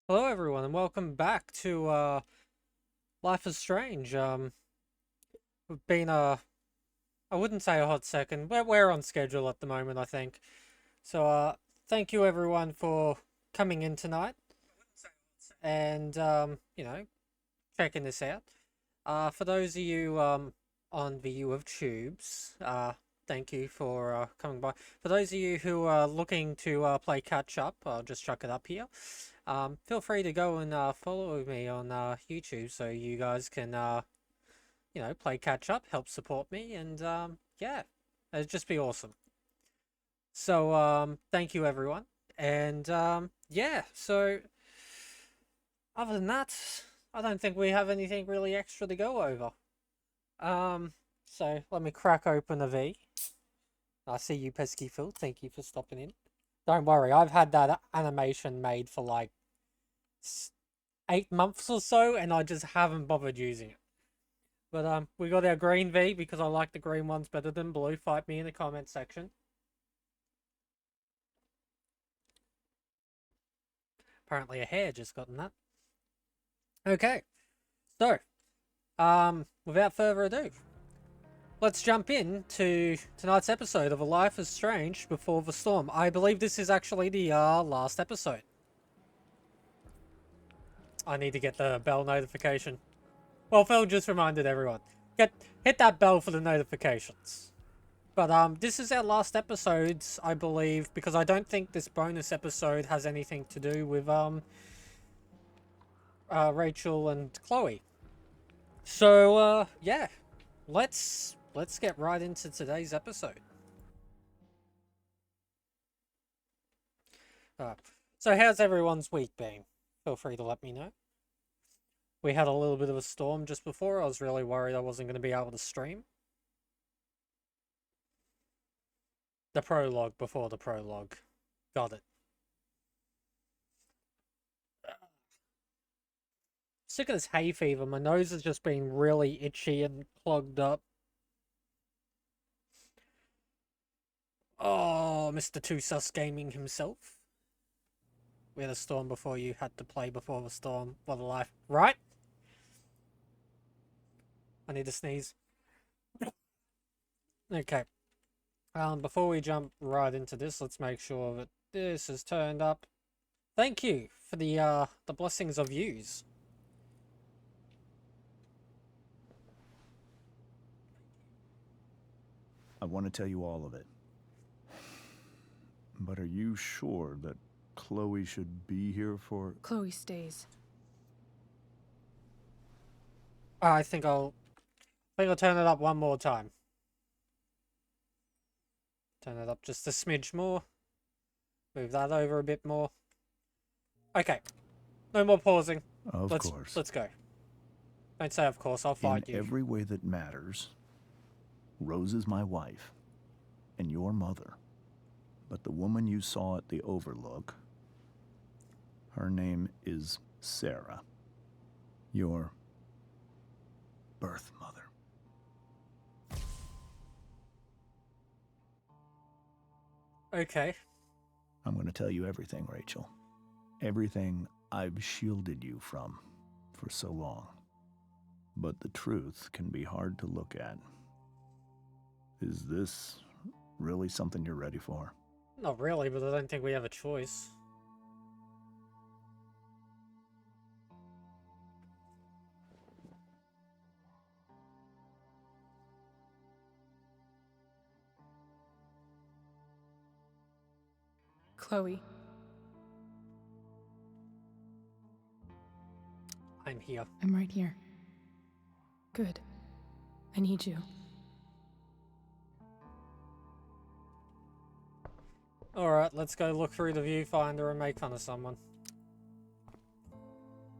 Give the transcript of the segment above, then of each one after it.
Hello everyone and welcome back to Life is Strange. We've been I wouldn't say a hot second. We're on schedule at the moment, I think. So thank you everyone for coming in tonight and checking this out. For those of you on the U of Tubes, thank you for coming by. For those of you who are looking to play catch up, I'll just chuck it up here. Feel free to go and follow me on YouTube so you guys can play catch up, help support me, and yeah, it'd just be awesome. So thank you everyone, and yeah. So other than that, I don't think we have anything really extra to go over. So let me crack open a V. I see you, pesky Phil. Thank you for stopping in. Don't worry, I've had that animation made for like 8 months or so, and I just haven't bothered using it. But we got our green V because I like the green ones better than blue. Fight me in the comment section. Apparently a hair just gotten that. Okay, so without further ado, let's jump into tonight's episode of A Life is Strange Before the Storm. I believe this is actually the last episode. I need to get the bell notification. Well, Phil just reminded everyone. Hit that bell for the notifications. But this is our last episode, I believe, because I don't think this bonus episode has anything to do with Rachel and Chloe. So yeah, let's get right into today's episode. Uh, so how's everyone's week been? Feel free to let me know. We had a little bit of a storm just before. I was really worried I wasn't going to be able to stream. The prologue before the prologue. Got it. Sick of this hay fever. My nose has just been really itchy and clogged up. Oh, Mr. Two Sus Gaming himself. We had a storm before you had to play before the storm. What a life. Right? I need to sneeze. Okay. Before we jump right into this, let's make sure that this is turned up. Thank you for the blessings of yous. I want to tell you all of it. But are you sure that Chloe should be here for... Chloe stays. I think I'll turn it up one more time. Turn it up just a smidge more. Move that over a bit more. Okay. No more pausing. Of course. Let's go. Don't say of course, I'll fight you. In every way that matters, Rose is my wife, and your mother. But the woman you saw at the Overlook, her name is Sarah. Your birth mother. Okay. I'm going to tell you everything, Rachel. Everything I've shielded you from for so long. But the truth can be hard to look at. Is this really something you're ready for? Not really, but I don't think we have a choice. Chloe. I'm here. I'm right here. Good. I need you. Alright, let's go look through the viewfinder and make fun of someone.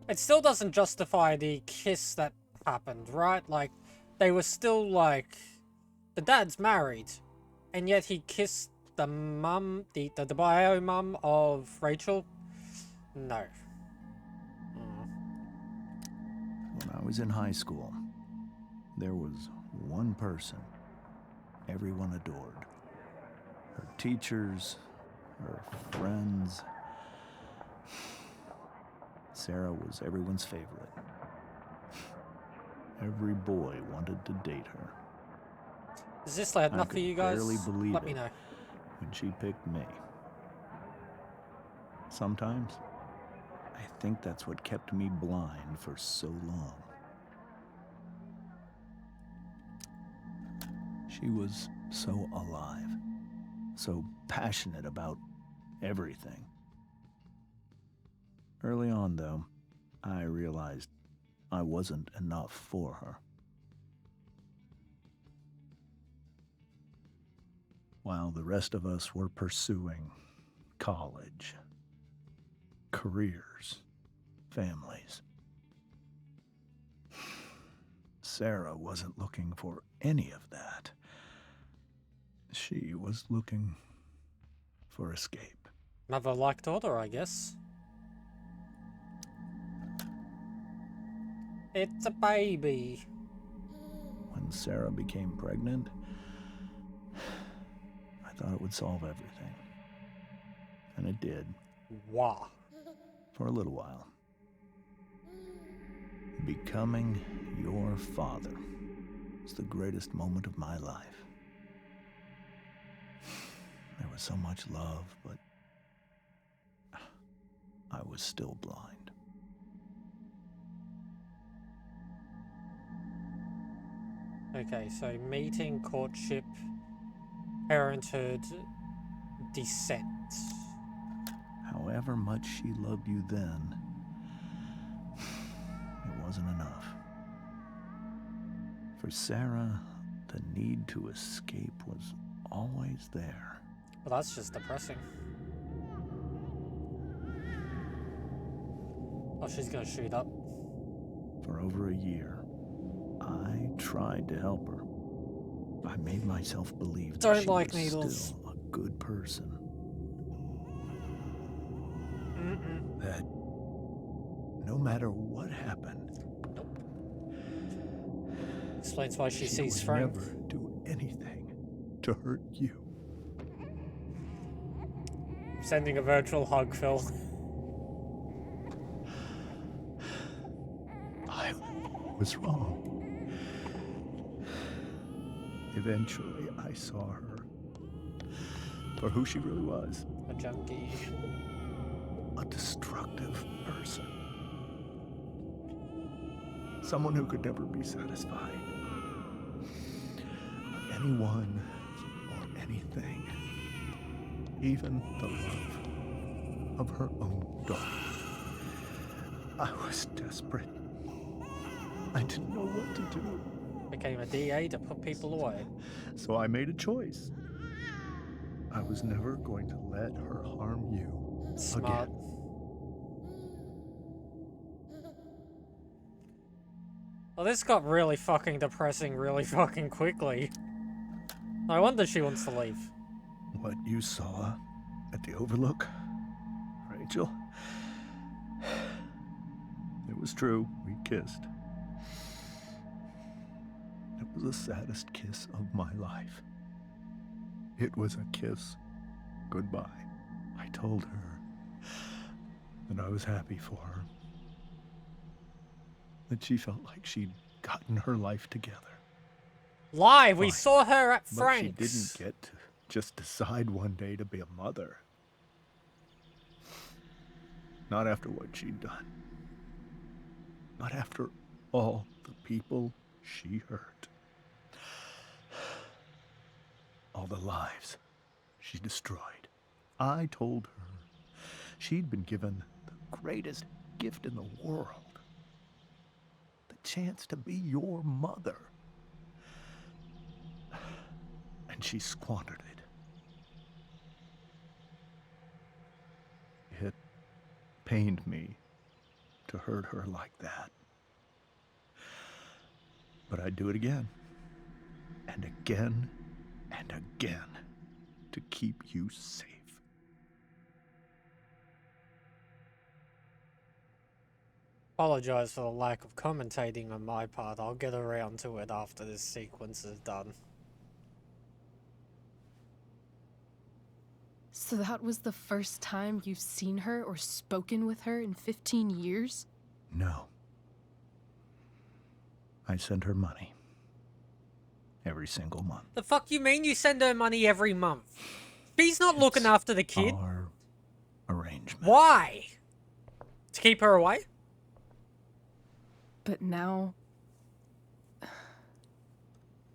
It still doesn't justify the kiss that happened, right? Like, they were still like... The dad's married, and yet he kissed the mum, the bio mum of Rachel? No. When I was in high school, there was one person everyone adored. Her teachers, her friends. Sarah was everyone's favorite. Every boy wanted to date her. Is this loud I enough for could you guys? barely believe Let me it know. when she picked me. Sometimes, I think that's what kept me blind for so long. She was so alive, so passionate about everything. Early on, though, I realized I wasn't enough for her. While the rest of us were pursuing college, careers, families, Sarah wasn't looking for any of that. She was looking for escape. Another like daughter, I guess. It's a baby. When Sarah became pregnant, I thought it would solve everything. And it did. Wow. For a little while. Becoming your father was the greatest moment of my life. There was so much love, but I was still blind. Okay, so meeting, courtship, parenthood, descent. However much she loved you then, it wasn't enough. For Sarah, the need to escape was always there. Well, that's just depressing. Oh, she's gonna shoot up. For over a year, I tried to help her. I made myself believe that Don't she like was needles. still a good person. That no matter what happened, Explains why she sees would Frank. never do anything to hurt you. Sending a virtual hug, Phil. I was wrong. Eventually, I saw her for who she really was. A junkie. A destructive person. Someone who could never be satisfied. Anyone or anything. Even the love of her own daughter. I was desperate. I didn't know what to do. Became a DA to put people away. So I made a choice. I was never going to let her harm you Smart. again. Well, this got really fucking depressing really fucking quickly. No wonder she wants to leave. What you saw at the Overlook, Rachel, it was true. We kissed. It was the saddest kiss of my life. It was a kiss goodbye. I told her that I was happy for her. That she felt like she'd gotten her life together. Lie! We Fine. saw her at But Frank's. she didn't get to just decide one day to be a mother. Not after what she'd done. Not after all the people she hurt. All the lives she destroyed. I told her she'd been given the greatest gift in the world. The chance to be your mother. And she squandered it. It pained me to hurt her like that. But I'd do it again. And again and again to keep you safe. Apologize for the lack of commentating on my part. I'll get around to it after this sequence is done. So that was the first time you've seen her or spoken with her in 15 years? No. I send her money. Every single month. The fuck you mean you send her money every month? She's not looking It's after the kid. Our arrangement. Why? To keep her away? But now...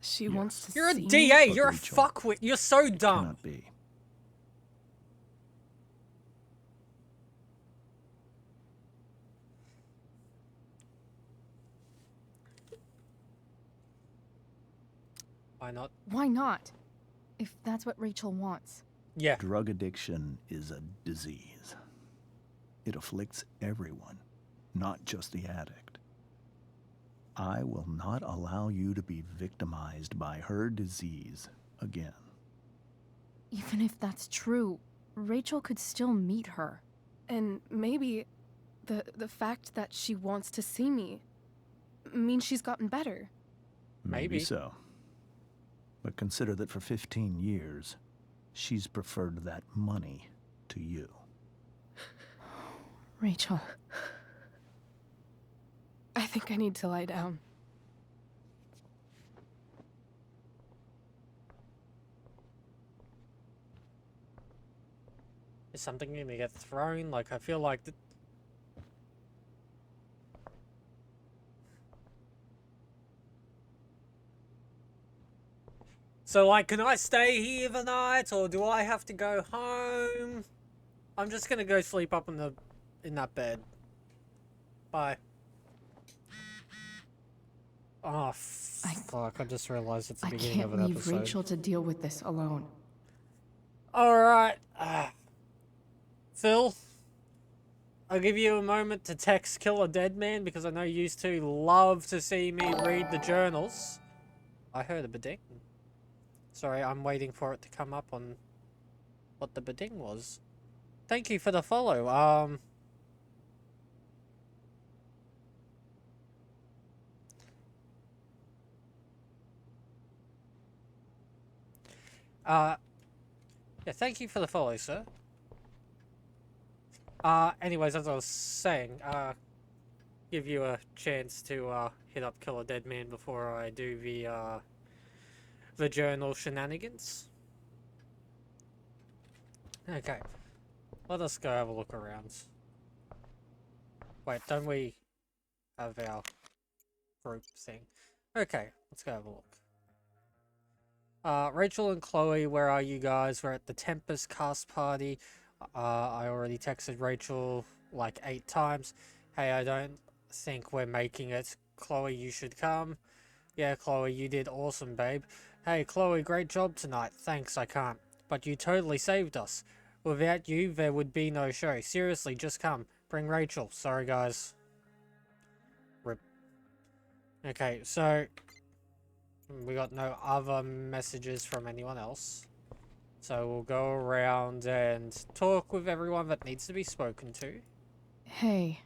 she wants to You're a see me? DA, But you're a Rachel, fuckwit, you're so dumb. Cannot be. Why not? Why not? If that's what Rachel wants. Yeah. Drug addiction is a disease. It afflicts everyone, not just the addict. I will not allow you to be victimized by her disease again. Even if that's true, Rachel could still meet her. And maybe the fact that she wants to see me means she's gotten better. Maybe Maybe. so. But consider that for 15 years, she's preferred that money to you. Rachel. I think I need to lie down. Is something gonna get thrown? Like, I feel like... So, like, can I stay here the night, or do I have to go home? I'm just gonna go sleep up in that bed. Bye. Oh, fuck, I just realized it's the I beginning of can't an leave episode. Rachel to deal with this alone. Alright. Phil, I'll give you a moment to text Kill a Dead Man, because I know you two love to see me read the journals. I heard a beding. Sorry, I'm waiting for it to come up on what the beding was. Thank you for the follow. Yeah, thank you for the follow, sir. Anyways, as I was saying, give you a chance to, hit up Kill a Dead Man before I do the journal shenanigans. Okay. Let us go have a look around. Wait, don't we have our group thing? Okay, let's go have a look. Rachel and Chloe, where are you guys? We're at the Tempest cast party. I already texted Rachel like 8 times. Hey, I don't think we're making it. Chloe, you should come. Yeah, Chloe, you did awesome, babe. Hey, Chloe, great job tonight. Thanks, I can't. But you totally saved us. Without you, there would be no show. Seriously, just come. Bring Rachel. Sorry, guys. Rip. Okay, so... we got no other messages from anyone else. So we'll go around and talk with everyone that needs to be spoken to. Hey,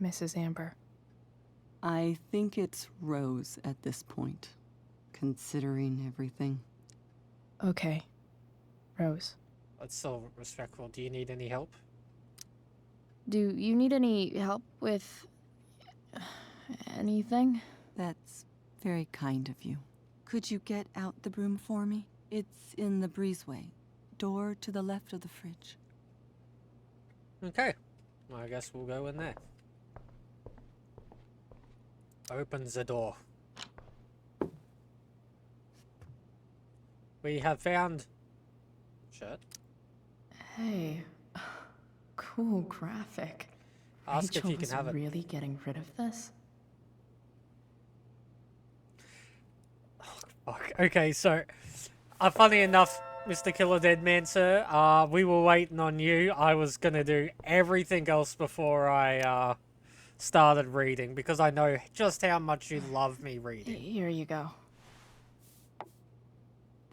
Mrs. Amber. I think it's Rose at this point, considering everything. Okay. Rose. That's still respectful. Do you need any help? Do you need any help with anything? That's very kind of you. Could you get out the broom for me? It's in the breezeway. Door to the left of the fridge. Okay. Well, I guess we'll go in there. Opens the door. We have found... Shit. Hey. Cool graphic. Ask if Rachel you can was have it. really getting rid of this? Fuck. Okay, so... funny enough, Mr. Killer Dead Man, sir, we were waiting on you. I was gonna do everything else before I, started reading, because I know just how much you love me reading. Here you go.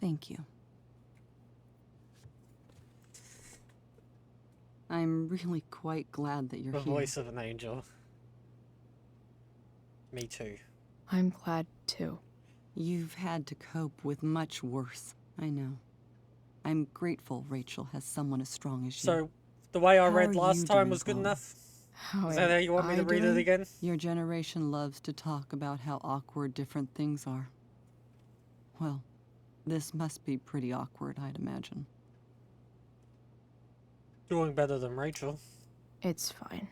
Thank you. I'm really quite glad that you're The here. voice of an angel. Me too. I'm glad too. You've had to cope with much worse, I know. I'm grateful Rachel has someone as strong as you. So, the way I How read are last you time doing, was good Chloe? enough? How Is that how you want me to read it again? Your generation loves to talk about how awkward different things are. Well, this must be pretty awkward, I'd imagine. Doing better than Rachel. It's fine.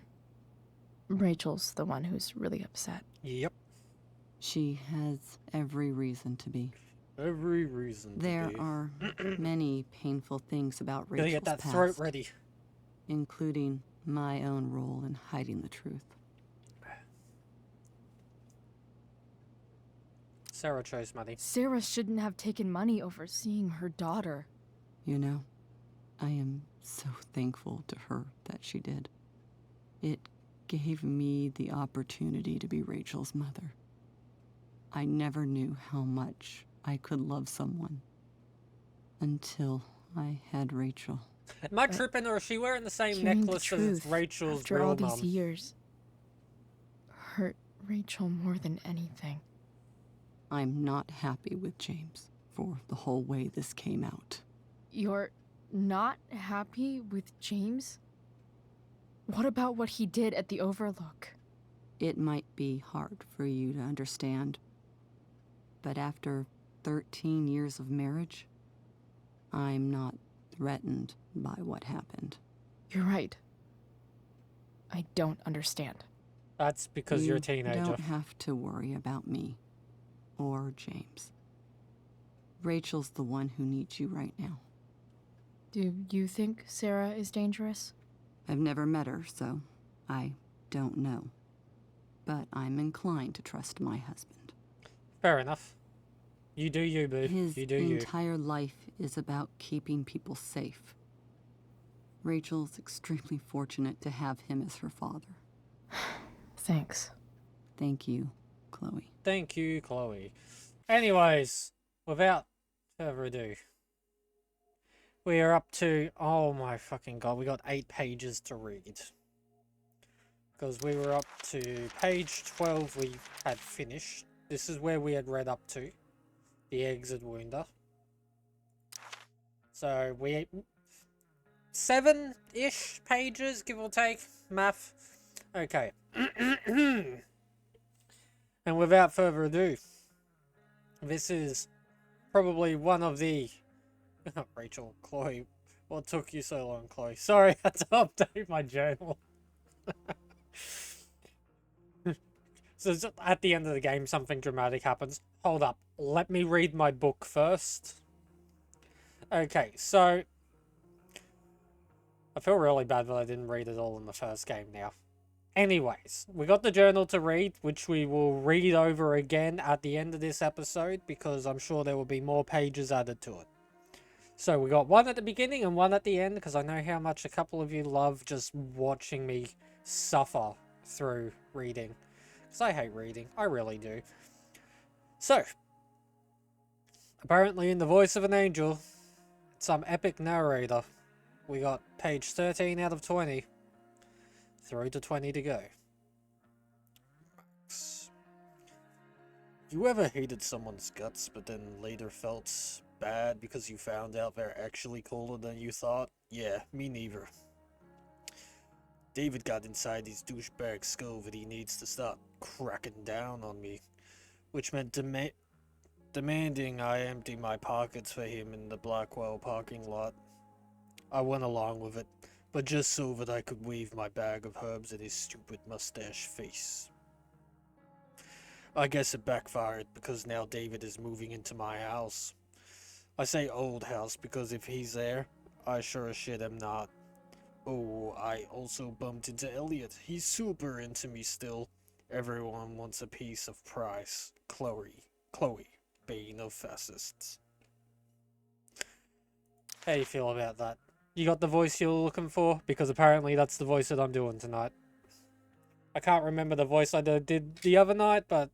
Rachel's the one who's really upset. Yep. She has every reason to be. Every reason to There be. are many painful things about Gotta Rachel's get that past, throat ready. including my own role in hiding the truth. Sarah chose money. Sarah shouldn't have taken money over seeing her daughter. You know, I am so thankful to her that she did. It gave me the opportunity to be Rachel's mother. I never knew how much I could love someone until I had Rachel. Am I tripping, or is she wearing the same Hearing the necklace as truth Rachel's after real all these mum? years hurt Rachel more than anything. I'm not happy with James for the whole way this came out. You're not happy with James? What about what he did at the Overlook? It might be hard for you to understand, but after 13 years of marriage, I'm not threatened by what happened. You're right. I don't understand. That's because you're a teenager. You don't have to worry about me or James. Rachel's the one who needs you right now. Do you think Sarah is dangerous? I've never met her, so I don't know. But I'm inclined to trust my husband. Fair enough. You do you, boo. His You do you. entire life is about keeping people safe. Rachel's extremely fortunate to have him as her father. Thanks. Thank you, Chloe. Thank you, Chloe. Anyways, without further ado, we are up to, oh my fucking god, we got 8 pages to read. Because we were up to page 12 we had finished. This is where we had read up to. The exit wounda. So we 7-ish pages, give or take. Math. Okay. And without further ado, this is probably one of the... Rachel, Chloe, what took you so long, Chloe? Sorry, I had to update my journal. So at the end of the game, something dramatic happens. Hold up, let me read my book first. Okay, so... I feel really bad that I didn't read it all in the first game now. Anyways, we got the journal to read, which we will read over again at the end of this episode, because I'm sure there will be more pages added to it. So we got one at the beginning and one at the end, because I know how much a couple of you love just watching me suffer through reading. Because I hate reading, I really do. So, apparently in the voice of an angel, some epic narrator, we got page 13 out of 20. Through to 20 to go. Max. You ever hated someone's guts, but then later felt bad because you found out they're actually cooler than you thought? Yeah, me neither. David got inside his douchebag skull that he needs to start cracking down on me, which meant demanding I empty my pockets for him in the Blackwell parking lot. I went along with it, but just so that I could wave my bag of herbs at his stupid mustache face. I guess it backfired because now David is moving into my house. I say old house because if he's there, I sure as shit am not. Oh, I also bumped into Elliot. He's super into me still. Everyone wants a piece of price. Chloe, bane of fascists. How do you feel about that? You got the voice you're looking for? Because apparently that's the voice that I'm doing tonight. I can't remember the voice I did the other night, but...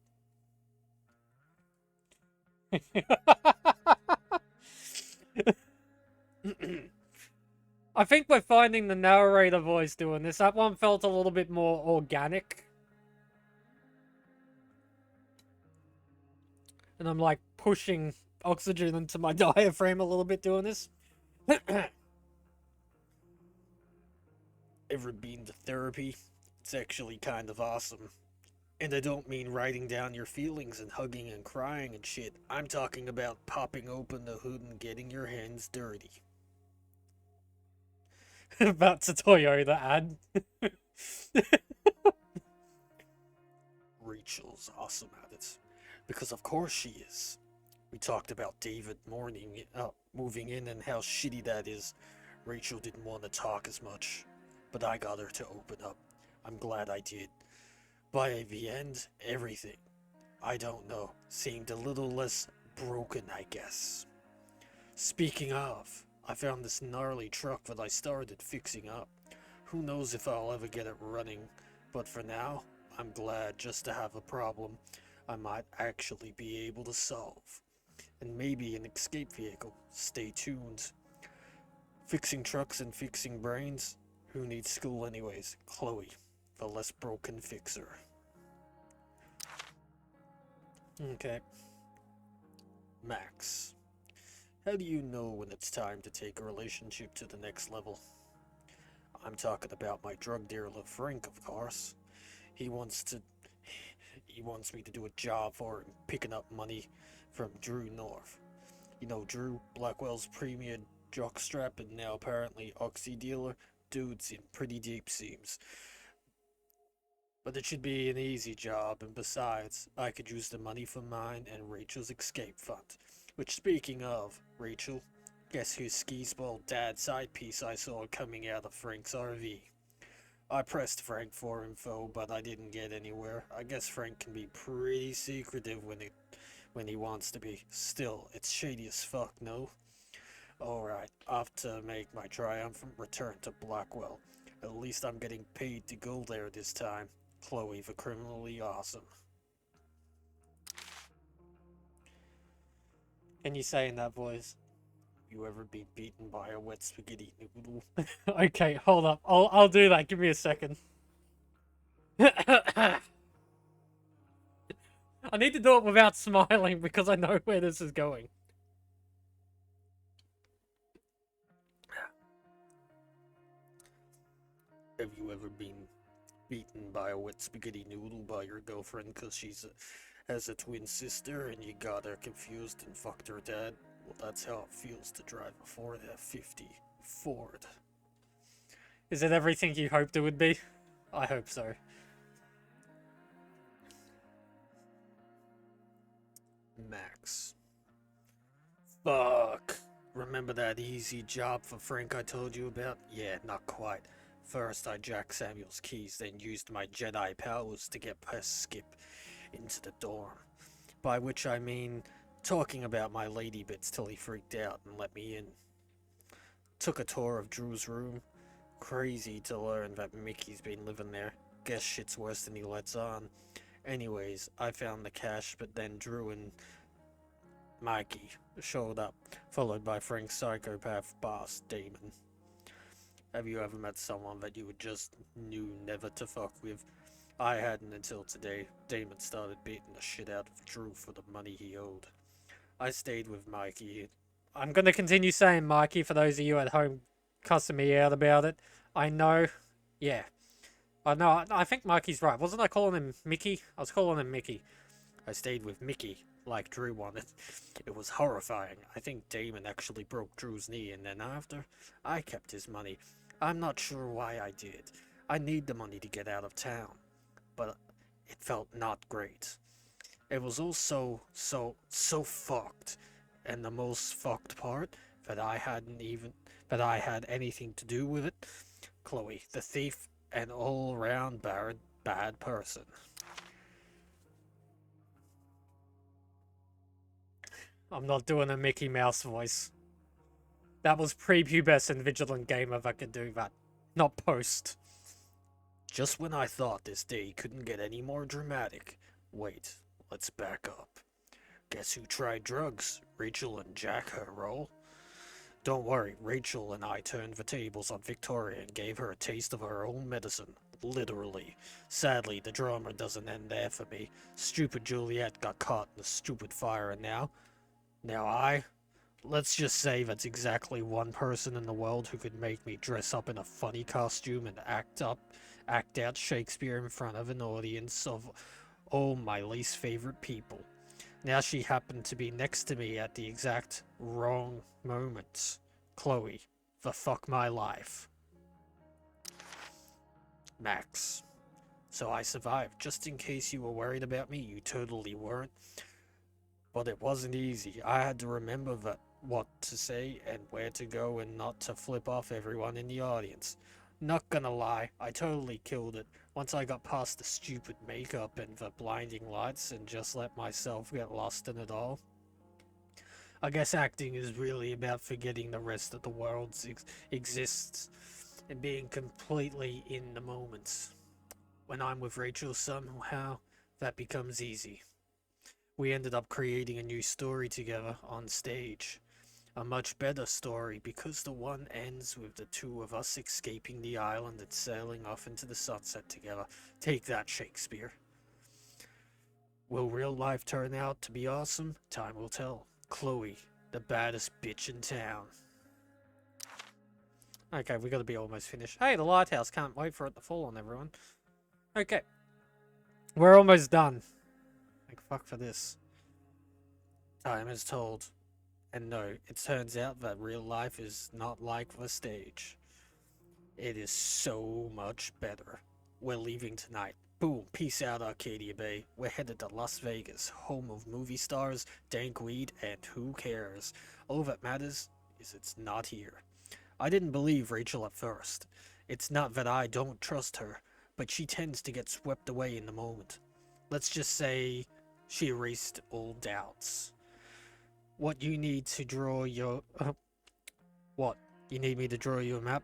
I think we're finding the narrator voice doing this. That one felt a little bit more organic. And I'm like pushing oxygen into my diaphragm a little bit doing this. Ever been to therapy? It's actually kind of awesome. And I don't mean writing down your feelings and hugging and crying and shit. I'm talking about popping open the hood and getting your hands dirty. That's a Toyota ad. Rachel's awesome at it. Because of course she is. We talked about David moving in and how shitty that is. Rachel didn't want to talk as much, but I got her to open up. I'm glad I did. By the end, everything, I don't know, seemed a little less broken, I guess. Speaking of, I found this gnarly truck that I started fixing up. Who knows if I'll ever get it running, but for now, I'm glad just to have a problem I might actually be able to solve. And maybe an escape vehicle. Stay tuned. Fixing trucks and fixing brains? Who needs school anyways? Chloe, the less broken fixer. Okay. Max. How do you know when it's time to take a relationship to the next level? I'm talking about my drug dealer Frank, of course. He wants me to do a job for him, picking up money from Drew North. You know Drew, Blackwell's premier jockstrap and now apparently oxy dealer? Dude's in pretty deep seams. But it should be an easy job, and besides, I could use the money for mine and Rachel's escape fund. Which, speaking of, Rachel, guess whose skis-ball dad side piece I saw coming out of Frank's RV? I pressed Frank for info, but I didn't get anywhere. I guess Frank can be pretty secretive when he wants to be. Still, it's shady as fuck, no? Alright, off to make my triumphant return to Blackwell. At least I'm getting paid to go there this time. Chloe, the criminally awesome. Can you say in that voice? You ever been beaten by a wet spaghetti noodle? Okay, hold up. I'll do that. Give me a second. I need to do it without smiling because I know where this is going. Have you ever been beaten by a wet spaghetti noodle by your girlfriend because has a twin sister and you got her confused and fucked her dad? Well, that's how it feels to drive a Ford F-50 Ford. Is it everything you hoped it would be? I hope so. Max. Fuck. Remember that easy job for Frank I told you about? Yeah, not quite. First, I jacked Samuel's keys, then used my Jedi powers to get past Skip into the dorm. By which I mean talking about my lady bits till he freaked out and let me in. Took a tour of Drew's room. Crazy to learn that Mickey's been living there. Guess shit's worse than he lets on. Anyways, I found the cash, but then Drew and Mikey showed up, followed by Frank's psychopath boss, Damon. Have you ever met someone that you just knew never to fuck with? I hadn't until today. Damon started beating the shit out of Drew for the money he owed. I stayed with Mikey. I'm gonna continue saying Mikey for those of you at home cussing me out about it. I know. Yeah. No, I think Mikey's right. Wasn't I calling him Mickey? I was calling him Mickey. I stayed with Mickey, like Drew wanted. It was horrifying. I think Damon actually broke Drew's knee, and then after, I kept his money. I'm not sure why I did. I need the money to get out of town. But it felt not great. It was all so fucked. And the most fucked part, that I had anything to do with it. Chloe, the thief, an all-round bad person. I'm not doing a Mickey Mouse voice. That was prepubescent Vigilant Gamer that could do that, not post. Just when I thought this day couldn't get any more dramatic. Wait, let's back up. Guess who tried drugs? Rachel and Jack her role? Don't worry, Rachel and I turned the tables on Victoria and gave her a taste of her own medicine. Literally. Sadly, the drama doesn't end there for me. Stupid Juliet got caught in the stupid fire and now I let's just say that's exactly one person in the world who could make me dress up in a funny costume and act out Shakespeare in front of an audience of all my least favorite people. Now she happened to be next to me at the exact wrong moment. Chloe, the fuck my life. Max. So I survived. Just in case you were worried about me, you totally weren't. But it wasn't easy. I had to remember what to say and where to go and not to flip off everyone in the audience. Not gonna lie, I totally killed it once I got past the stupid makeup and the blinding lights and just let myself get lost in it all. I guess acting is really about forgetting the rest of the world exists and being completely in the moment. When I'm with Rachel somehow, that becomes easy. We ended up creating a new story together on stage. A much better story because the one ends with the two of us escaping the island and sailing off into the sunset together. Take that, Shakespeare. Will real life turn out to be awesome? Time will tell. Chloe, the baddest bitch in town. Okay, we gotta be almost finished. Hey, the lighthouse. Can't wait for it to fall on everyone. Okay. We're almost done. Like, fuck for this. Time is told. And no, it turns out that real life is not like the stage. It is so much better. We're leaving tonight. Boom, peace out Arcadia Bay. We're headed to Las Vegas, home of movie stars, dank weed, and who cares? All that matters is it's not here. I didn't believe Rachel at first. It's not that I don't trust her, but she tends to get swept away in the moment. Let's just say she erased all doubts. What you need to draw your... what? You need me to draw you a map?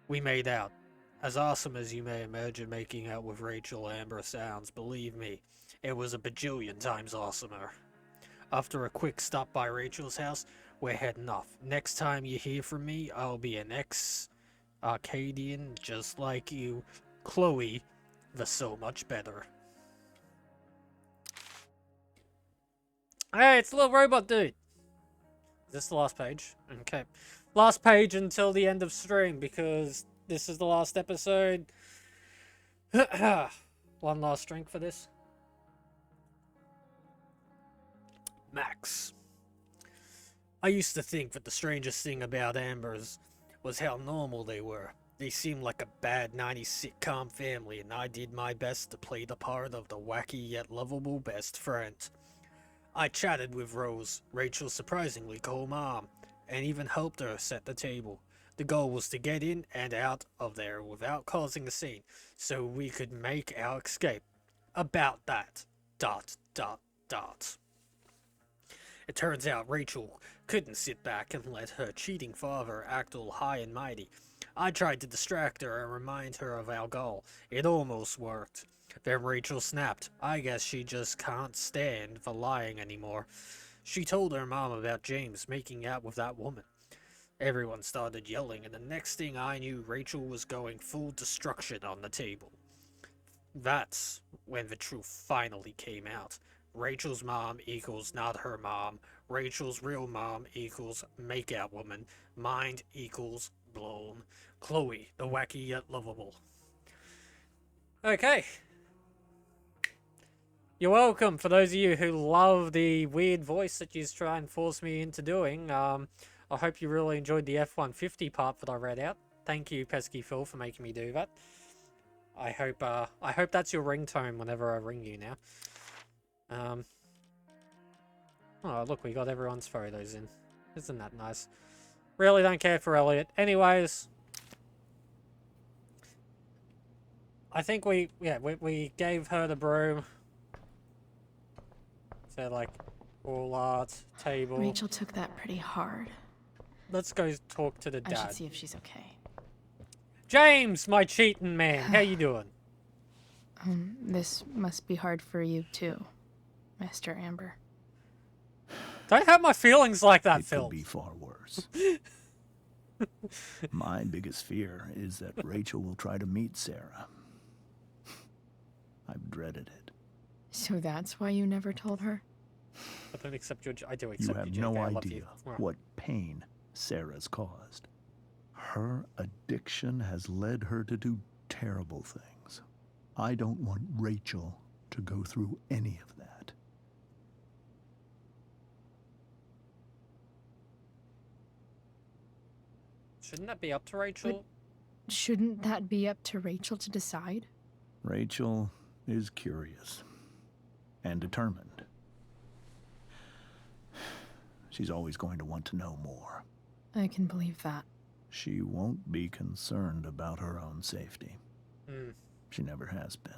We made out. As awesome as you may imagine making out with Rachel Amber sounds, believe me, it was a bajillion times awesomer. After a quick stop by Rachel's house, we're heading off. Next time you hear from me, I'll be an ex-Arcadian just like you. Chloe, the so much better. Hey, it's the little robot dude. Is this the last page? Okay. Last page until the end of stream, because this is the last episode. One last drink for this. Max. I used to think that the strangest thing about Ambers was how normal they were. They seemed like a bad 90s sitcom family, and I did my best to play the part of the wacky yet lovable best friend. I chatted with Rose, Rachel's surprisingly cool mom, and even helped her set the table. The goal was to get in and out of there without causing a scene, so we could make our escape. About that. ... It turns out Rachel couldn't sit back and let her cheating father act all high and mighty. I tried to distract her and remind her of our goal. It almost worked. Then Rachel snapped. I guess she just can't stand the lying anymore. She told her mom about James making out with that woman. Everyone started yelling, and the next thing I knew, Rachel was going full destruction on the table. That's when the truth finally came out. Rachel's mom equals not her mom. Rachel's real mom equals makeout woman. Mind equals blown. Chloe, the wacky yet lovable. Okay. You're welcome, for those of you who love the weird voice that you try and force me into doing. I hope you really enjoyed the F-150 part that I read out. Thank you, Pesky Phil, for making me do that. I hope that's your ringtone whenever I ring you now. Oh, look, we got everyone's photos in. Isn't that nice? Really don't care for Elliot. Anyways, I think we gave her the broom. So, like, all art, table. Rachel took that pretty hard. Let's go talk to the dad. I should see if she's okay. James, my cheating man, how you doing? This must be hard for you too, Mr. Amber. Don't have my feelings like that, It Phil. could be far worse. My biggest fear is that Rachel will try to meet Sarah. I've dreaded it. So that's why you never told her? I don't accept your... I do You accept have your no JK. I love idea you. Mwah. what pain Sarah's caused. Her addiction has led her to do terrible things. I don't want Rachel to go through any of that. Shouldn't that be up to Rachel? Shouldn't that be up to Rachel to decide? Rachel is curious and determined. She's always going to want to know more. I can believe that. She won't be concerned about her own safety. Hmm. She never has been.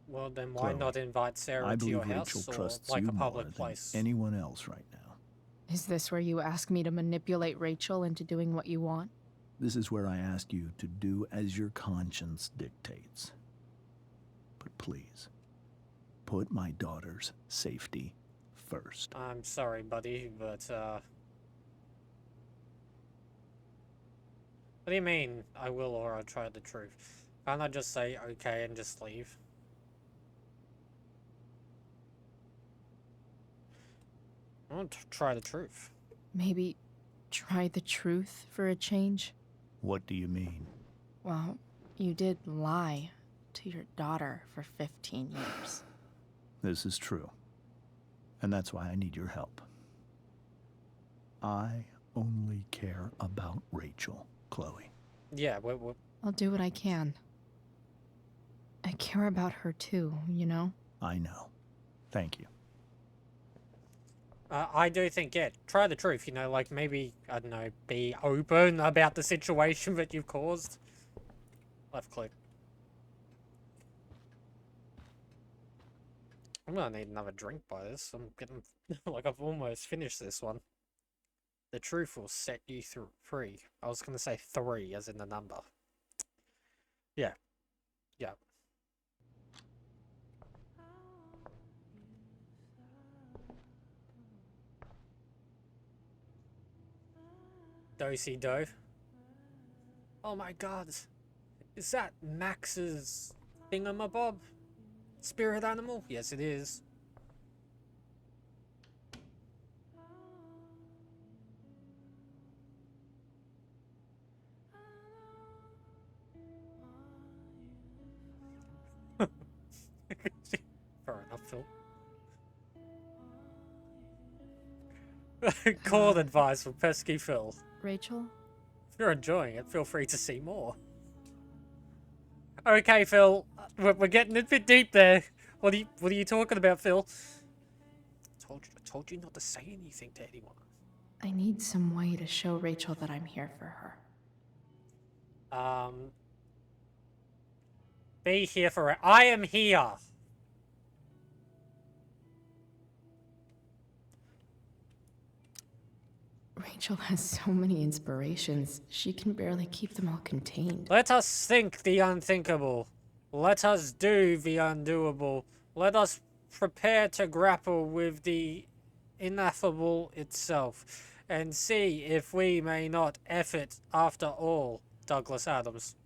Well, then why Chloe, not invite Sarah I to your believe house Rachel or trusts like you a more public than place? anyone else right now. Is this where you ask me to manipulate Rachel into doing what you want? This is where I ask you to do as your conscience dictates. But please, put my daughter's safety first. I'm sorry, buddy, but what do you mean, I will or I'll try the truth? Can't I just say okay and just leave? I want to try the truth. Maybe try the truth for a change? What do you mean? Well, you did lie to your daughter for 15 years. This is true. And that's why I need your help. I only care about Rachel, Chloe. Yeah, I'll do what I can. I care about her too, you know? I know. Thank you. I do think, yeah, try the truth, you know, like maybe, I don't know, be open about the situation that you've caused. Left click. I'm gonna need another drink by this. I'm getting, like, I've almost finished this one. The truth will set you free. I was gonna say 3, as in the number. Yeah. Yeah. Do-si-do. Oh my god. Is that Max's thingamabob? Spirit animal? Yes, it is. Fair enough, Phil. Call advice from Pesky Phil. Rachel? If you're enjoying it, feel free to see more. Okay, Phil, we're getting a bit deep there. What are you talking about, Phil? I told you not to say anything to anyone. I need some way to show Rachel that I'm here for her. Be here for it. I am here. Rachel has so many inspirations, she can barely keep them all contained. Let us think the unthinkable. Let us do the undoable. Let us prepare to grapple with the ineffable itself, and see if we may not F it after all. Douglas Adams.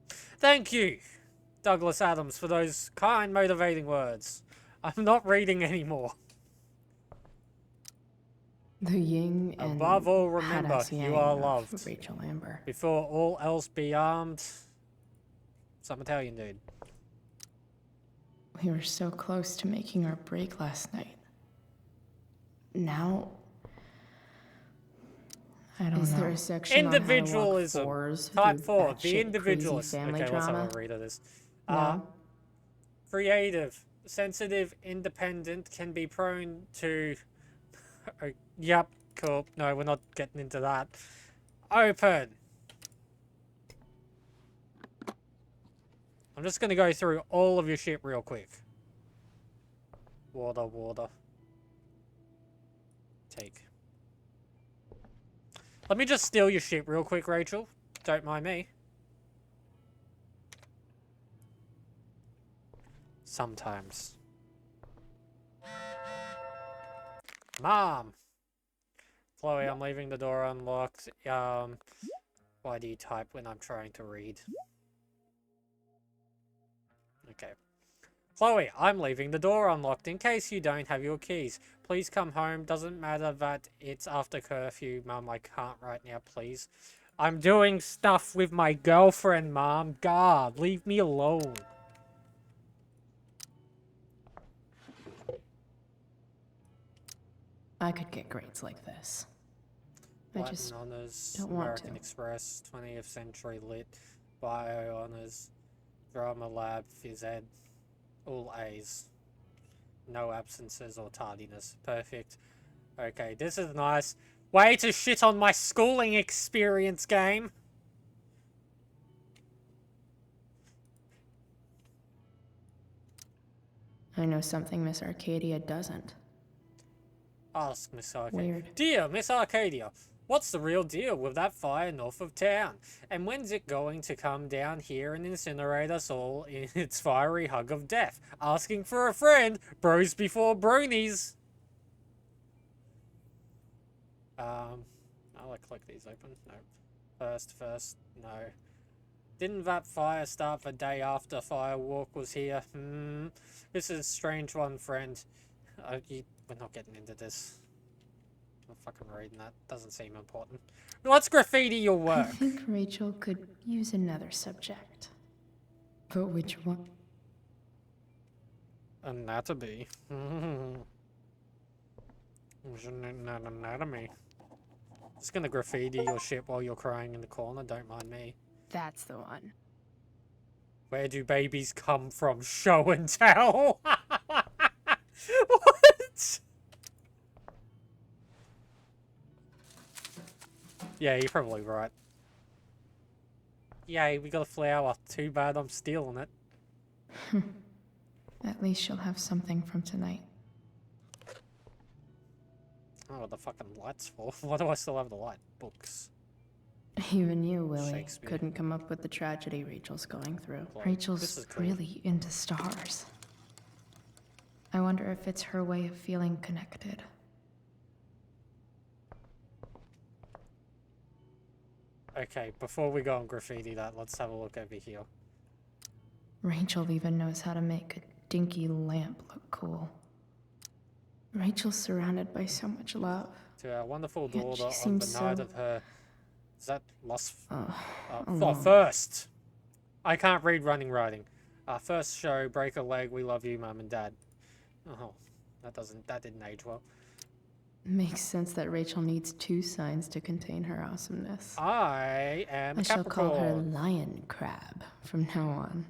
Thank you, Douglas Adams, for those kind, motivating words. I'm not reading anymore. The yin and Above all, remember, badass yang you are of loved. Rachel Amber. Before all else be armed. Some Italian dude. We were so close to making our break last night. Now, I don't know. Is there a section Individualism. on how to walk fours Type through 4. batshit The individualist. crazy family Okay, let's have drama? a read of this. No? Creative, sensitive, independent, can be prone to... Yep, cool. No, we're not getting into that. Open. I'm just going to go through all of your shit real quick. Water, water. Take. Let me just steal your shit real quick, Rachel. Don't mind me. Sometimes. Mom! Chloe, I'm leaving the door unlocked. Why do you type when I'm trying to read? Okay. Chloe, I'm leaving the door unlocked in case you don't have your keys. Please come home. Doesn't matter that it's after curfew. Mum, I can't right now, please. I'm doing stuff with my girlfriend, Mom. God, leave me alone. I could get grades like this. I Latin just Honours, don't want American to. Express, 20th Century Lit, Bio Honours, Drama Lab, Phys Ed, all A's. No absences or tardiness. Perfect. Okay, this is nice. Way to shit on my schooling experience, game. I know something Miss Arcadia doesn't. Ask Miss Arcadia. Weird. Dear Miss Arcadia, what's the real deal with that fire north of town? And when's it going to come down here and incinerate us all in its fiery hug of death? Asking for a friend. Bros before bronies. I'll click these open. No. First. No. Didn't that fire start the day after Firewalk was here? This is a strange one, friend. We're not getting into this. I'm not fucking reading that. Doesn't seem important. Let's graffiti your work. I think Rachel could use another subject. But which one? Anatomy. Anatomy. Just gonna graffiti your shit while you're crying in the corner. Don't mind me. That's the one. Where do babies come from? Show and tell. What? Yeah, you're probably right. Yay, we got a flower. Too bad I'm stealing it. At least she'll have something from tonight. Oh, what the fucking light's for? Why do I still have the light? Books. Even you, Willie, Shakespeare. couldn't come up with the tragedy Rachel's going through. Well, this Rachel's is cool. really into stars. I wonder if it's her way of feeling connected. Okay, before we go and graffiti that, let's have a look over here. Rachel even knows how to make a dinky lamp look cool. Rachel's surrounded by so much love. To our wonderful Yet daughter she on the seems night so- of her... Is that lust? alone. First. I can't read running writing. First show, break a leg, we love you, Mum and Dad. Oh, that didn't age well. Makes sense that Rachel needs two signs to contain her awesomeness. I am a I shall call her Capricorn. Lion Crab from now on.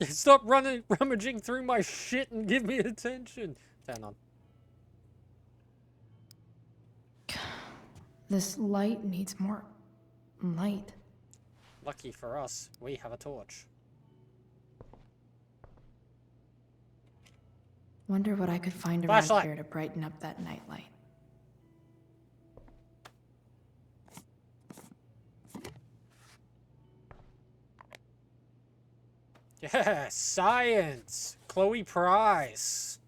Stop rummaging through my shit and give me attention. Turn on. This light needs more light. Lucky for us, we have a torch. Wonder what I could find around Flashlight. here to brighten up that nightlight. Yeah, science! Chloe Price!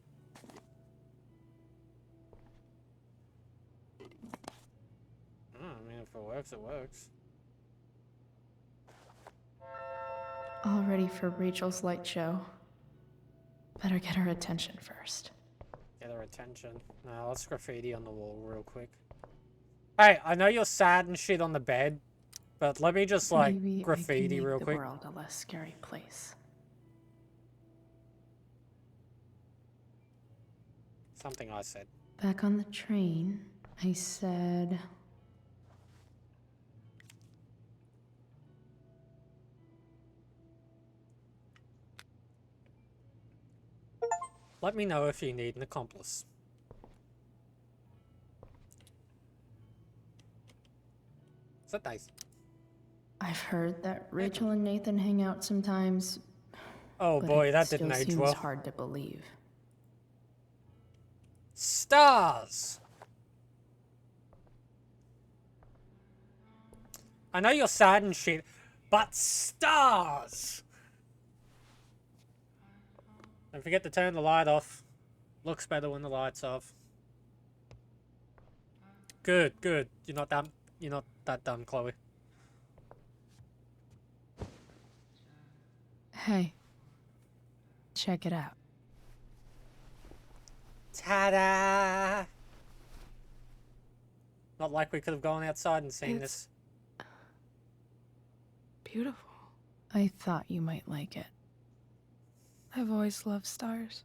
I mean, if it works, it works. All ready for Rachel's light show. Better get her attention first. Get her attention. Now, let's graffiti on the wall real quick. Hey, I know you're sad and shit on the bed, but let me just, like, Maybe graffiti I can make real the quick. world a less scary place. Something I said. Back on the train, I said... Let me know if you need an accomplice. Is that nice? I've heard that Rachel and Nathan hang out sometimes. Oh but boy, it that still didn't age seems well. hard to believe. Stars! I know you're sad and shit, but stars! Don't forget to turn the light off. Looks better when the light's off. Good, good. You're not dumb. You're not that dumb, Chloe. Hey, Check it out. Ta-da! Not like we could have gone outside and seen this. Beautiful. I thought you might like it. I've always loved stars.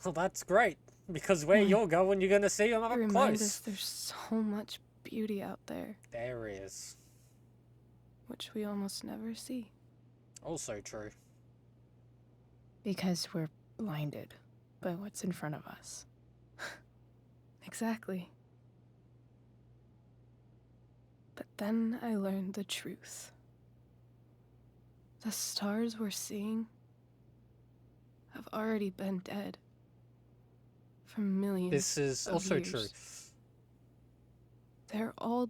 Well, that's great. Because where you're going, you're going to see them up Remind us close. there's so much beauty out there, There is. which we almost never see. Also true. Because we're blinded by what's in front of us. Exactly. But then I learned the truth. The stars we're seeing have already been dead for millions This is of also years. true. They're all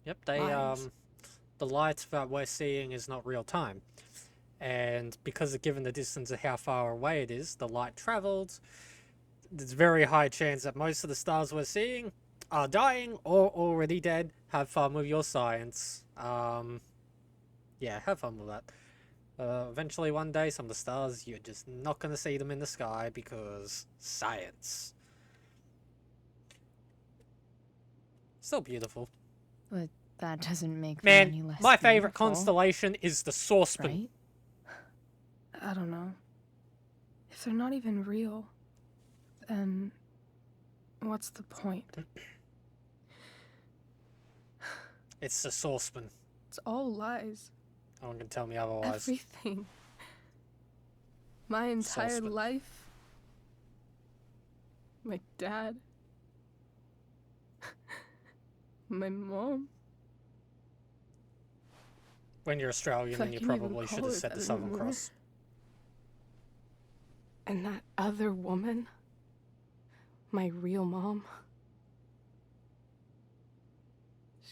Yep, they lies. the light that we're seeing is not real time. And because of given the distance of how far away it is, the light traveled, there's a very high chance that most of the stars we're seeing are dying or already dead. Have fun with your science. Yeah, have fun with that. Eventually one day some of the stars, you're just not going to see them in the sky because science. Still beautiful. But that doesn't make them any Man, less my favorite beautiful, constellation is the saucepan. right? I don't know. If they're not even real, then what's the point? It's the saucepan. It's all lies. No one can tell me otherwise. Everything. My entire Saucepan. life. My dad. My mom. When you're Australian, If I then you can even probably should call have it said the that Southern anymore. Cross. And that other woman. My real mom.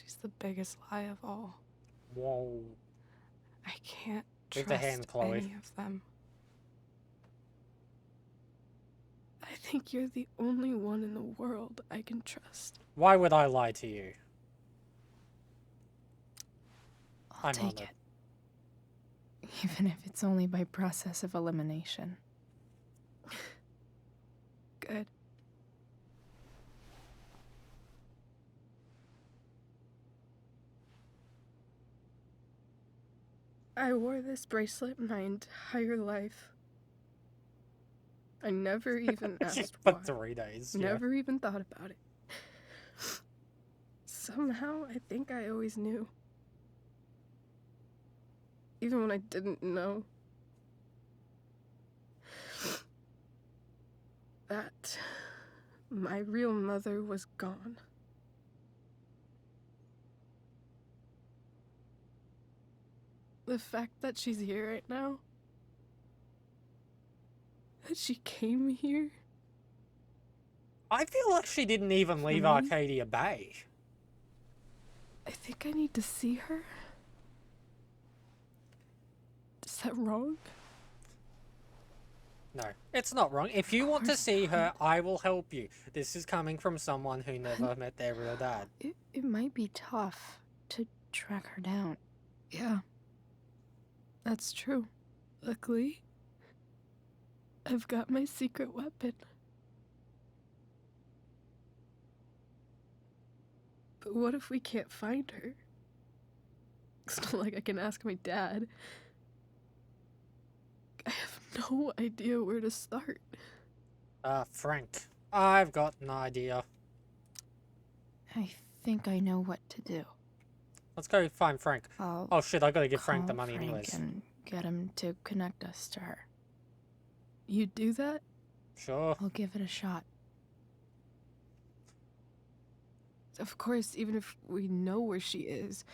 She's the biggest lie of all. Whoa. I can't Give trust the hand, Chloe. any of them. I think you're the only one in the world I can trust. Why would I lie to you? I'll I'm take honored. it. Even if it's only by process of elimination. Good. I wore this bracelet my entire life. I never even asked For why. 3 days. Yeah. Never even thought about it. Somehow, I think I always knew. Even when I didn't know. That my real mother was gone. The fact that she's here right now, that she came here, I feel like she didn't even leave me? Arcadia Bay. I think I need to see her. Is that wrong? No, it's not wrong. If you want to course see her, not. I will help you. This is coming from someone who never met their real dad. It might be tough to track her down. Yeah. That's true. Luckily, I've got my secret weapon. But what if we can't find her? It's not like I can ask my dad. I have no idea where to start. Frank. I've got an idea. I think I know what to do. Let's go find Frank. I'll Oh shit, I gotta give Frank the call money Frank anyways. and get him to connect us to her. You do that? Sure. I'll give it a shot. Of course, even if we know where she is,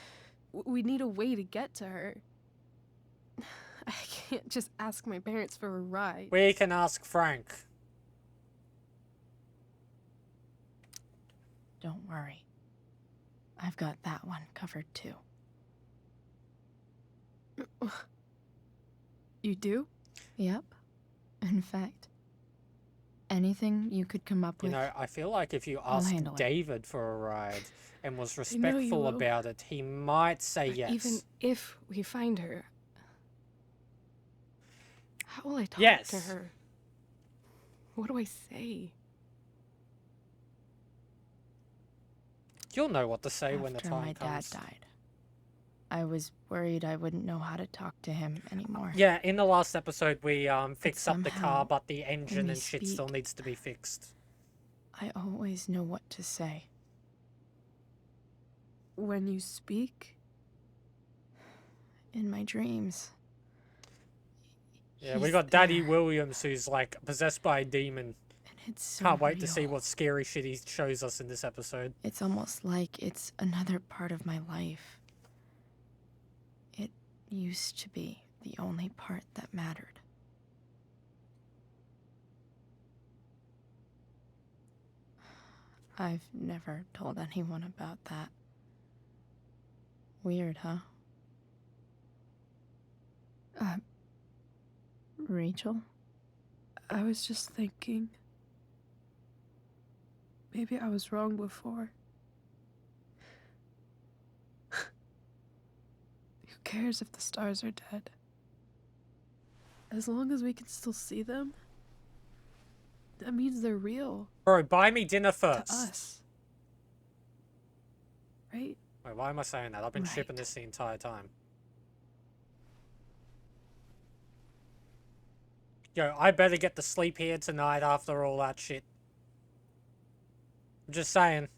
we need a way to get to her. I can't just ask my parents for a ride. We can ask Frank. Don't worry. I've got that one covered too. You do? Yep. In fact, anything you could come up You with. know, I feel like if you I'll asked handle it. David for a ride and was I know you respectful will. about it, he might say But yes. even if we find her, will I talk to Yes. her? What do I say? You'll know what to say when the After time my dad comes. died, I was worried I wouldn't know how to talk to him anymore. Yeah, in the last episode we fixed up the car, somehow, but the engine we and shit still speak- needs to be fixed. I always know what to say. When you speak? In my dreams. Yeah, we He's got Daddy there, Williams, who's like possessed by a demon. and it's so Can't wait to real. see what scary shit he shows us in this episode. It's almost like it's another part of my life. It used to be the only part that mattered. I've never told anyone about that. Weird, huh? Rachel? I was just thinking. Maybe I was wrong before. Who cares if the stars are dead? As long as we can still see them, that means they're real Bro, buy me dinner to first. us. Right? Wait, why am I saying that? I've been shipping Right. this the entire time. Yo, I better get to sleep here tonight after all that shit. I'm just saying.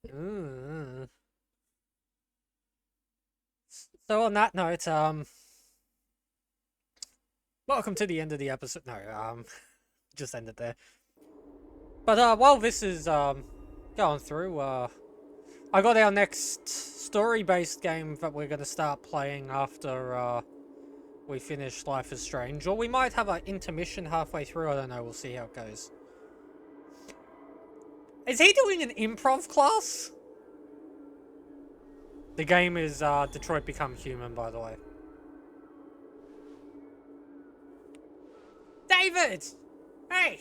Mm. So on that note, welcome to the end of the episode. No, just end it there. But while this is going through, I got our next story-based game that we're gonna start playing after we finish Life is Strange, or we might have an intermission halfway through. I don't know. We'll see how it goes. Is he doing an improv class? The game is Detroit Become Human, by the way. David! Hey!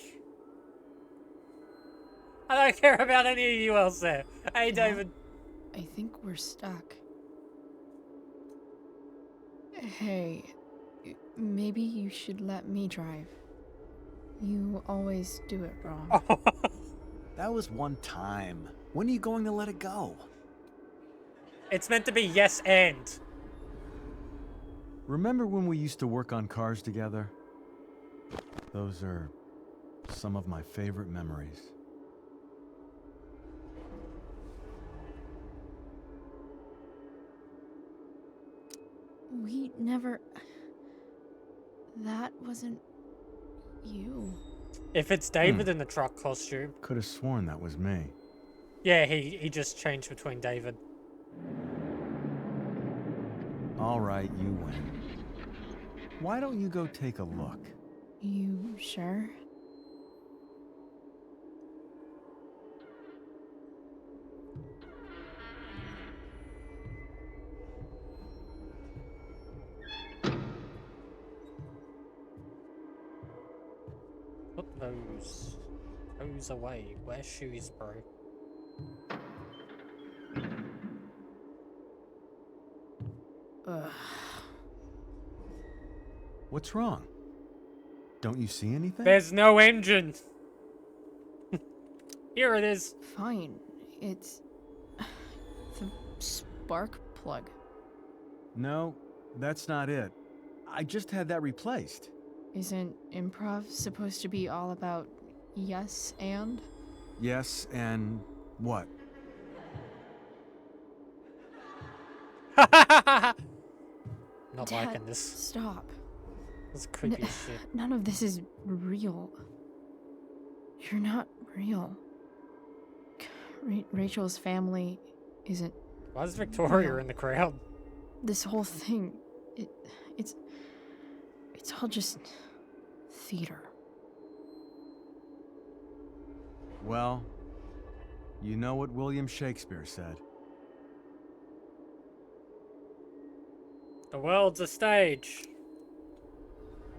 I don't care about any of you else there. Hey, David. I think we're stuck. Hey, maybe you should let me drive. You always do it wrong. That was one time. When are you going to let it go? It's meant to be yes and. Remember when we used to work on cars together? Those are some of my favorite memories. We never... That wasn't... you. If it's David in the truck costume. Could have sworn that was me. Yeah, he just changed between David. All right, you win. Why don't you go take a look? You sure? Put those toes away. Wear shoes, bro. Ugh. What's wrong? Don't you see anything? There's no engine. Here it is. Fine. It's... the spark plug. No, that's not it. I just had that replaced. Isn't improv supposed to be all about yes and? Yes, and what? Not Dad, liking this. Stop. This is creepy as shit. None of this is real. You're not real. Rachel's family isn't... Why is Victoria real. in the crowd? This whole thing, it's all just theater. Well, you know what William Shakespeare said. The world's a stage.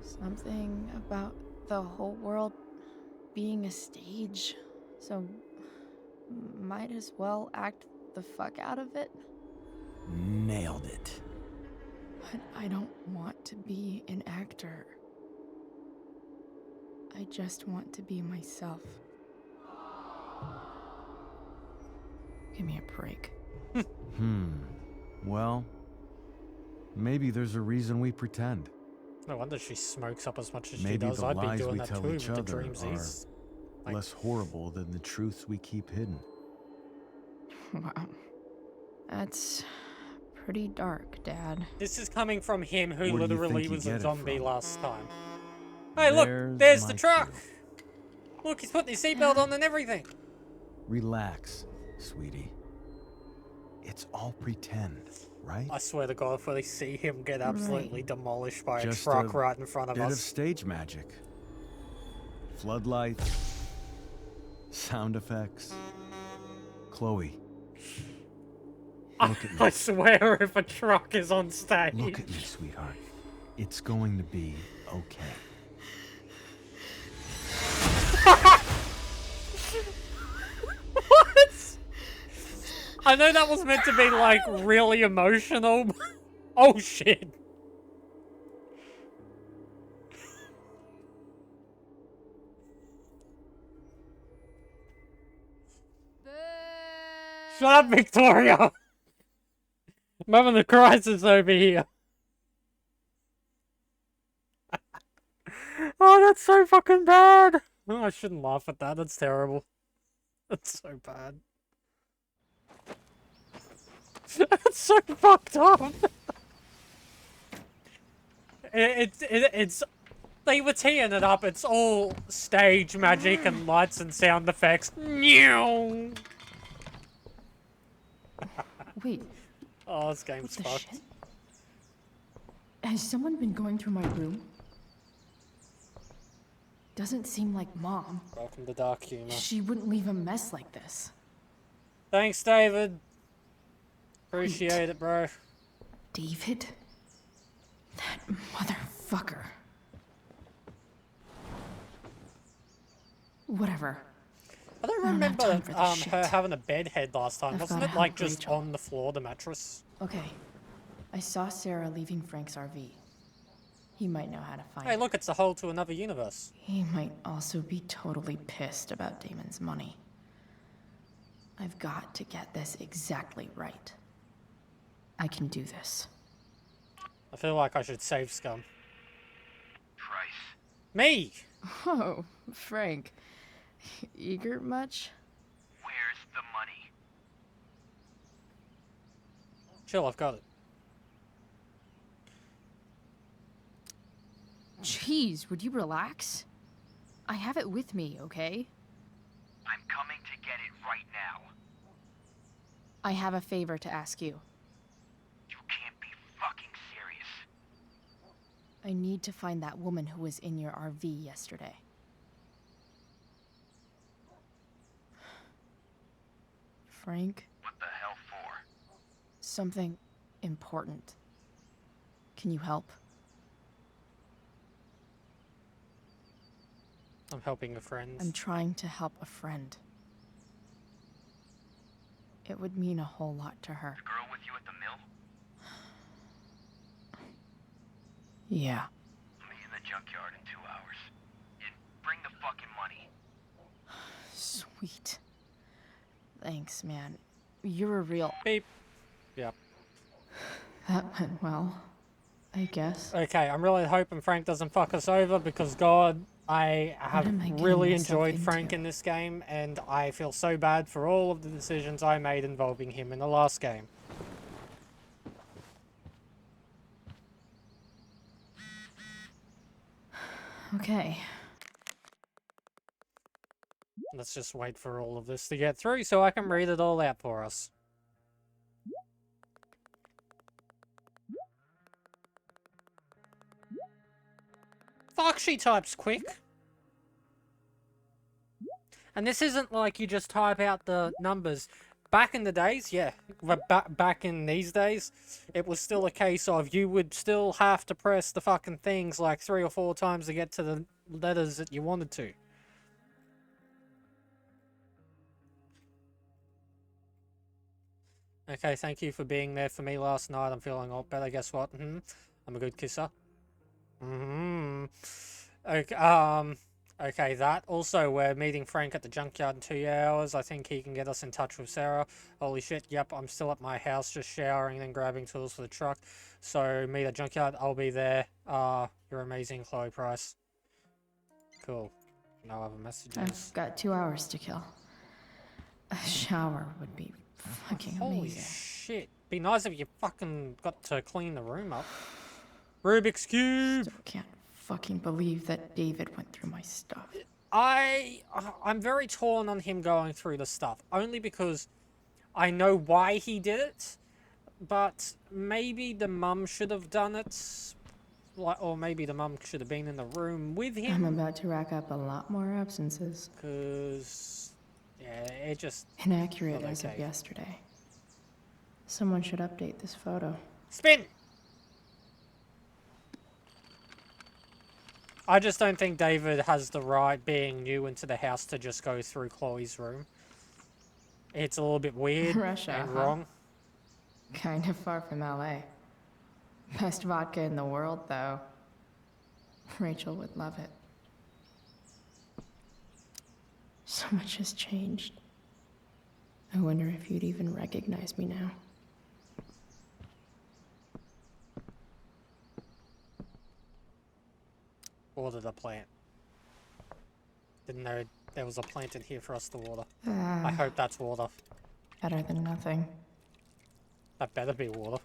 Something about the whole world being a stage. So, might as well act the fuck out of it. Nailed it. But I don't want to be an actor. I just want to be myself. Give me a break. Well, maybe there's a reason we pretend. No wonder she smokes up as much as she Maybe does. the I'd be lies doing we that tell too each with the other dreams are he's like, less horrible than the truths we keep hidden. Wow. That's pretty dark, Dad. This is coming from him who Where do you literally think you was a get it zombie from? last time. Hey, look! There's the my truck! cue. Look, he's putting his seatbelt on and everything! Relax, sweetie. It's all pretend, right? I swear to God, if we see him get absolutely demolished by Just a truck a right in front of Bit of us. stage magic. Floodlights. Sound effects. Chloe. Look at me. I swear if a truck is on stage. Look at me, sweetheart. It's going to be okay. What? I know that was meant to be like really emotional. Oh shit. Shut up, Victoria! I'm having a crisis over here. Oh, that's so fucking bad! Oh, I shouldn't laugh at that, that's terrible. That's so bad. That's so fucked up! It's... They were teeing it up, it's all stage magic and lights and sound effects. Meow. Wait, Oh, this game's what the fucked. shit? Has someone been going through my room? Doesn't seem like Mom. Welcome to Dark Humor. She wouldn't leave a mess like this. Thanks, David. Appreciate it, bro. David? That motherfucker. Whatever. I don't don't have remember time for this her shit. having a bed head last time. I've Wasn't gotta it like help just Rachel. on the floor, the mattress? Okay. I saw Sarah leaving Frank's RV. He might know how to find Hey, her. look, it's a hole to another universe. He might also be totally pissed about Damon's money. I've got to get this exactly right. I can do this. I feel like I should save Scum. Price. Me! Oh, Frank. Eager much? Where's the money? Chill, I've got it. Jeez, would you relax? I have it with me, okay? I'm coming to get it right now. I have a favor to ask you. You can't be fucking serious. I need to find that woman who was in your RV yesterday. Frank, What the hell for? something important. Can you help? I'm helping a friend. I'm trying to help a friend. It would mean a whole lot to her. The girl with you at the mill? Yeah. Meet in the junkyard in 2 hours. And bring the fucking money. Sweet. Thanks, man. You're a real... Beep. Yep. That went well, I guess. Okay, I'm really hoping Frank doesn't fuck us over because, God, I have am I getting really myself enjoyed Frank into? in this game, and I feel so bad for all of the decisions I made involving him in the last game. Okay. Let's just wait for all of this to get through so I can read it all out for us. Fuck, she types quick. And this isn't like you just type out the numbers. Back in the days, yeah, but back in these days, it was still a case of you would still have to press the fucking things like 3 or 4 times to get to the letters that you wanted to. Okay, thank you for being there for me last night. I'm feeling a lot better. Guess what? I'm a good kisser. Okay, okay, that. Also, we're meeting Frank at the junkyard in 2 hours. I think he can get us in touch with Sarah. Holy shit, yep, I'm still at my house just showering and grabbing tools for the truck. So, meet at junkyard, I'll be there. You're amazing, Chloe Price. Cool. No other messages. I've got 2 hours to kill. A shower would be fucking Holy amazing. shit. Be nice if you fucking got to clean the room up. Rubik's Cube! Still can't fucking believe that David went through my stuff. I'm very torn on him going through the stuff, only because I know why he did it, but maybe the mum should have done it, or maybe the mum should have been in the room with I'm him, about to rack up a lot more absences. because, yeah, it just... Inaccurate not as of okay. yesterday. Someone should update this photo. Spin! I just don't think David has the right, being new into the house, to just go through Chloe's room. It's a little bit weird Russia, and huh? wrong. Kind of far from LA. Best vodka in the world, though. Rachel would love it. So much has changed. I wonder if you'd even recognize me now. Water the plant. Didn't know there was a plant in here for us to water. I hope that's water. Better than nothing. That better be water.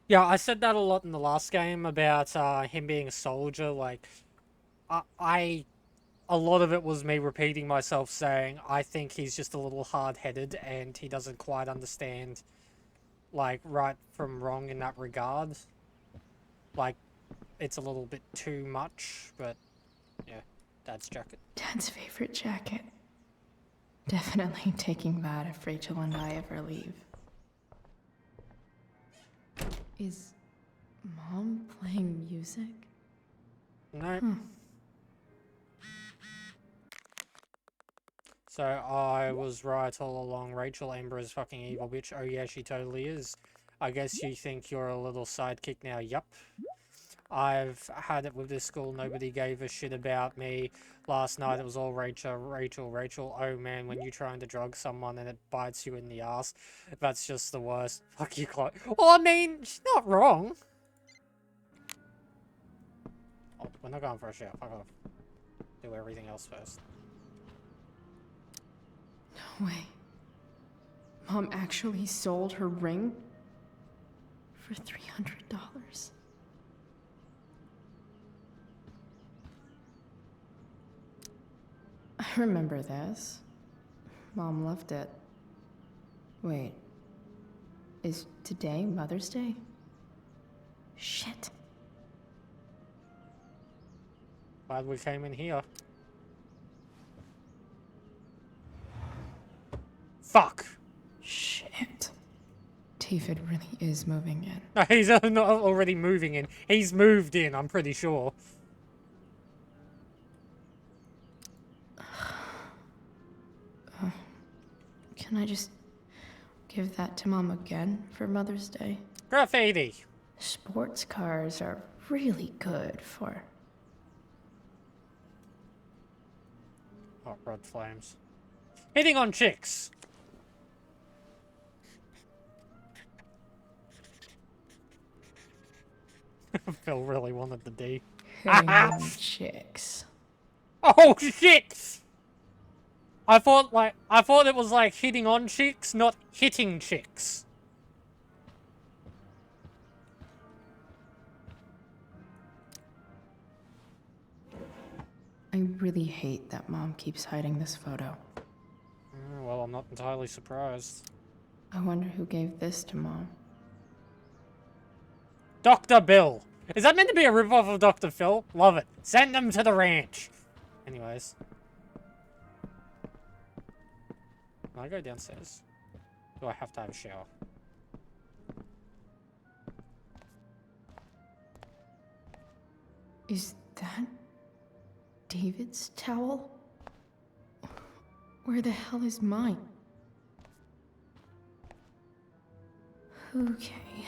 Yeah, I said that a lot in the last game about him being a soldier. Like, a lot of it was me repeating myself saying, I think he's just a little hard-headed and he doesn't quite understand, like, right from wrong in that regard. Like, it's a little bit too much, but, yeah, Dad's jacket. Dad's favorite jacket. Definitely taking that if Rachel and I ever leave. Is Mom playing music? No. So I was right all along. Rachel Amber is fucking evil bitch. Oh yeah, she totally is. I guess you think you're a little sidekick now. Yup. I've had it with this school. Nobody gave a shit about me. Last night it was all Rachel, Rachel, Rachel. Oh man, when you're trying to drug someone and it bites you in the ass, that's just the worst. Fuck you, Chloe. Well, I mean, she's not wrong. Oh, we're not going for a shower. Fuck off. Do everything else first. No way. Mom actually sold her ring for $300. I remember this. Mom loved it. Wait. Is today Mother's Day? Shit. Glad we came in here. Fuck! Shit. David really is moving in. No, he's not already moving in. He's moved in, I'm pretty sure. Can I just give that to Mom again for Mother's Day? Graffiti! Sports cars are really good for... Hot rod flames. Hitting on chicks! Phil really wanted the D. hitting on chicks. Oh shit! I thought it was like hitting on chicks, not hitting chicks. I really hate that Mom keeps hiding this photo. Well, I'm not entirely surprised. I wonder who gave this to Mom. Dr. Bill. Is that meant to be a ripoff of Dr. Phil? Love it. Send them to the ranch. Anyways. Can I go downstairs? Do I have to have a shower? Is that David's towel? Where the hell is mine? Okay.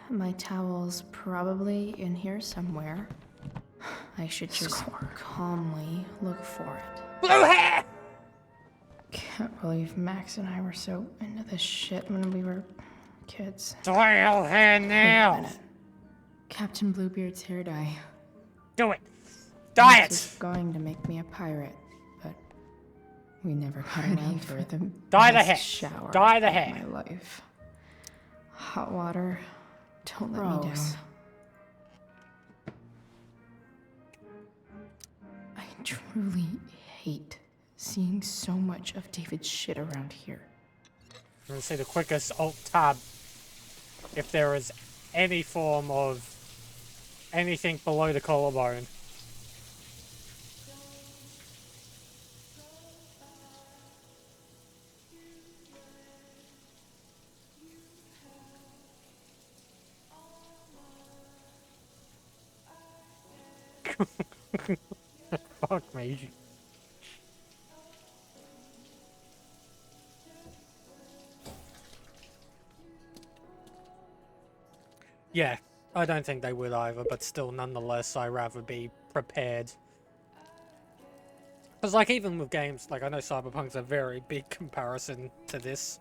My towel's probably in here somewhere. I should just calmly look for it. Blue hair! Can't believe Max and I were so into this shit when we were kids. Doyle hair Wait a now! minute. Captain Bluebeard's hair dye. Do it! Dye Max was it! going to make me a pirate, but we never got around to it. The Dye the best hair. shower Dye the of hair. my life. Hot water. Don't let me down. Rose. I truly hate seeing so much of David's shit around here. I'm gonna say the quickest Alt-Tab if there is any form of anything below the collarbone. Fuck me. Yeah, I don't think they would either, but still, nonetheless, I'd rather be prepared. Because, like, even with games, like, I know Cyberpunk's a very big comparison to this.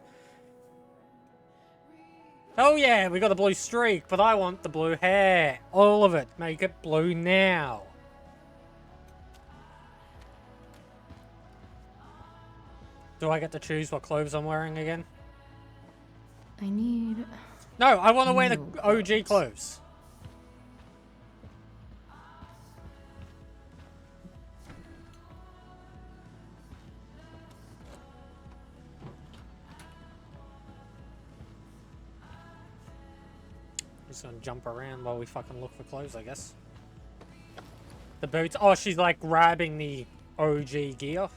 Oh yeah, we got a blue streak, but I want the blue hair. All of it. Make it blue now. Do I get to choose what clothes I'm wearing again? I need... No, I want to wear the New OG clothes. Just gonna jump around while we fucking look for clothes, I guess. The boots. Oh, she's like grabbing the OG gear.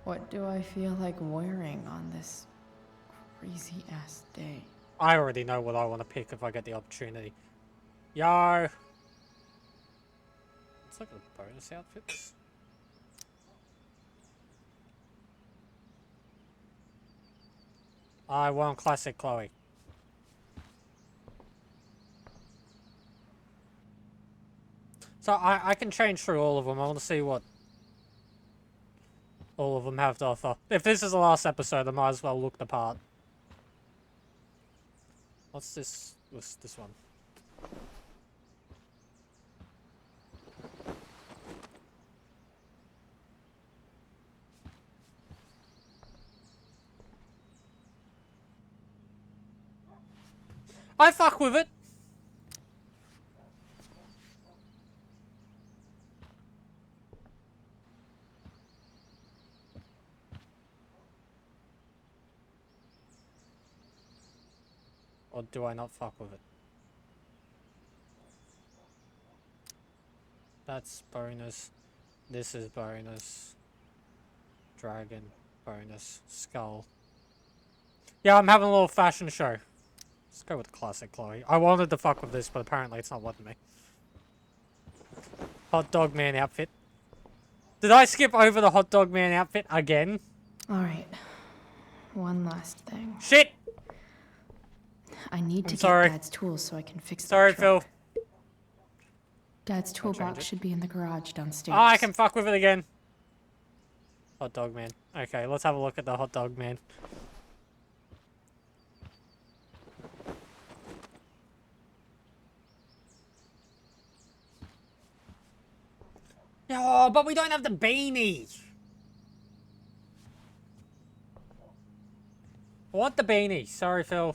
What do I feel like wearing on this crazy-ass day? I already know what I want to pick if I get the opportunity. Yo! Let's look at the bonus outfits. I want classic Chloe. So I can change through all of them. I want to see what all of them have to offer. If this is the last episode, I might as well look the part. What's this? What's this one? I fuck with it. Or do I not fuck with it? That's bonus. This is bonus. Dragon. Bonus. Skull. Yeah, I'm having a little fashion show. Let's go with the classic Chloe. I wanted to fuck with this, but apparently it's not letting me. Hot dog man outfit. Did I skip over the hot dog man outfit again? Alright. One last thing. Shit! I need to sorry. get Dad's tools so I can fix Sorry, that truck. Phil. Dad's change toolbox it. should be in the garage downstairs. Oh, I can fuck with it again. Hot dog man. Okay, let's have a look at the hot dog man. Oh, but we don't have the beanie. I want the beanie. Sorry, Phil.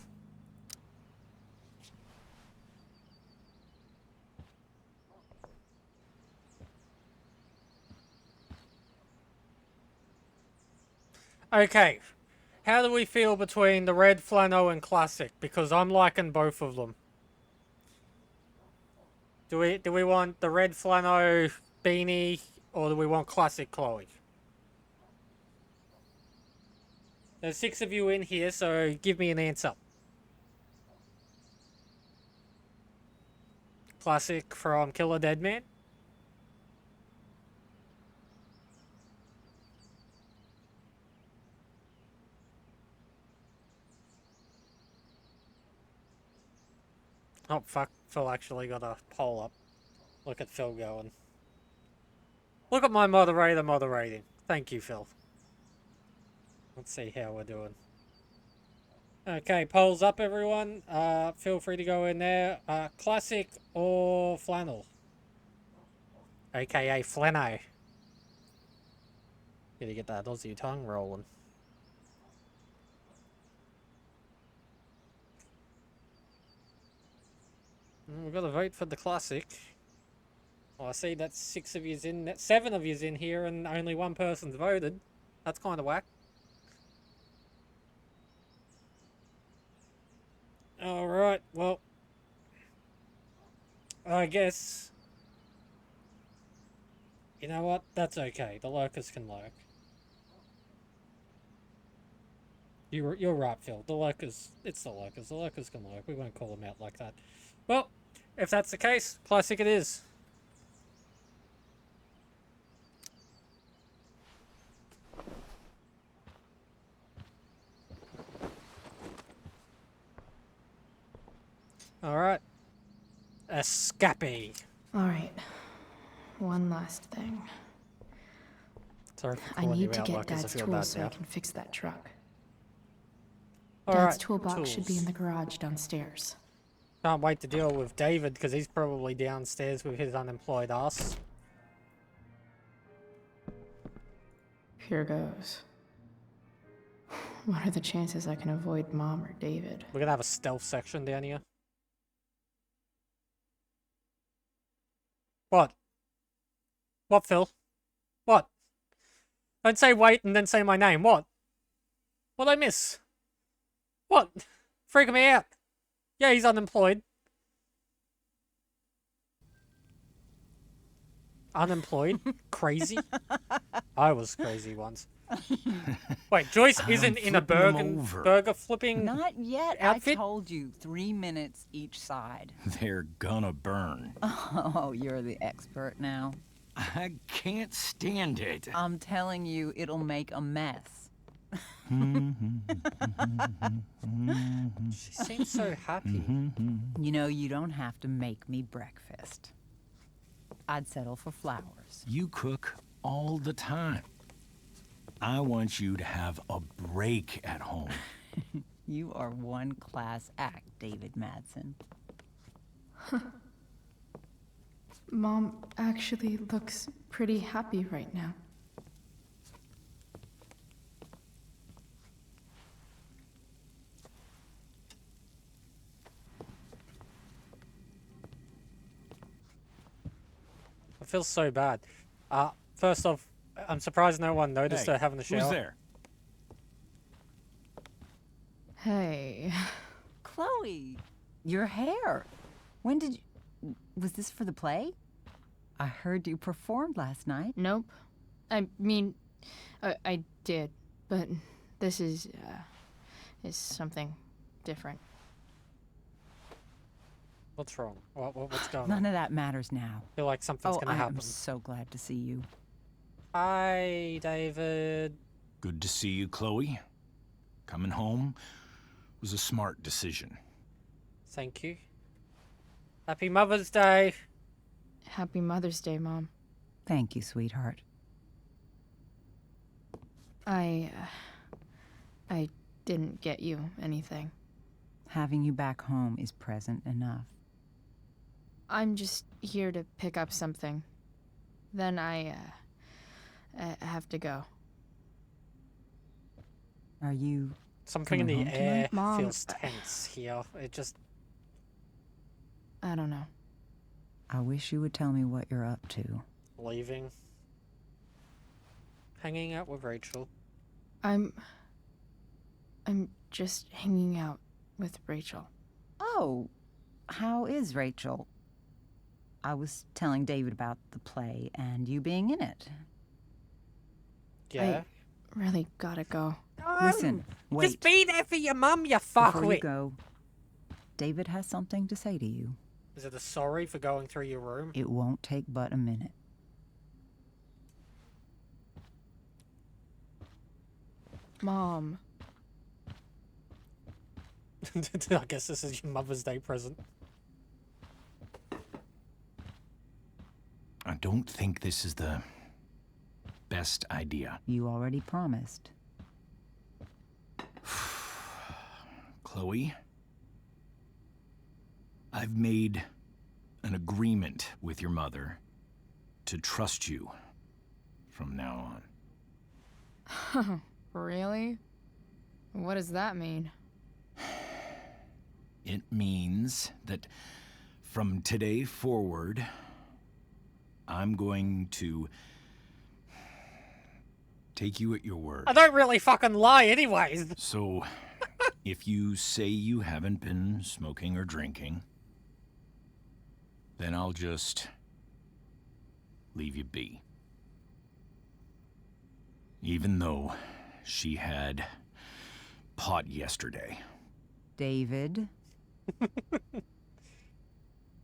Okay. How do we feel between the red flannel and classic? Because I'm liking both of them. Do we want the red flannel beanie, or do we want classic Chloe? There's 6 of you in here, so give me an answer. Classic from Killer Dead Man. Oh, fuck. Phil actually got a poll up. Look at Phil going. Look at my moderator moderating. Thank you, Phil. Let's see how we're doing. Okay, polls up, everyone. Feel free to go in there. Classic or flannel? AKA Flano. Gotta get that Aussie tongue rolling. We've got to vote for the classic. Well, I see that's 6 of yous in, 7 of yous in here, and only 1 person's voted. That's kind of whack. Alright, well, I guess, you know what, that's okay, the lurkers can lurk. You're right, Phil, it's the lurkers can lurk, we won't call them out like that. Well, if that's the case, classic it is. Alright. Escape. Alright. One last thing. Sorry for I calling you need to out, get Lucas, I Dad's feel tools bad so now. I can fix that truck. Alright, Dad's toolbox should be in tools. the garage downstairs. Can't wait to deal with David, because he's probably downstairs with his unemployed ass. Here goes. What are the chances I can avoid Mom or David? We're gonna have a stealth section down here. What? What, Phil? What? Don't say wait and then say my name. What? What'd I miss? What? Freaking me out. Yeah, he's unemployed. Unemployed? Crazy? I was crazy once. Wait, Joyce isn't in a burger flipping Not yet. outfit? I told you 3 minutes each side. They're gonna burn. Oh, you're the expert now. I can't stand it. I'm telling you, it'll make a mess. She seems so happy. You know, you don't have to make me breakfast. I'd settle for flowers. You cook all the time. I want you to have a break at home. You are one class act, David Madsen. Mom actually looks pretty happy right now. I feel so bad. First off, I'm surprised no one noticed Hey, her having a shower. who's there? Hey. Chloe, your hair. When did you... Was this for the play? I heard you performed last night. Nope. I mean, I did, but this is something different. What's wrong? What's going None on? of that matters now. I feel like something's Oh, gonna I happen. am so glad to see you. Hi, David. Good to see you, Chloe. Coming home was a smart decision. Thank you. Happy Mother's Day. Happy Mother's Day, Mom. Thank you, sweetheart. I didn't get you anything. Having you back home is present enough. I'm just here to pick up something. Then I have to go. Are you... Something in the Coming home air tonight? Mom, feels tense here. It just... I don't know. I wish you would tell me what you're up to. leaving. Hanging out with Rachel. I'm just hanging out with Rachel. Oh, how is Rachel? I was telling David about the play and you being in it. Yeah? Really gotta go. Listen, wait. Just be there for your mum, you Before you fuckwit. go, David has something to say to you. Is it a sorry for going through your room? It won't take but a minute. Mom. I guess this is your Mother's Day present. I don't think this is the best idea. You already promised. Chloe, I've made an agreement with your mother to trust you from now on. Really? What does that mean? It means that from today forward, I'm going to take you at your word. I don't really fucking lie anyways. So, if you say you haven't been smoking or drinking, then I'll just leave you be. Even though she had pot yesterday. David,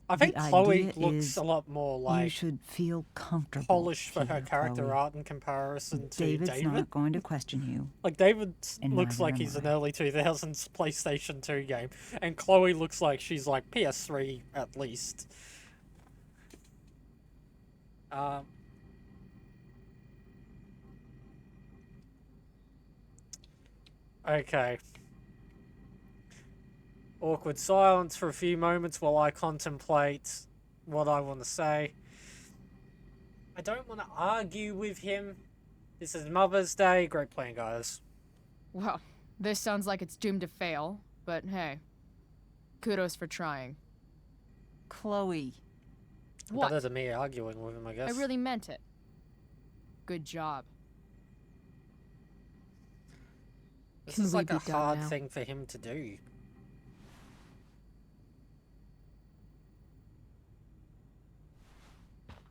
I think The Chloe idea looks is a lot more you like should feel comfortable. polished for her here, character Chloe. art in comparison to David's David. not going to question you. Like, David And looks neither like am he's an I. early 2000s PlayStation 2 game, and Chloe looks like she's like PS3 at least. Okay. Awkward silence for a few moments while I contemplate what I want to say. I don't want to argue with him. This is Mother's Day. Great plan, guys. Well, this sounds like it's doomed to fail, but hey. Kudos for trying. Chloe, What? Better than me arguing with him, I guess. I really meant it. Good job. This Can is we like be a done hard now? thing for him to do.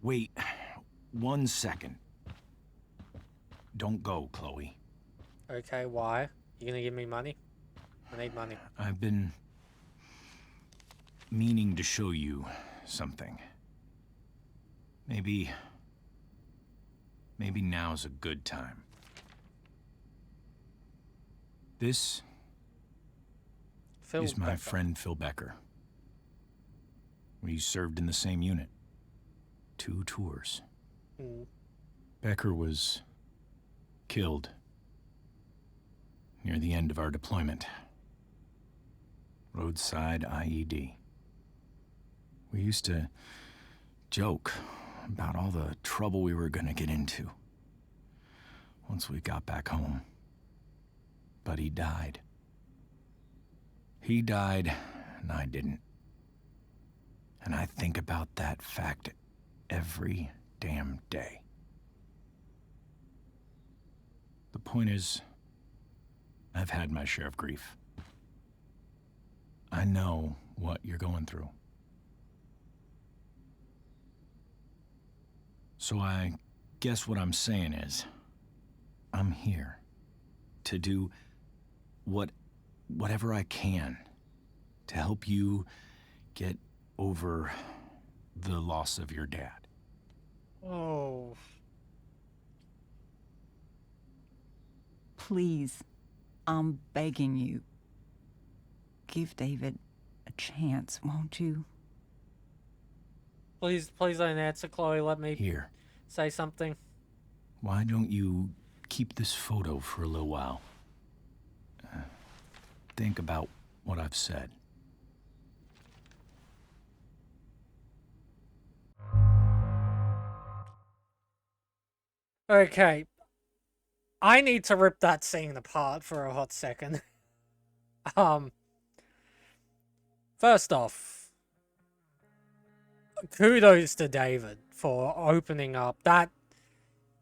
Wait 1 second. Don't go, Chloe. Okay, why? You gonna give me money? I need money. I've been meaning to show you something. Maybe now's a good time. This Phil is my Becker. friend Phil Becker. We served in the same unit. 2 tours. Mm. Becker was killed near the end of our deployment. Roadside IED. We used to joke about all the trouble we were gonna get into once we got back home. But he died. He died, and I didn't. And I think about that fact every damn day. The point is, I've had my share of grief. I know what you're going through. So I guess what I'm saying is, I'm here to do whatever I can to help you get over the loss of your dad. Oh. please, I'm begging you. Give David a chance, won't you? Please don't answer, Chloe. Let me Here, say something. why don't you keep this photo for a little while? Think about what I've said. Okay. I need to rip that scene apart for a hot second. First off, kudos to David for opening up. That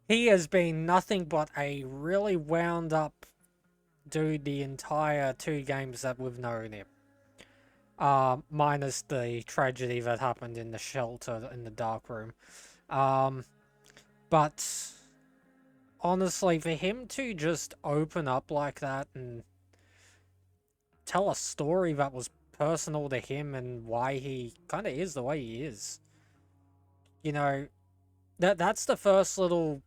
he has been nothing but a really wound up dude the entire 2 games that we've known him. Minus the tragedy that happened in the shelter in the dark room. But honestly, for him to just open up like that and tell a story that was personal to him and why he kind of is the way he is, you know, that's the first little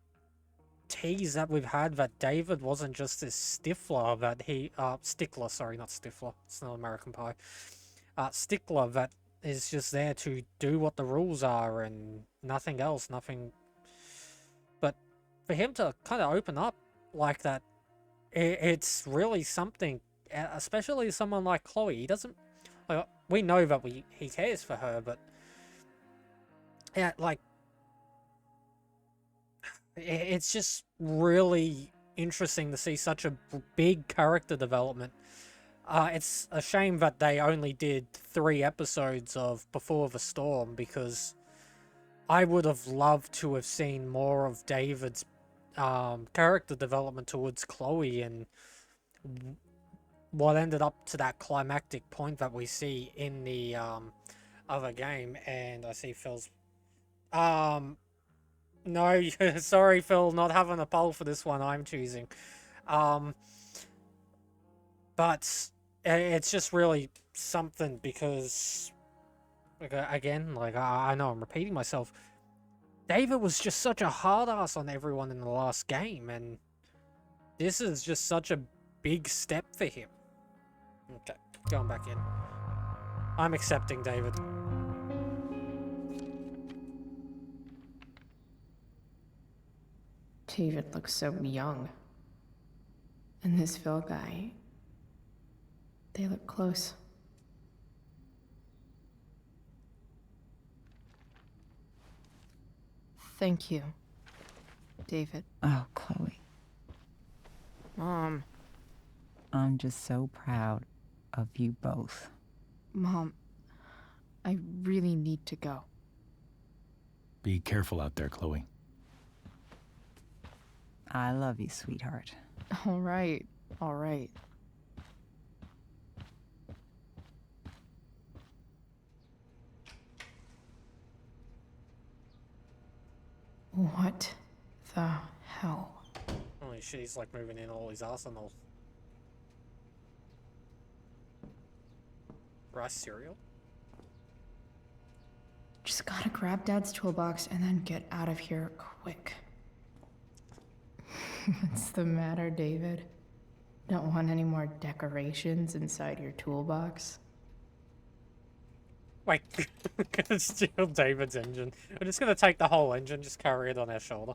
tease that we've had that David wasn't just this stiffler that stickler, sorry, not stifler, it's not American Pie, stickler that is just there to do what the rules are and nothing else, nothing. But for him to kind of open up like that, it's really something, especially someone like Chloe. He doesn't, like, we know that he cares for her, but yeah, like, it's just really interesting to see such a big character development. It's a shame that they only did 3 episodes of Before the Storm, because I would have loved to have seen more of David's character development towards Chloe and what ended up to that climactic point that we see in the other game. And I see Phil's... No, sorry, Phil, not having a poll for this one. I'm choosing. But it's just really something because, again, like, I know I'm repeating myself. David was just such a hard ass on everyone in the last game, and this is just such a big step for him. Okay, going back in. I'm accepting David. David looks so young. And this Phil guy, they look close. Thank you, David. Oh, Chloe. Mom. I'm just so proud of you both. Mom, I really need to go. Be careful out there, Chloe. I love you, sweetheart. All right, all right. What the hell? Holy shit, he's like moving in all his arsenal. Rice cereal? Just gotta grab Dad's toolbox and then get out of here quick. What's the matter, David? Don't want any more decorations inside your toolbox? Wait, we're gonna steal David's engine. We're just gonna take the whole engine, just carry it on our shoulder.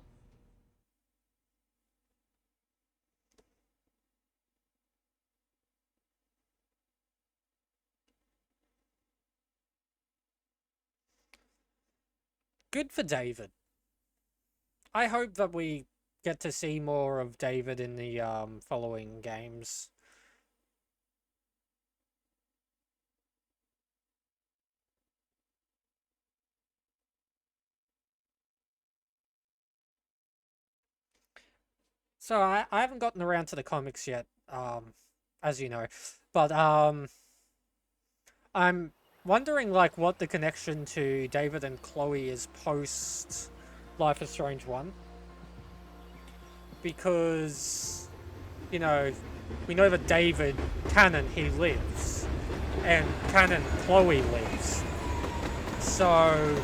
Good for David. I hope that we get to see more of David in the following games. So I haven't gotten around to the comics yet, as you know, but I'm wondering like what the connection to David and Chloe is post Life is Strange 1. Because, you know, we know that David, canon, he lives. And canon, Chloe lives. So,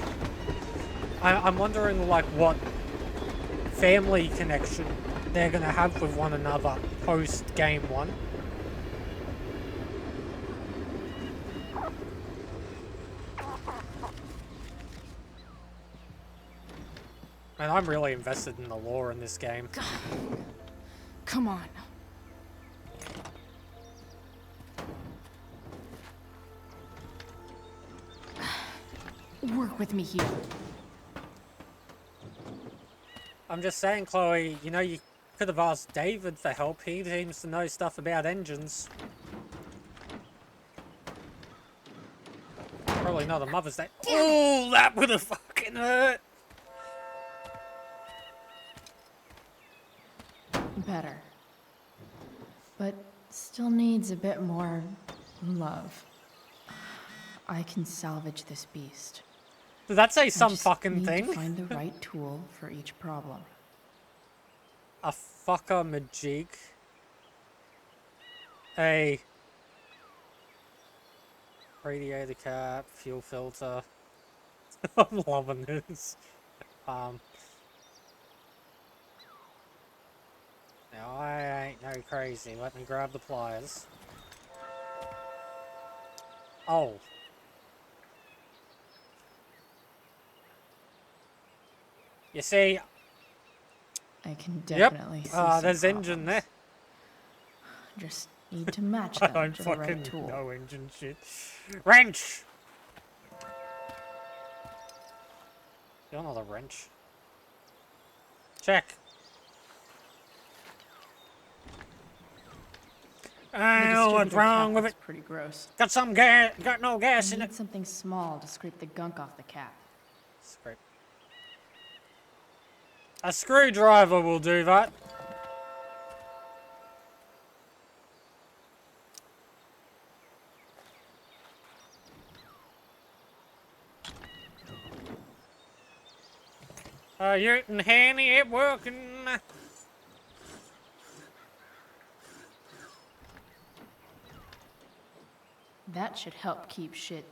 I'm wondering, like, what family connection they're gonna have with one another post Game 1. And I'm really invested in the lore in this game. God. Come on. Work with me here. I'm just saying, Chloe, you know, you could have asked David for help. He seems to know stuff about engines. Probably not a Mother's Day. Oh, that would have fucking hurt! Better. But still needs a bit more love. I can salvage this beast. Did that say I some just fucking need thing? to find the right tool for each problem. A fucker majig. A radiator cap, fuel filter. I'm loving this. Now I ain't no crazy. Let me grab the pliers. Oh. You see, I can definitely see some there's engine there. problems. Just need to match I them don't to the fucking right tool. know engine shit. Wrench! You want another wrench? Check. I know what's distributor wrong cap with looks it. pretty gross. Got some gas, got no I gas in need it. something small to scrape the gunk off the cap. Scrape. A screwdriver will do that. You and Hanny it working? That should help keep shit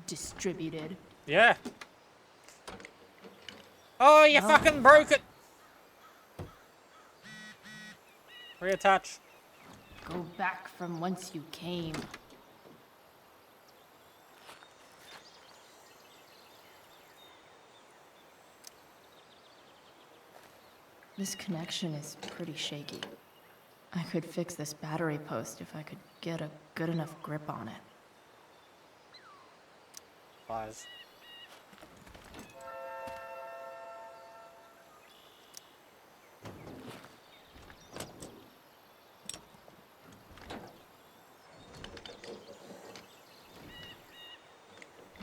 distributed. Yeah. Oh, you fucking broke it. Reattach. Go back from whence you came. This connection is pretty shaky. I could fix this battery post if I could get a good enough grip on it. Pliers.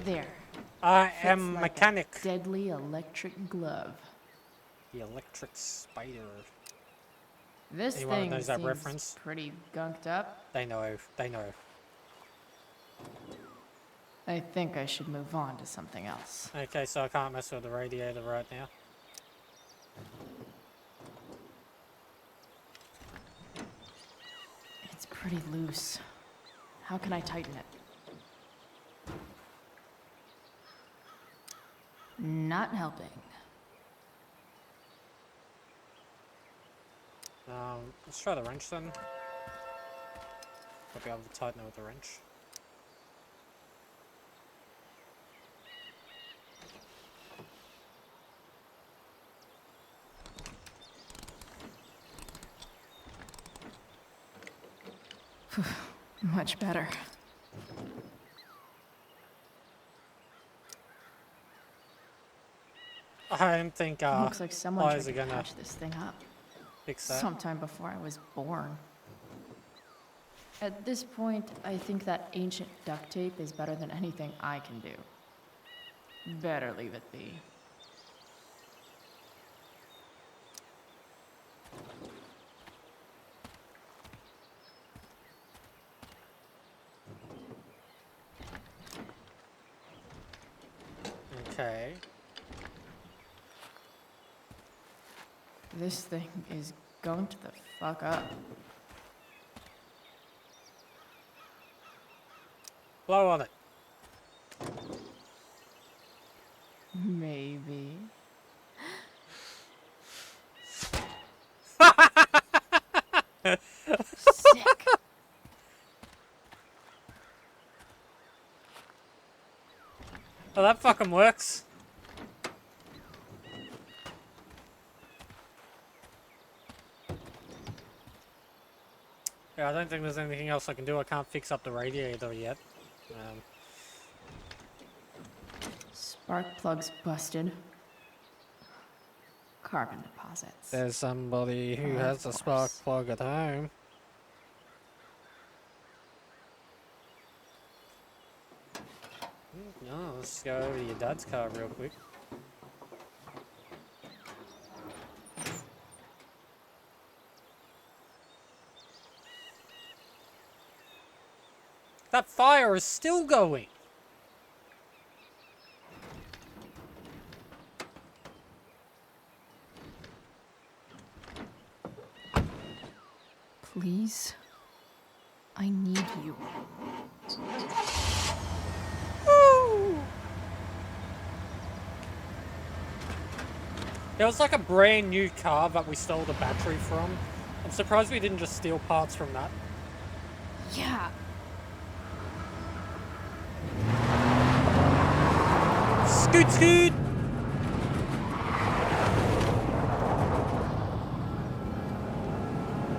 There. I Fits am like a mechanic. deadly electric glove. The electric spider. This Anyone thing knows that seems reference? pretty gunked up. They know. They know. I think I should move on to something else. Okay, so I can't mess with the radiator right now. It's pretty loose. How can I tighten it? Not helping. Let's try the wrench then. I'll be able to tighten it with the wrench. Much better. I don't think Looks like someone tried pliers to are gonna patch this thing up. fix that. Sometime before I was born. At this point, I think that ancient duct tape is better than anything I can do. Better leave it be. Okay. This thing is going to the fuck up. Blow on it. Maybe. Sick. Oh, that fucking works. Yeah, I don't think there's anything else I can do. I can't fix up the radiator yet. Spark plug's busted. Carbon deposits. There's somebody who Of has a spark course. plug at home. Oh, let's go over to your dad's car real quick. That fire is still going. Please. I need you. There was like a brand new car that we stole the battery from. I'm surprised we didn't just steal parts from that. Yeah. Scoot scoot!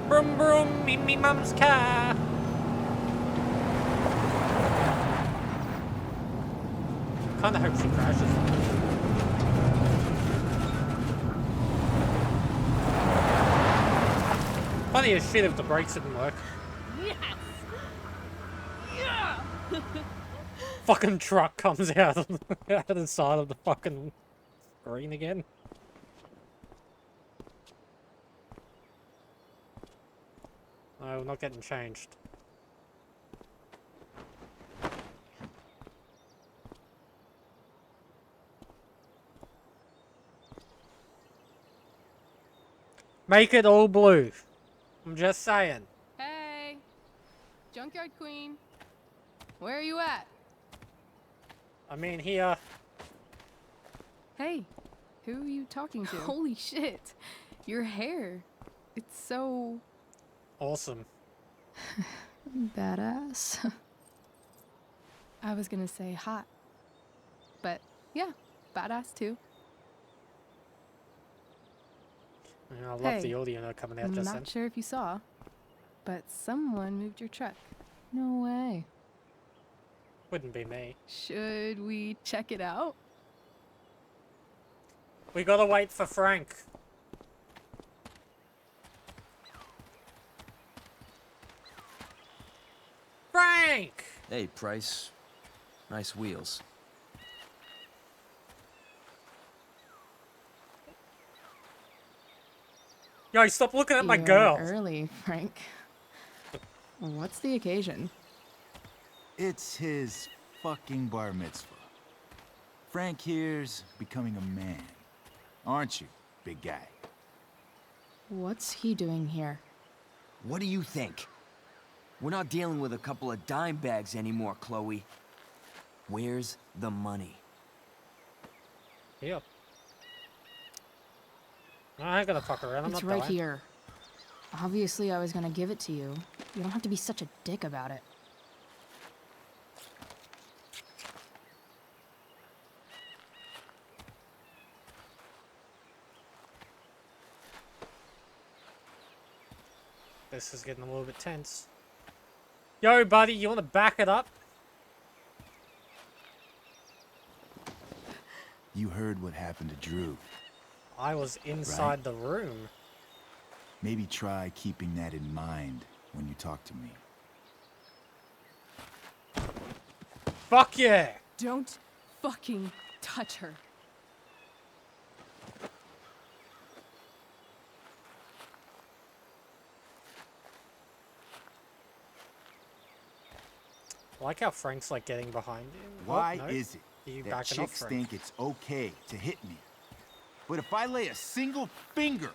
Brum brum in me mum's car. Kinda hope she crashes. Funny as shit if the brakes didn't work. Yes! Yeah! Fucking truck comes out of the side of the fucking screen again. No, we're not getting changed. Make it all blue. I'm just saying. Hey! Junkyard Queen. Where are you at? I mean, here. Hey, who are you talking to? Holy shit. Your hair. It's so... Awesome. badass. I was gonna say hot. But yeah, badass too. Yeah, I love Hey, the audio coming out I'm just not then. sure if you saw, but someone moved your truck. No way. Wouldn't be me. Should we check it out? We gotta wait for Frank. Frank! Hey, Price. Nice wheels. Yo, stop looking at my You're girl. early, Frank. What's the occasion? It's his fucking bar mitzvah. Frank here's becoming a man. Aren't you, big guy? What's he doing here? What do you think? We're not dealing with a couple of dime bags anymore, Chloe. Where's the money? Yep. I ain't gonna fuck around. I'm It's not right dying. here. Obviously, I was gonna give it to you. You don't have to be such a dick about it. This is getting a little bit tense. Yo, buddy, you wanna back it up? You heard what happened to Drew. I was inside the room. Maybe try keeping that in mind when you talk to me. Fuck yeah! Don't fucking touch her. I like how Frank's like getting behind you. Why no. is it You that backing up, chicks Frank? think it's okay to hit me? But if I lay a single finger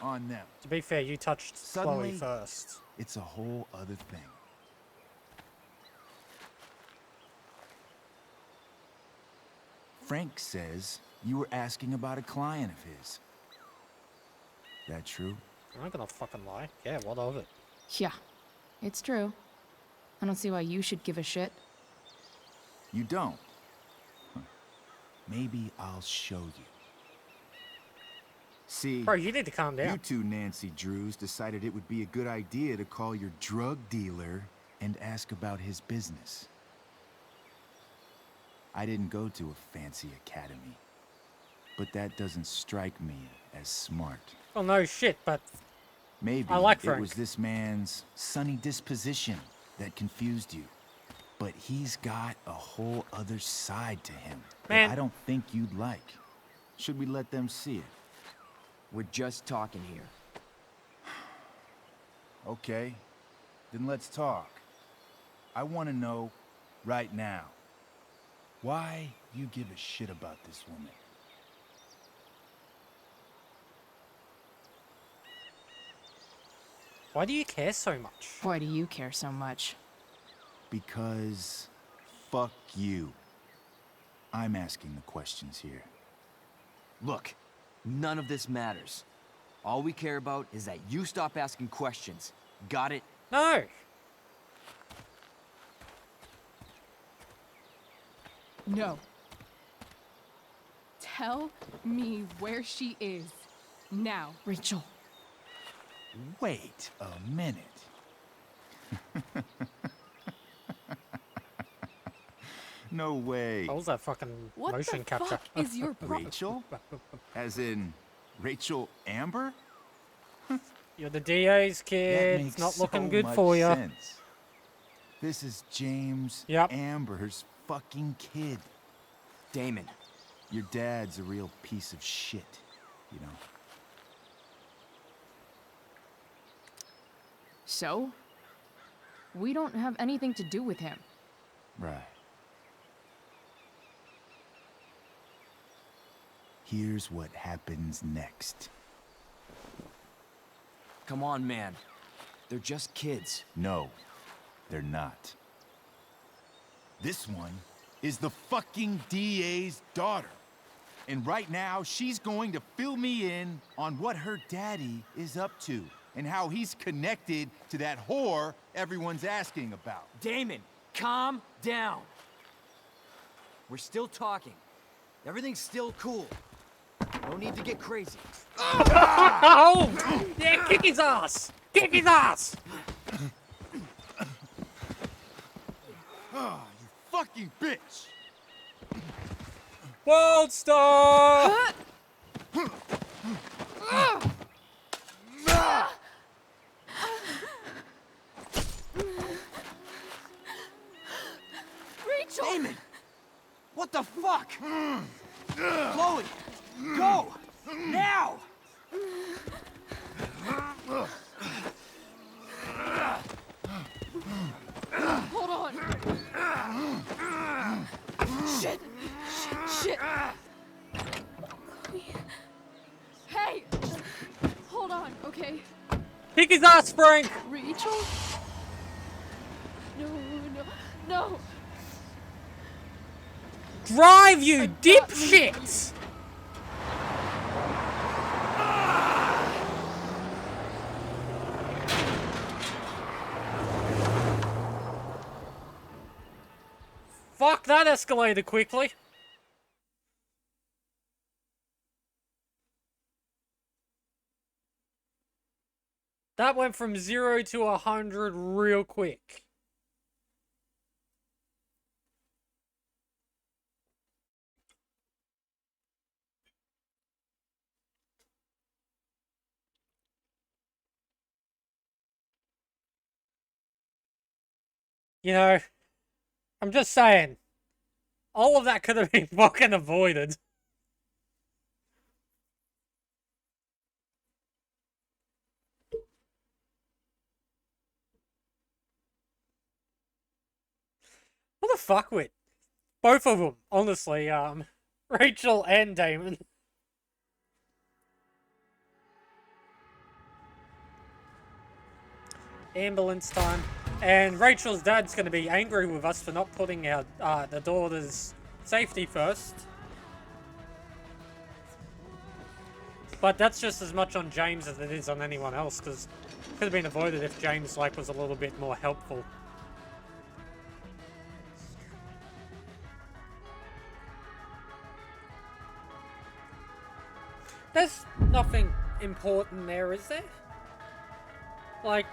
on them, To be fair, you touched Suddenly- Chloe first. it's a whole other thing. Frank says you were asking about a client of his. That true? I'm not gonna fucking lie. Yeah, what of it? Yeah, it's true. I don't see why you should give a shit. You don't? Huh. Maybe I'll show you. See, Bro, you need to calm you down. two Nancy Drews decided it would be a good idea to call your drug dealer and ask about his business. I didn't go to a fancy academy, but that doesn't strike me as smart. Oh no shit, but Maybe I like it Frank. was this man's sunny disposition that confused you. But he's got a whole other side to him Man. that I don't think you'd like. Should we let them see it? We're just talking here. Okay, then let's talk. I want to know right now, why you give a shit about this woman? Why do you care so much? Why do you care so much? Because fuck you. I'm asking the questions here. Look, none of this matters. All we care about is that you stop asking questions. Got it? No. No. Tell me where she is. Now. Rachel. Wait a minute. No way. What was that fucking What motion the capture? fuck is your problem? Rachel? As in Rachel Amber? You're the DA's That kid. makes It's not looking so good much for you. sense. This is James Yep. Amber's fucking kid. Damon. Your dad's a real piece of shit, you know. So? We don't have anything to do with him. Right. Here's what happens next. Come on, man. They're just kids. No, they're not. This one is the fucking DA's daughter. And right now, she's going to fill me in on what her daddy is up to and how he's connected to that whore everyone's asking about. Damon, calm down. We're still talking. Everything's still cool. No need to get crazy. Oh! Yeah, kick his ass! Kick his ass! Oh, you fucking bitch! World Star! Rachel! Damon! What the fuck? Chloe! Go! Now! Hold on! Shit! Shit! Chloe. Hey! Hold on, okay? Kick his ass, Frank! Rachel? No, no, no! Drive, you dipshit! Fuck, that escalated quickly. That went from 0 to 100 real quick. You know, I'm just saying, all of that could have been fucking avoided. What the fuck with both of them, honestly, Rachel and Damon. Ambulance time. And Rachel's dad's going to be angry with us for not putting our the daughter's safety first. But that's just as much on James as it is on anyone else, because it could have been avoided if James was a little bit more helpful. There's nothing important there, is there? Like,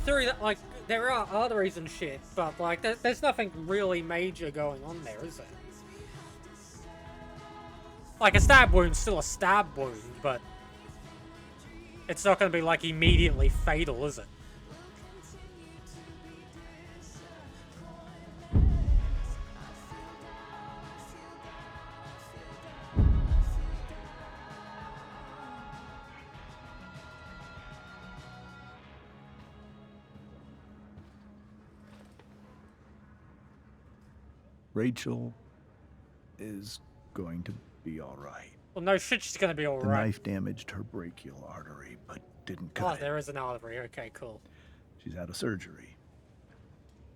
through that, like, there are arteries and shit, but, like, there's nothing really major going on there, is there? Like, a stab wound's still a stab wound, but it's not going to be, like, immediately fatal, is it? Rachel is going to be all right. Well, no shit, she's going to be The alright. knife damaged her brachial artery, but didn't Oh, cut it. there is an artery. Okay, cool. She's out of surgery.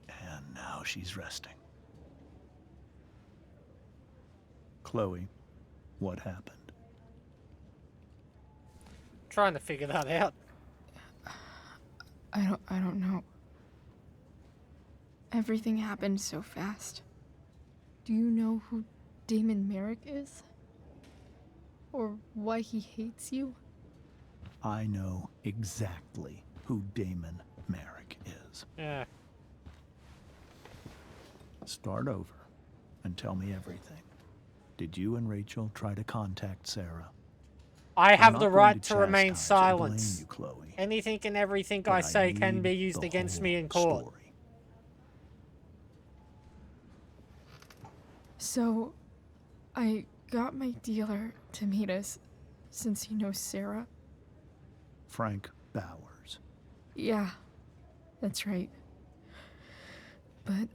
And now she's resting. Chloe, what happened? Trying to figure that out. I don't know. Everything happened so fast. Do you know who Damon Merrick is? Or why he hates you? I know exactly who Damon Merrick is. Yeah. Start over and tell me everything. Did you and Rachel try to contact Sarah? I I'm have not the going right to chastise remain or silent. blame you, Chloe, Anything and everything but I say can need be used the against whole me in court. story. So, I got my dealer to meet us since he knows Sarah. Frank Bowers. Yeah, that's right. But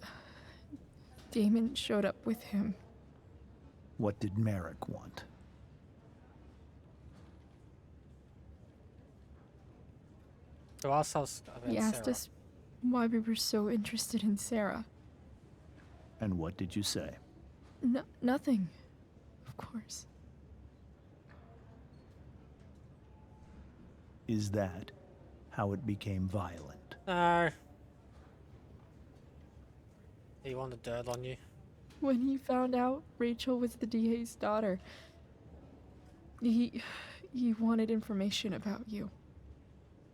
Damon showed up with him. What did Merrick want? So ask us about He asked Sarah. us why we were so interested in Sarah. And what did you say? Nothing, of course. Is that how it became violent? No. He wanted dirt on you. When he found out Rachel was the DA's daughter, he wanted information about you.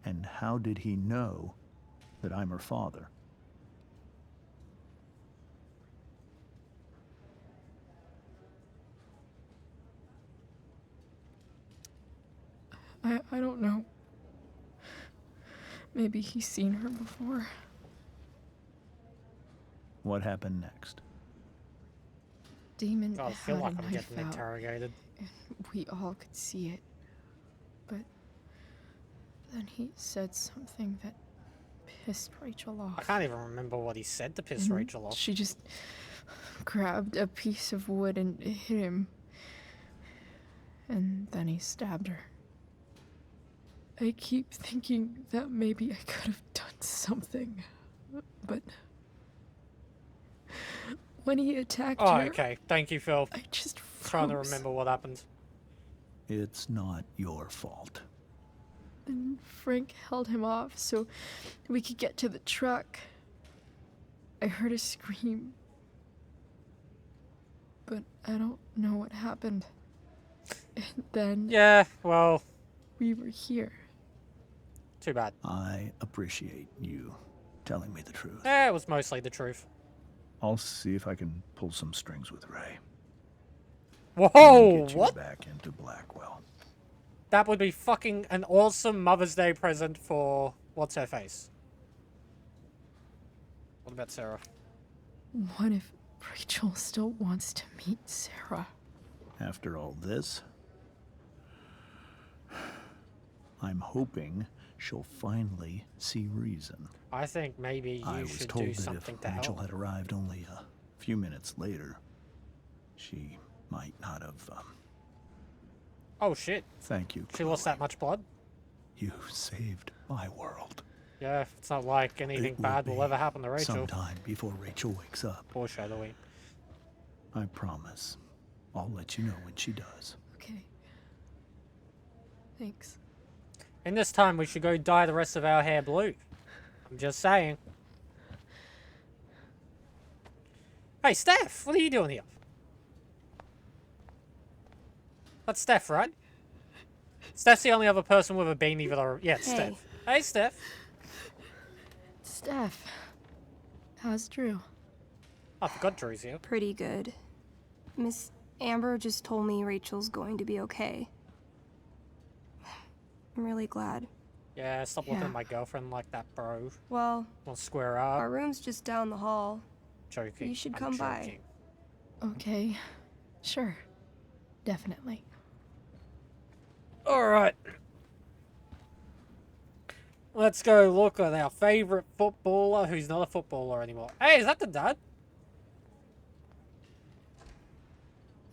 And how did he know that I'm her father? I don't know. Maybe he's seen her before. What happened next? Damon God, I feel had like a I'm knife getting out, interrogated. and we all could see it. But then he said something that pissed Rachel off. I can't even remember what he said to piss And Rachel off. She just grabbed a piece of wood and hit him. And then he stabbed her. I keep thinking that maybe I could have done something, but when he attacked Oh, her, okay. Thank you, Phil. I just froze. Trying to remember what happened. It's not your fault. And Frank held him off so we could get to the truck. I heard a scream, but I don't know what happened. And then Yeah, well, we were here. too bad. I appreciate you telling me the truth. It was mostly the truth. I'll see if I can pull some strings with Ray. Whoa, Get you what? back into Blackwell. That would be fucking an awesome Mother's Day present for what's-her-face. What about Sarah? What if Rachel still wants to meet Sarah? After all this, I'm hoping she'll finally see reason. I think maybe I you was should told do that something if to Rachel help. had arrived only a few minutes later, she might not have. Oh shit, Thank you. she lost Chloe. that much blood? You saved my world. Yeah, it's not like anything It bad will be ever happen to Rachel. Sometime before Rachel wakes up. Foreshadowing. I promise. I'll let you know when she does. Okay. Thanks. And this time we should go dye the rest of our hair blue. I'm just saying. Hey, Steph, what are you doing here? That's Steph, right? Steph's the only other person with a beanie that I... Yeah, it's Hey. Steph. Hey, Steph. Steph, how's Drew? I forgot Drew's here. Pretty good. Miss Amber just told me Rachel's going to be okay. I'm really glad. Yeah, stop looking Yeah. at my girlfriend like that, bro. Well, Want to square up? our room's just down the hall. Joking. You should I'm come by. joking. Okay. Sure. Definitely. Alright. Let's go look at our favourite footballer who's not a footballer anymore. Hey, is that the dad?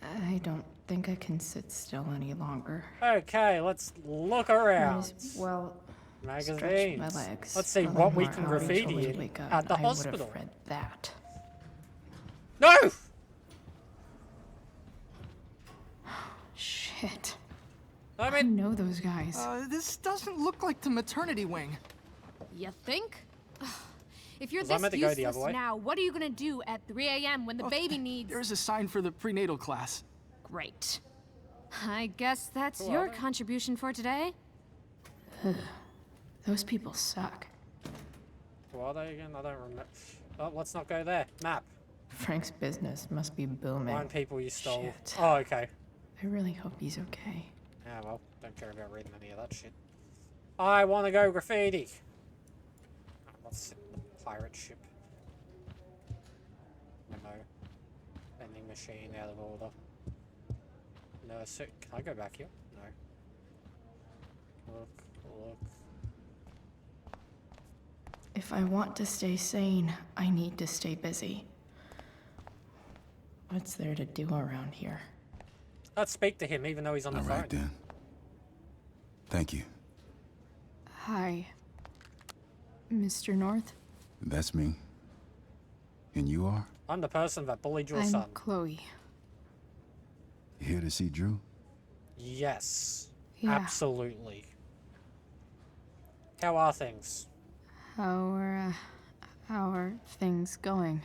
I don't think I can sit still any longer. Okay, let's look Might around. as well stretch Magazines. my legs. Let's see I'll what learn we more can how Rachel graffiti laid in Wake Up. at the I would hospital. have read that. No! Shit. I I mean, know those guys. This doesn't look like the maternity wing. You think? If you're Was I this meant to go the useless other way? now, what are you gonna do at 3 a.m. when the baby needs... There's a sign for the prenatal class. Great. I guess that's Who are your they? contribution for today. Those people suck. who are they again? I don't remember. Oh, let's not go there. Map. Frank's business must be booming. 9 people you stole. Shit. Oh, okay. I really hope he's okay. Yeah, well, don't care about reading any of that shit. I want to go graffiti. Oh, let's sit in the pirate ship. Memo. Vending machine out of order. No, so can I go back here? No. Look. If I want to stay sane, I need to stay busy. What's there to do around here? Let's speak to him, even though he's on the All phone. right, then. Thank you. Hi, Mr. North. That's me. And you are? I'm the person that bullied your I'm son. Chloe. You here to see Drew? Yes. Yeah. Absolutely. How are things? How are things going?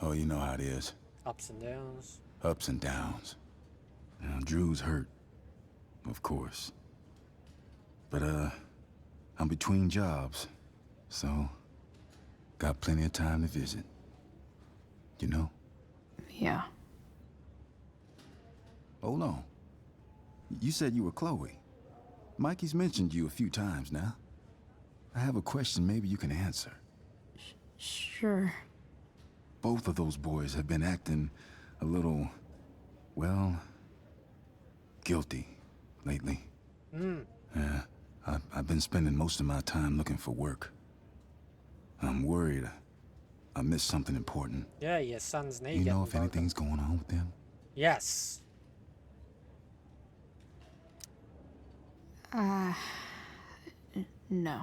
Oh, you know how it is. Ups and downs. Ups and downs. Now, Drew's hurt. Of course. But, I'm between jobs. So, got plenty of time to visit. You know? Yeah. Hold on. You said you were Chloe. Mikey's mentioned you a few times now. I have a question maybe you can answer. Sure. Both of those boys have been acting a little, well, guilty lately. Yeah, I've been spending most of my time looking for work. I'm worried I missed something important. Yeah, your son's knee You know getting if broken. anything's going on with them? Yes. No.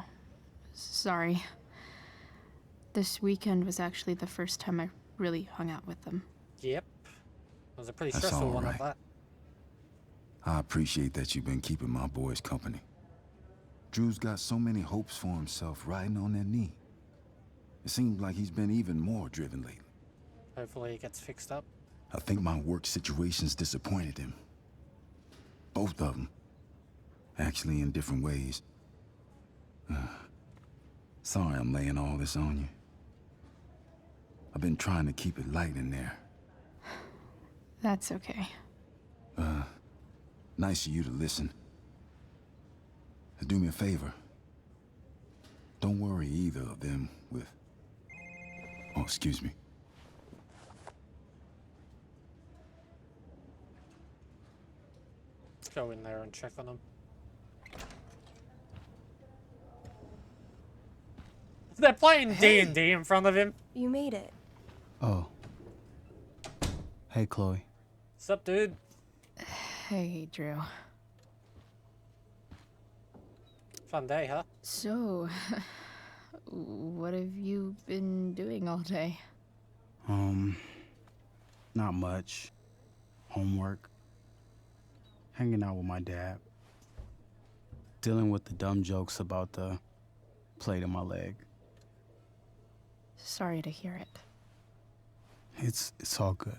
Sorry. This weekend was actually the first time I really hung out with them. Yep. It was a pretty That's stressful all one right. at that. I appreciate that you've been keeping my boys company. Drew's got so many hopes for himself riding on that knee. It seems like he's been even more driven lately. Hopefully it gets fixed up. I think my work situation's disappointed him. Both of them. Actually, in different ways. Sorry I'm laying all this on you. I've been trying to keep it light in there. That's okay. Nice of you to listen. Do me a favor. Don't worry either of them with... Oh, excuse me. Let's go in there and check on them. They're playing D&D in front of him. You made it. Oh. Hey, Chloe. What's up, dude? Hey, Drew. Fun day, huh? So, what have you been doing all day? Not much. Homework. Hanging out with my dad. Dealing with the dumb jokes about the plate in my leg. Sorry to hear it. It's all good.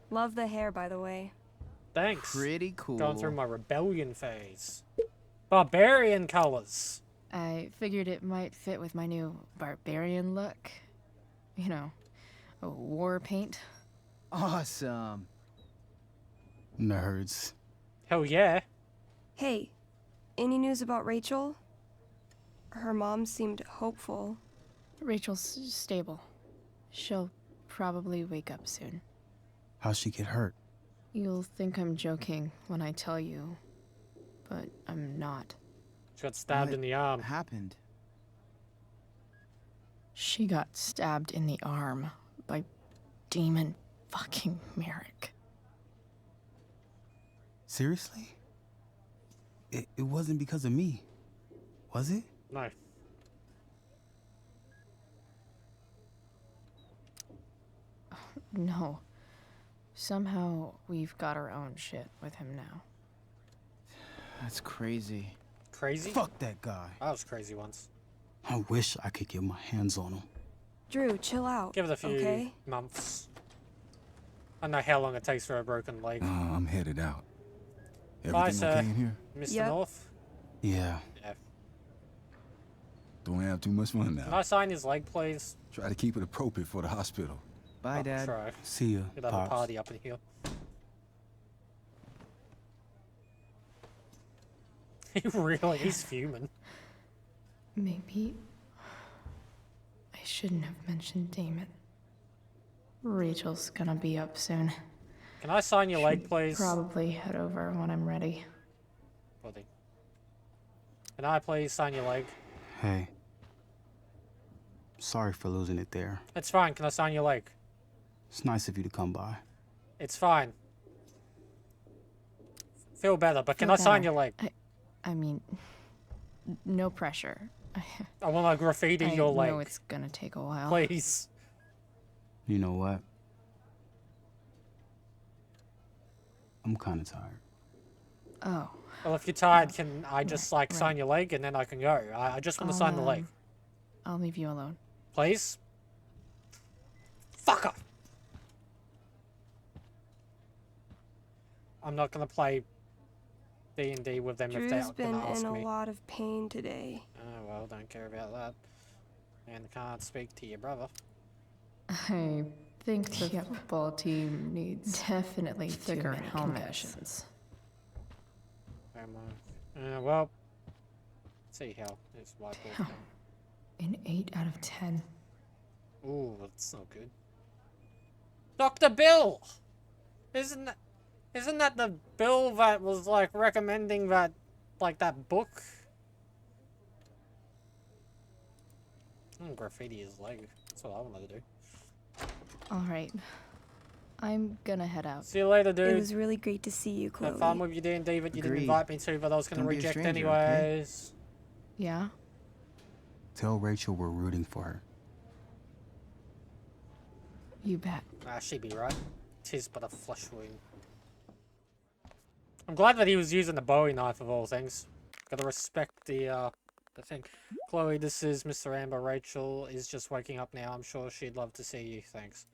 Love the hair, by the way. Thanks. Pretty cool. Going through my rebellion phase. Barbarian colors. I figured it might fit with my new barbarian look. You know, a war paint. Awesome. Nerds. Hell yeah. Hey, any news about Rachel? Her mom seemed hopeful. Rachel's stable. She'll probably wake up soon. How'd she get hurt? You'll think I'm joking when I tell you, but I'm not. She got stabbed in the arm. What happened? She got stabbed in the arm by demon fucking Merrick. Seriously? It wasn't because of me, was it? No. No. Somehow we've got our own shit with him now. That's crazy. Crazy? Fuck that guy. I was crazy once. I wish I could get my hands on him. Drew, chill out. Give it a few okay? months. I don't know how long it takes for a broken leg. I'm headed out. Bye, Everything sir. okay in here? Mr. Yep. North? Yeah. Yeah. Don't have too much fun Can now. I sign his leg, please? Try to keep it appropriate for the hospital. Bye, Dad. Try. See ya, Could have a Pops. party up in here. He's fuming. Maybe I shouldn't have mentioned Damon. Rachel's gonna be up soon. Can I sign your leg, please? Probably head over when I'm ready. Buddy. Can I please sign your leg? Hey. Sorry for losing it there. It's fine. Can I sign your leg? It's nice of you to come by. It's fine. Feel better, but can Feel I sign better. your leg? I mean, no pressure. I want to graffiti I your leg. know it's gonna take a while. Please. You know what? I'm kind of tired. Oh. Well, if you're tired, can I just, sign your leg and then I can go? I just want to sign the leg. I'll leave you alone. Please? Fucker! I'm not going to play D&D with them if Drew's they're been going to ask in a me. lot of pain today. Oh, well, don't care about that. And can't speak to your brother. I think the football team needs Definitely thicker too many helmets. concussions. Well, let's see how this whiteboard goes. An 8 out of 10. Ooh, that's not good. Dr. Bill! Isn't that the Bill that was, recommending that, that book? Graffiti his leg. That's what I wanted to do. Alright. I'm gonna head out. See you later, dude. It was really great to see you, Chloe. Have fun with your D&D that you didn't Agreed. invite me to, but I was going to Don't be a reject stranger, okay? anyways. Yeah? Tell Rachel we're rooting for her. You bet. Ah, she'd be right. 'Tis but a flesh wound. I'm glad that he was using the Bowie knife of all things. Gotta respect the thing. Chloe, this is Mr. Amber. Rachel is just waking up now. I'm sure she'd love to see you. Thanks.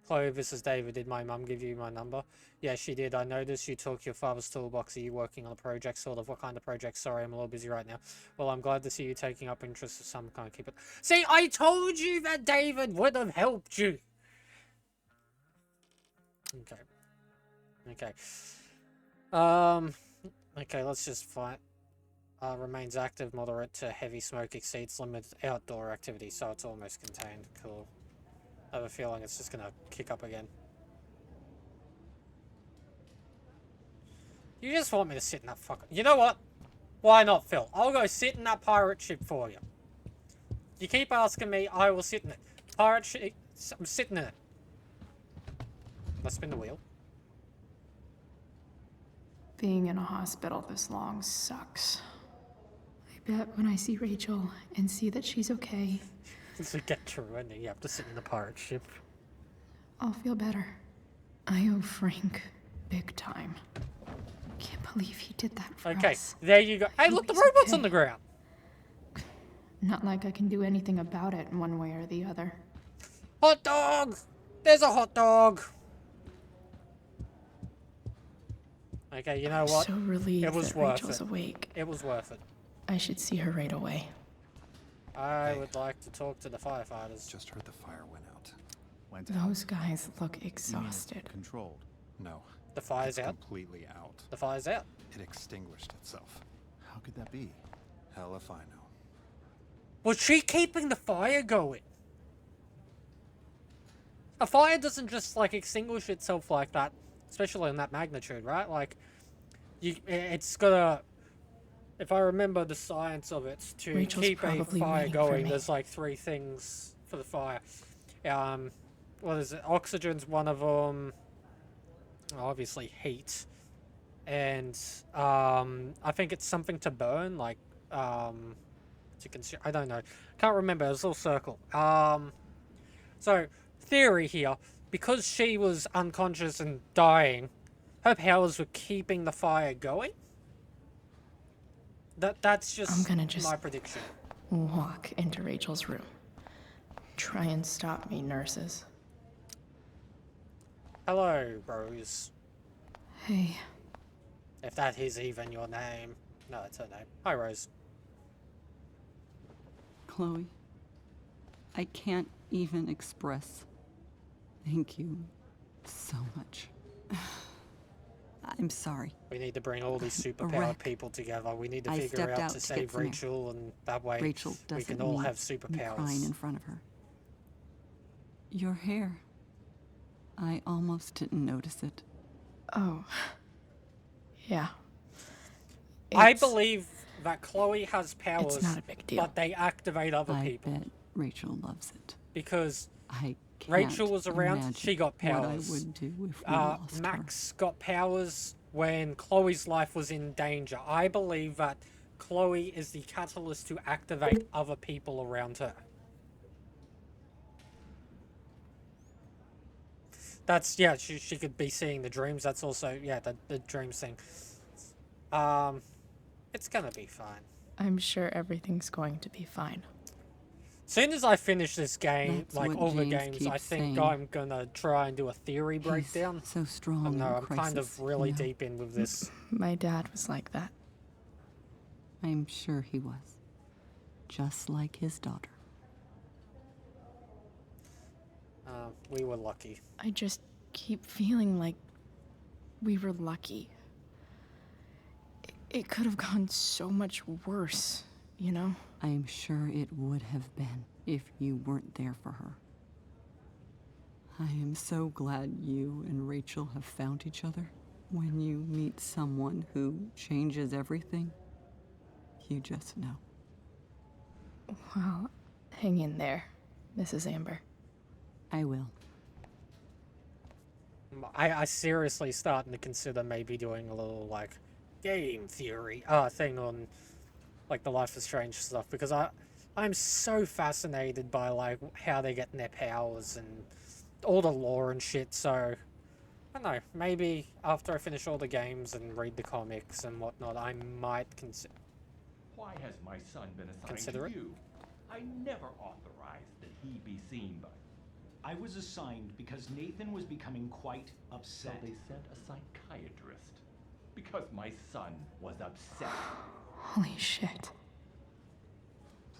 Chloe, this is David. Did my mum give you my number? Yeah, she did. I noticed you took your father's toolbox. Are you working on a project, sort of? What kind of project? Sorry, I'm a little busy right now. Well, I'm glad to see you taking up interest of some kind. Keep it. See, I told you that David would have helped you. Okay. Okay. Okay, let's just fight. Remains active, moderate to heavy smoke, exceeds limit outdoor activity, so it's almost contained. Cool. I have a feeling it's just gonna kick up again. You just want me to sit in that fucking... You know what? Why not, Phil? I'll go sit in that pirate ship for you. You keep asking me, I will sit in it. Pirate ship... I'm sitting in it. Let's spin the wheel. Being in a hospital this long sucks. I bet when I see Rachel and see that she's okay, To get through, and then you have to sit in the pirate ship. I'll feel better. I owe Frank big time. Can't believe he did that for Okay, us. there you go. Hey, look, the robot's on the ground. Not like I can do anything about it one way or the other. Hot dog! There's a hot dog! Okay, you know what? So relieved It was that worth Rachel's it. awake. It was worth it. I should see her right away. I would like to talk to the firefighters. Just heard the fire went out. Went Those guys look exhausted. Controlled. No. The fire's it's out? Completely out. The fire's out. It extinguished itself. How could that be? Hell if I know. Was she keeping the fire going? A fire doesn't just, extinguish itself like that. Especially in that magnitude, right? It's gotta if I remember the science of it, to Rachel's keep a probably fire waiting for going, me. there's like 3 things for the fire. What is it? Oxygen's one of them. Obviously heat. And I think it's something to burn, like to consume. I don't know. Can't remember. It was a little circle. So theory here, because she was unconscious and dying, her powers were keeping the fire going. That's just I'm gonna just my prediction. walk into Rachel's room. Try and stop me, nurses. Hello, Rose. Hey. If that is even your name. No, it's her name. Hi, Rose. Chloe, I can't even express thank you so much. I'm sorry. We need to bring all these A superpowered wreck. people together. We need to I figure stepped out out to to get save some air. Rachel, and that way Rachel we doesn't can all need have me crying superpowers. in front of her. Your hair. I almost didn't notice it. Oh. Yeah. I It's- believe that Chloe has powers, not a big deal. but they activate other I people. bet Rachel loves it. Because I can't Rachel was around, imagine she got powers. What I would do if we lost her. Max got powers when Chloe's life was in danger. I believe that Chloe is the catalyst to activate other people around her. That's, yeah, she could be seeing the dreams. That's also, yeah, the dreams thing. It's gonna be fine. I'm sure everything's going to be fine. Soon as I finish this game, That's like what all the James games, I keeps think saying. I'm gonna try and do a theory breakdown. So strong I know, in I'm kind of crisis, really you know. deep in with this. My dad was like that. I'm sure he was. Just like his daughter. We were lucky. I just keep feeling like we were lucky. It could have gone so much worse, you know? I'm sure it would have been if you weren't there for her. I am so glad you and Rachel have found each other. When you meet someone who changes everything, you just know. Well, hang in there, Mrs. Amber. I will. I seriously starting to consider maybe doing a little like game theory thing on like the Life is Strange stuff, because I'm so fascinated by like how they're getting their powers and all the lore and shit. So I don't know, maybe after I finish all the games and read the comics and whatnot, I might consider. Why has my son been assigned Consider to it. you? I never authorized that he be seen by. I was assigned because Nathan was becoming quite So upset. they sent a psychiatrist. Because my son was upset. Holy shit.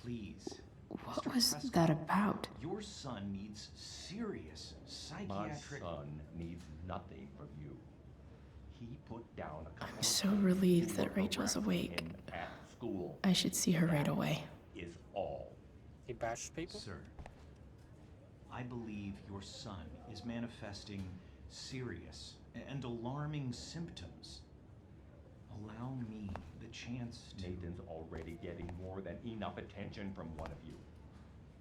Please. What Mr. was Prescott, that about? Your son needs serious My psychiatric... son needs nothing from you. He put down a couple I'm of so times relieved you that were Rachel's harassing awake. him at school. I should see her right That away. Is all. He bashed people? Sir, I believe your son is manifesting serious and alarming symptoms. Allow me the chance to... Nathan's already getting more than enough attention from one of you.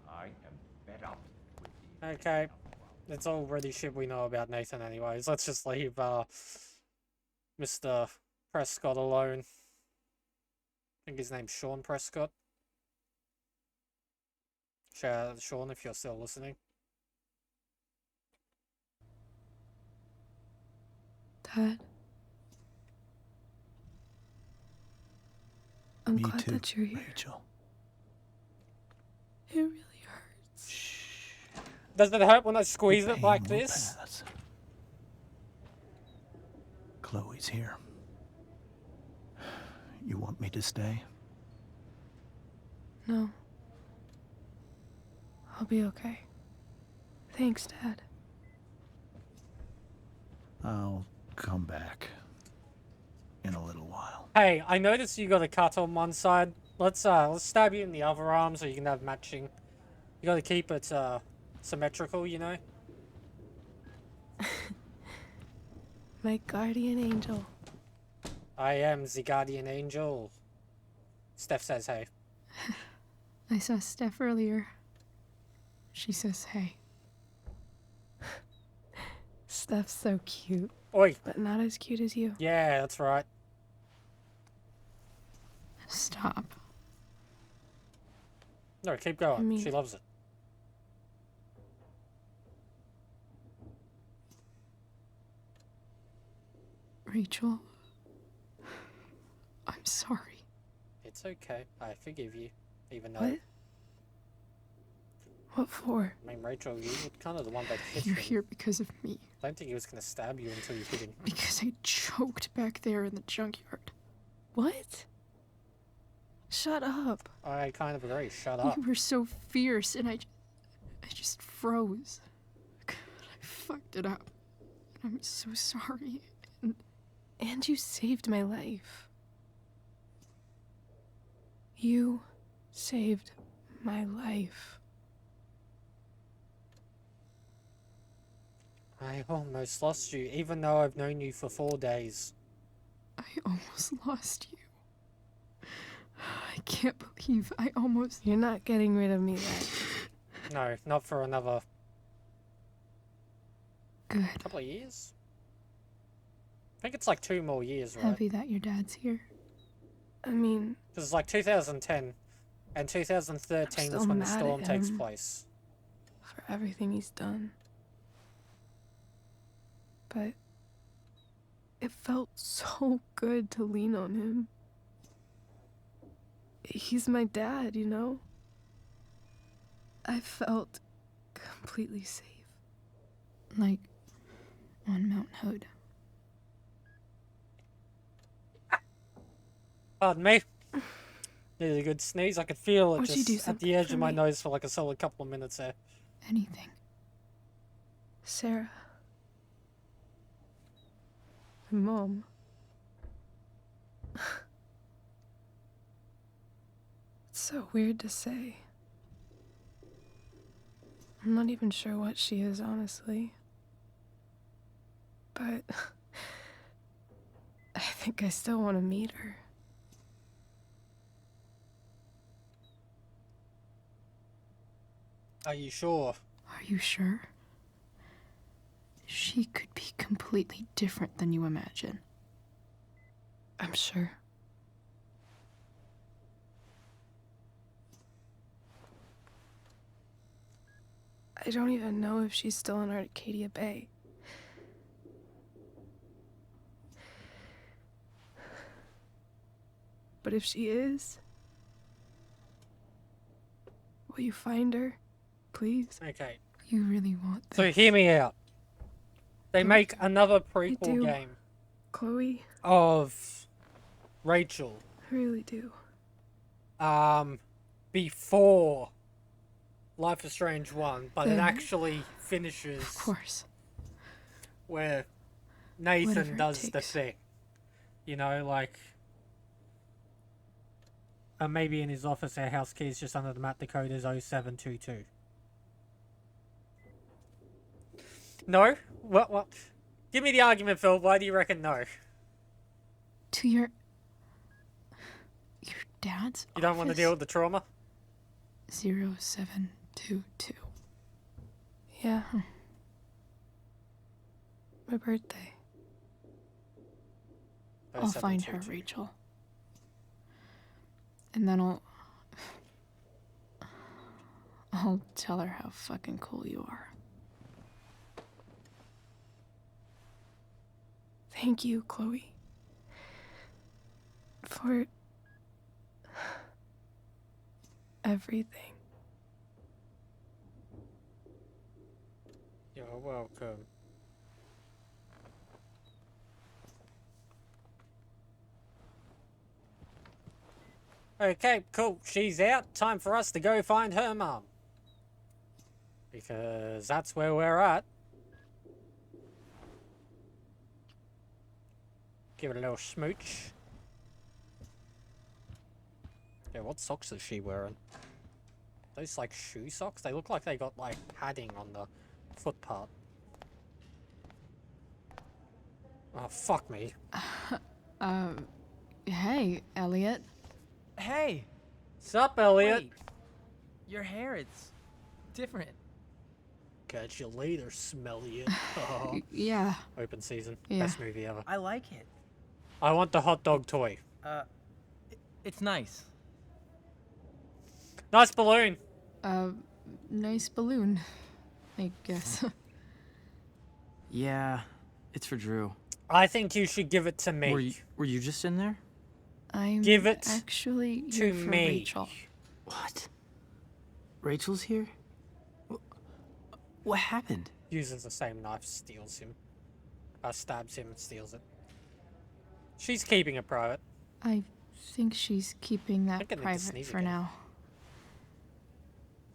I am fed up with the... Okay, that's already shit we know about Nathan anyways. Let's just leave Mr. Prescott alone. I think his name's Sean Prescott. Sean, if you're still listening. Dad. I'm Me glad too, that you're here. Rachel. It really hurts. Does it hurt when I squeeze The it like pain will this? pass. Chloe's here. You want me to stay? No. I'll be okay. Thanks, Dad. I'll come back in a little while. Hey, I noticed you got a cut on one side. Let's stab you in the other arm so you can have matching. You gotta keep it symmetrical, you know? My guardian angel. I am the guardian angel. Steph says hey. I saw Steph earlier. She says hey. Steph's so cute. Oi. But not as cute as you. Yeah, that's right. Stop. No, keep going. I mean- She loves it. Rachel, I'm sorry. It's okay. I forgive you. Even though... What? What for? I mean, Rachel, you were kind of the one that hit You're him. here because of me. I don't think he was going to stab you until you hit him. Because I choked back there in the junkyard. What? Shut up. I kind of agree. Shut up. You were so fierce and I just froze. I fucked it up. I'm so sorry. And you saved my life. You saved my life. I almost lost you, even though I've known you for 4 days. I almost lost you. I can't believe I almost... You're not getting rid of me yet. No, not for another... Good. couple of years? I think it's like 2 more years, right? Happy that your dad's here. I mean... Because it's like 2010, and 2013 still is when the mad at storm takes him. place. For everything he's done. But... it felt so good to lean on him. He's my dad, you know? I felt completely safe. Like on Mount Hood. Pardon me. Needed a good sneeze. I could feel it Would you do just at the something edge for of my me? nose for like a solid couple of minutes there. Anything. Sarah. My mom. It's so weird to say. I'm not even sure what she is, honestly. But I think I still want to meet her. Are you sure? Are you sure? She could be completely different than you imagine. I'm sure. I don't even know if she's still in Arcadia Bay. But if she is, will you find her, please? Okay. You really want this? So hear me out. They make another prequel do. game Chloe, of Rachel. I really do. Before Life is Strange 1, but it Then- actually finishes Of course. where Nathan Whatever it does the takes. thing. You know, like... maybe in his office, our house key is just under the mat. The code is 0722. No? What? Give me the argument, Phil. Why do you reckon no? To your dad's You don't want to office? deal with the trauma? 0722. Yeah. My birthday. I'll find her, 0722. Rachel. And then I'll tell her how fucking cool you are. Thank you, Chloe. For everything. You're welcome. Okay, cool. She's out. Time for us to go find her mum. Because that's where we're at. Give it a little smooch. Yeah, what socks is she wearing? Those, like, shoe socks? They look like they got, like, padding on the foot part. Oh, fuck me. Hey, Elliot. Hey! Sup, Elliot? Wait. Your hair, it's different. Catch you later, smelly it. Yeah. Open season. Yeah. Best movie ever. I like it. I want the hot dog toy. It's nice. Nice balloon. Nice balloon, I guess. Yeah, it's for Drew. I think you should give it to me. Were you just in there? I'm Give it actually to here for me. Rachel. What? Rachel's here? What happened? Uses the same knife, steals him. Stabs him and steals it. She's keeping it private. I think she's keeping that I'm gonna private sneeze for again. now.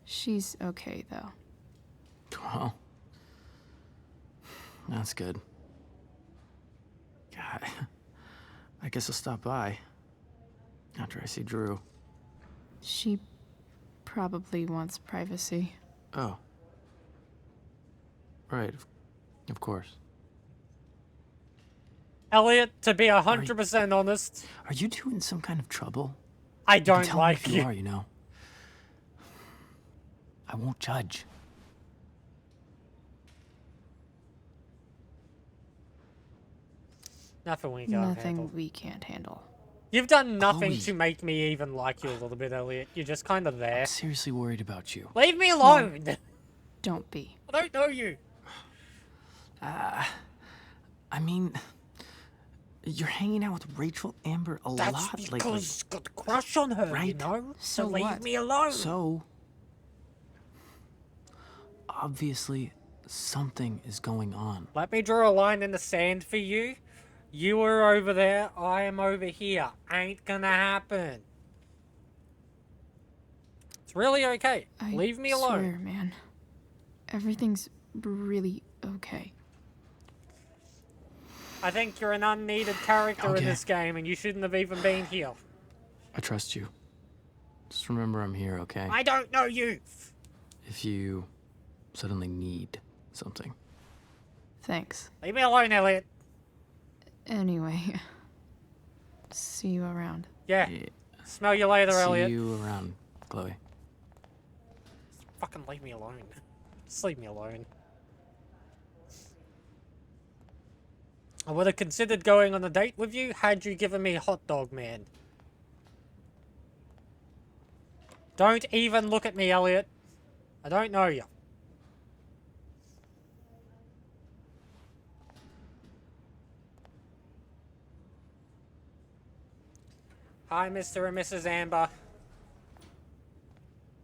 She's okay, though. Well, that's good. God, I guess I'll stop by after I see Drew. She probably wants privacy. Oh. Right, of course. Elliot, to be 100% honest, Are you two in some kind of trouble? I You can don't tell me like if you you. are, you know. I won't judge. Nothing we can't Nothing handle. we can't handle. You've done nothing Chloe. to make me even like you a little bit, Elliot. You're just kind of there. I'm seriously worried about you. Leave me alone! Don't be. I don't know you. I mean, you're hanging out with Rachel Amber a That's lot lately. because got a crush on her, you Right? know? So So leave what? me alone. So, obviously, something is going on. Let me draw a line in the sand for you. You are over there, I am over here. Ain't gonna happen. It's really okay. I Leave me alone. swear, man. Everything's really okay. I think you're an unneeded character in Okay. this game and you shouldn't have even been here. I trust you. Just remember I'm here, okay? I don't know you. If you suddenly need something. Thanks. Leave me alone, Elliot. Anyway, see you around. Yeah. Yeah. Smell you later, See Elliot. you around, Chloe. Fucking leave me alone. Just leave me alone. I would have considered going on a date with you had you given me hot dog man. Don't even look at me, Elliot. I don't know you. Hi, Mr. and Mrs. Amber.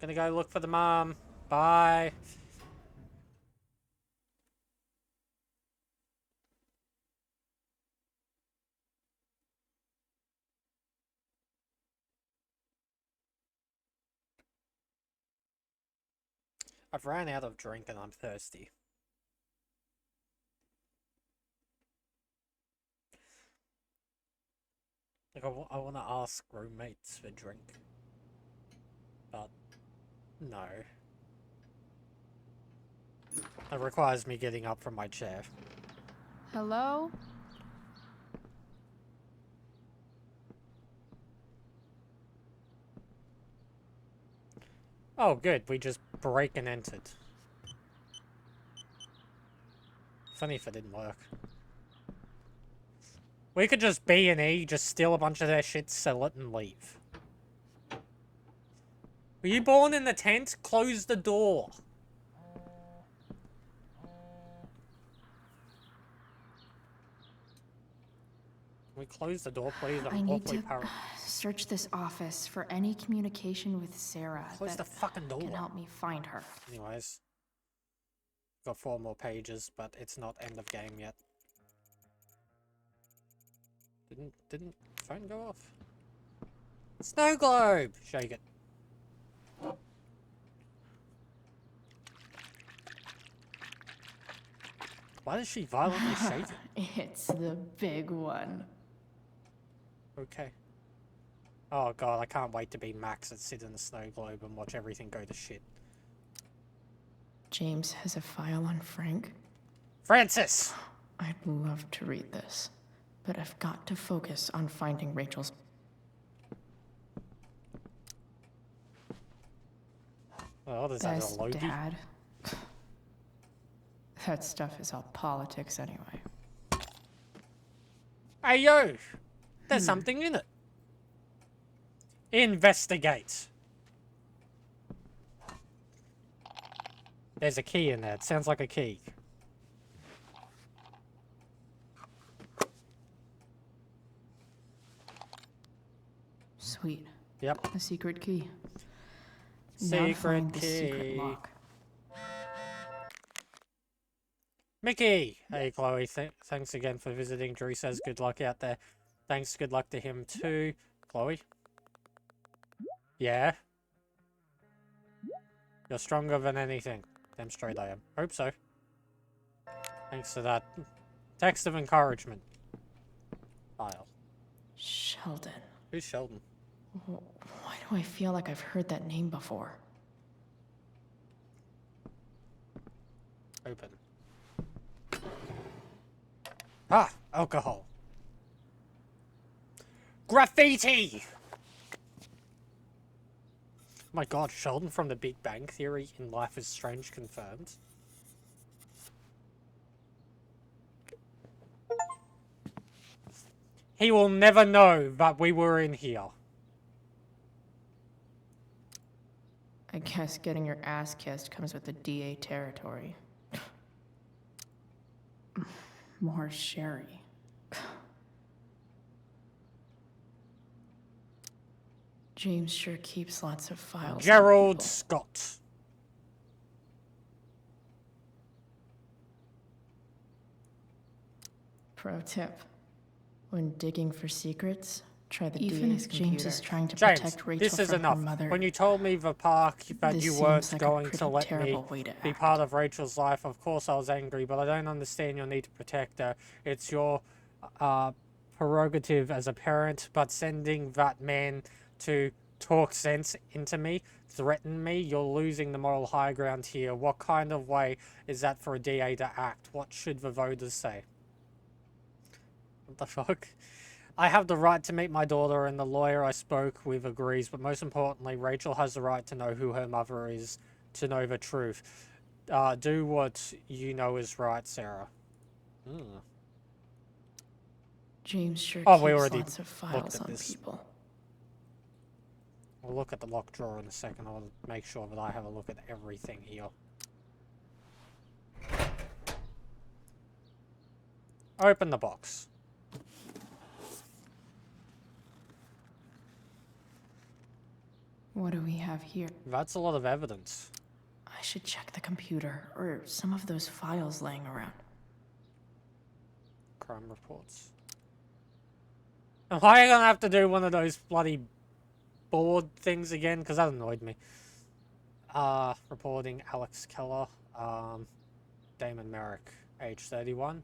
Gonna go look for the mom. Bye. I've ran out of drink and I'm thirsty. Like, I want to ask roommates for drink. But, no. It requires me getting up from my chair. Hello? Oh, good. We just break and entered. Funny if it didn't work. We could just B&E, just steal a bunch of their shit, sell it, and leave. Were you born in the tent? Close the door. Can we close the door, please? I I'm need awfully to paranoid. search this office for any communication with Sarah Close that the fucking door. can help me find her. Anyways. Got 4 more pages, but it's not end of game yet. Didn't phone go off? Snow globe! Shake it. Why does she violently shake it? It's the big one. Okay. Oh god, I can't wait to be Max and sit in the snow globe and watch everything go to shit. James has a file on Frank. Francis! I'd love to read this, but I've got to focus on finding Rachel's. Well, is that a Best Logie? dad. That stuff is all politics anyway. Hey, yo! There's something in it. Investigate. There's a key in there. It sounds like a key. Sweet. Yep. A secret key. Now to Secret find the key. secret lock. Mickey! Hey, Chloe. Thanks again for visiting. Drew says good luck out there. Thanks. Good luck to him too. Chloe? Yeah? You're stronger than anything. Damn straight I am. Hope so. Thanks for that. Text of encouragement. File. Sheldon. Who's Sheldon? Why do I feel like I've heard that name before? Open. Ah! Alcohol. Graffiti! My god, Sheldon from the Big Bang Theory in Life is Strange confirmed. He will never know that we were in here. I guess getting your ass kissed comes with the DA territory. More sherry. James sure keeps lots of files. Gerald Scott. Pro tip. When digging for secrets, try the Even DA's if computer. James is trying to James, protect Rachel this is from enough. her mother. When you told me the park that This you seems weren't like a going to pretty let me terrible way to be act. part of Rachel's life, of course I was angry, but I don't understand your need to protect her. It's your prerogative as a parent, but sending that man to talk sense into me, threaten me, you're losing the moral high ground here. What kind of way is that for a DA to act? What should the voters say? What the fuck? I have the right to meet my daughter, and the lawyer I spoke with agrees, but most importantly, Rachel has the right to know who her mother is, to know the truth. Do what you know is right, Sarah. James sure Oh, keeps we already lots of looked files at on this. people. We'll look at the lock drawer in a second. I'll make sure that I have a look at everything here. Open the box. What do we have here? That's a lot of evidence. I should check the computer, or some of those files laying around. Crime reports. And why are you gonna have to do one of those bloody board things again? Because that annoyed me. Reporting Alex Keller. Damon Merrick, age 31.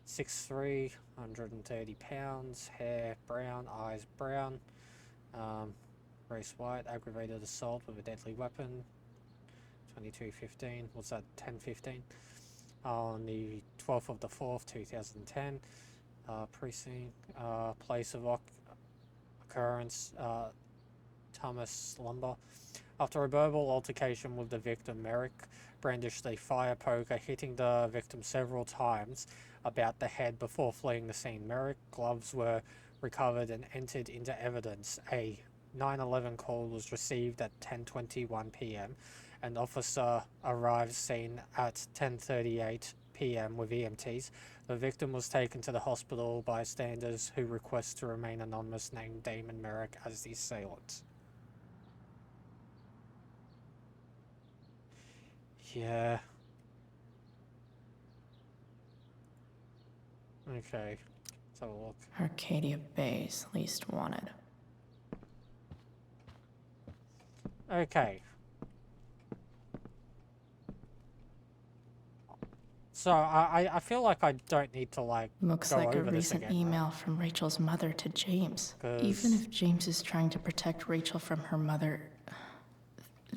6'3", 130 pounds. Hair brown, eyes brown. Race white, aggravated assault with a deadly weapon. 2215. What's that? 1015. On the 12th of the 4th, 2010. Precinct. Place of occurrence. Thomas Lumber. After a verbal altercation with the victim, Merrick brandished a fire poker, hitting the victim several times about the head before fleeing the scene. Merrick's gloves were recovered and entered into evidence. A 911 call was received at 10:21 p.m. An officer arrived scene at 10:38 p.m. with EMTs. The victim was taken to the hospital by bystanders who request to remain anonymous, named Damon Merrick as the assailant. Yeah. Okay. Let's have a look. Arcadia Bay's least wanted. Okay. So I feel like I don't need to like Looks go like a over this recent again, email from Rachel's mother to James. 'Cause- Even if James is trying to protect Rachel from her mother,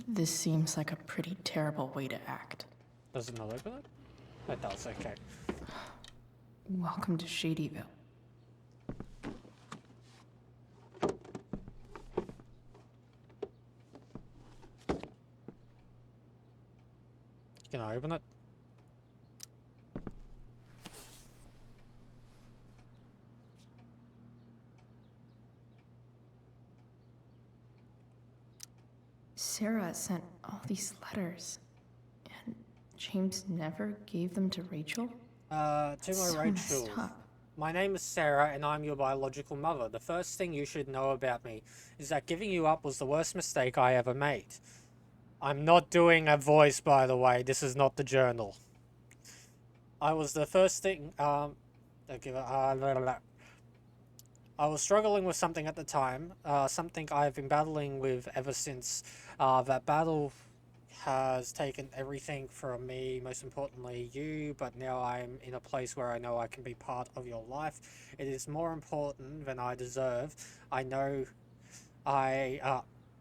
this seems like a pretty terrible way to act. Does it not open it? It does, okay. Welcome to Shadyville. Can I open it? Sarah sent all these letters, and James never gave them to Rachel? To my So Rachel. messed up. My name is Sarah, and I'm your biological mother. The first thing you should know about me is that giving you up was the worst mistake I ever made. I'm not doing a voice, by the way. This is not the journal. I was the first thing, I was struggling with something at the time, something I've been battling with ever since. That battle has taken everything from me, most importantly you, but now I'm in a place where I know I can be part of your life. It is more important than I deserve. I know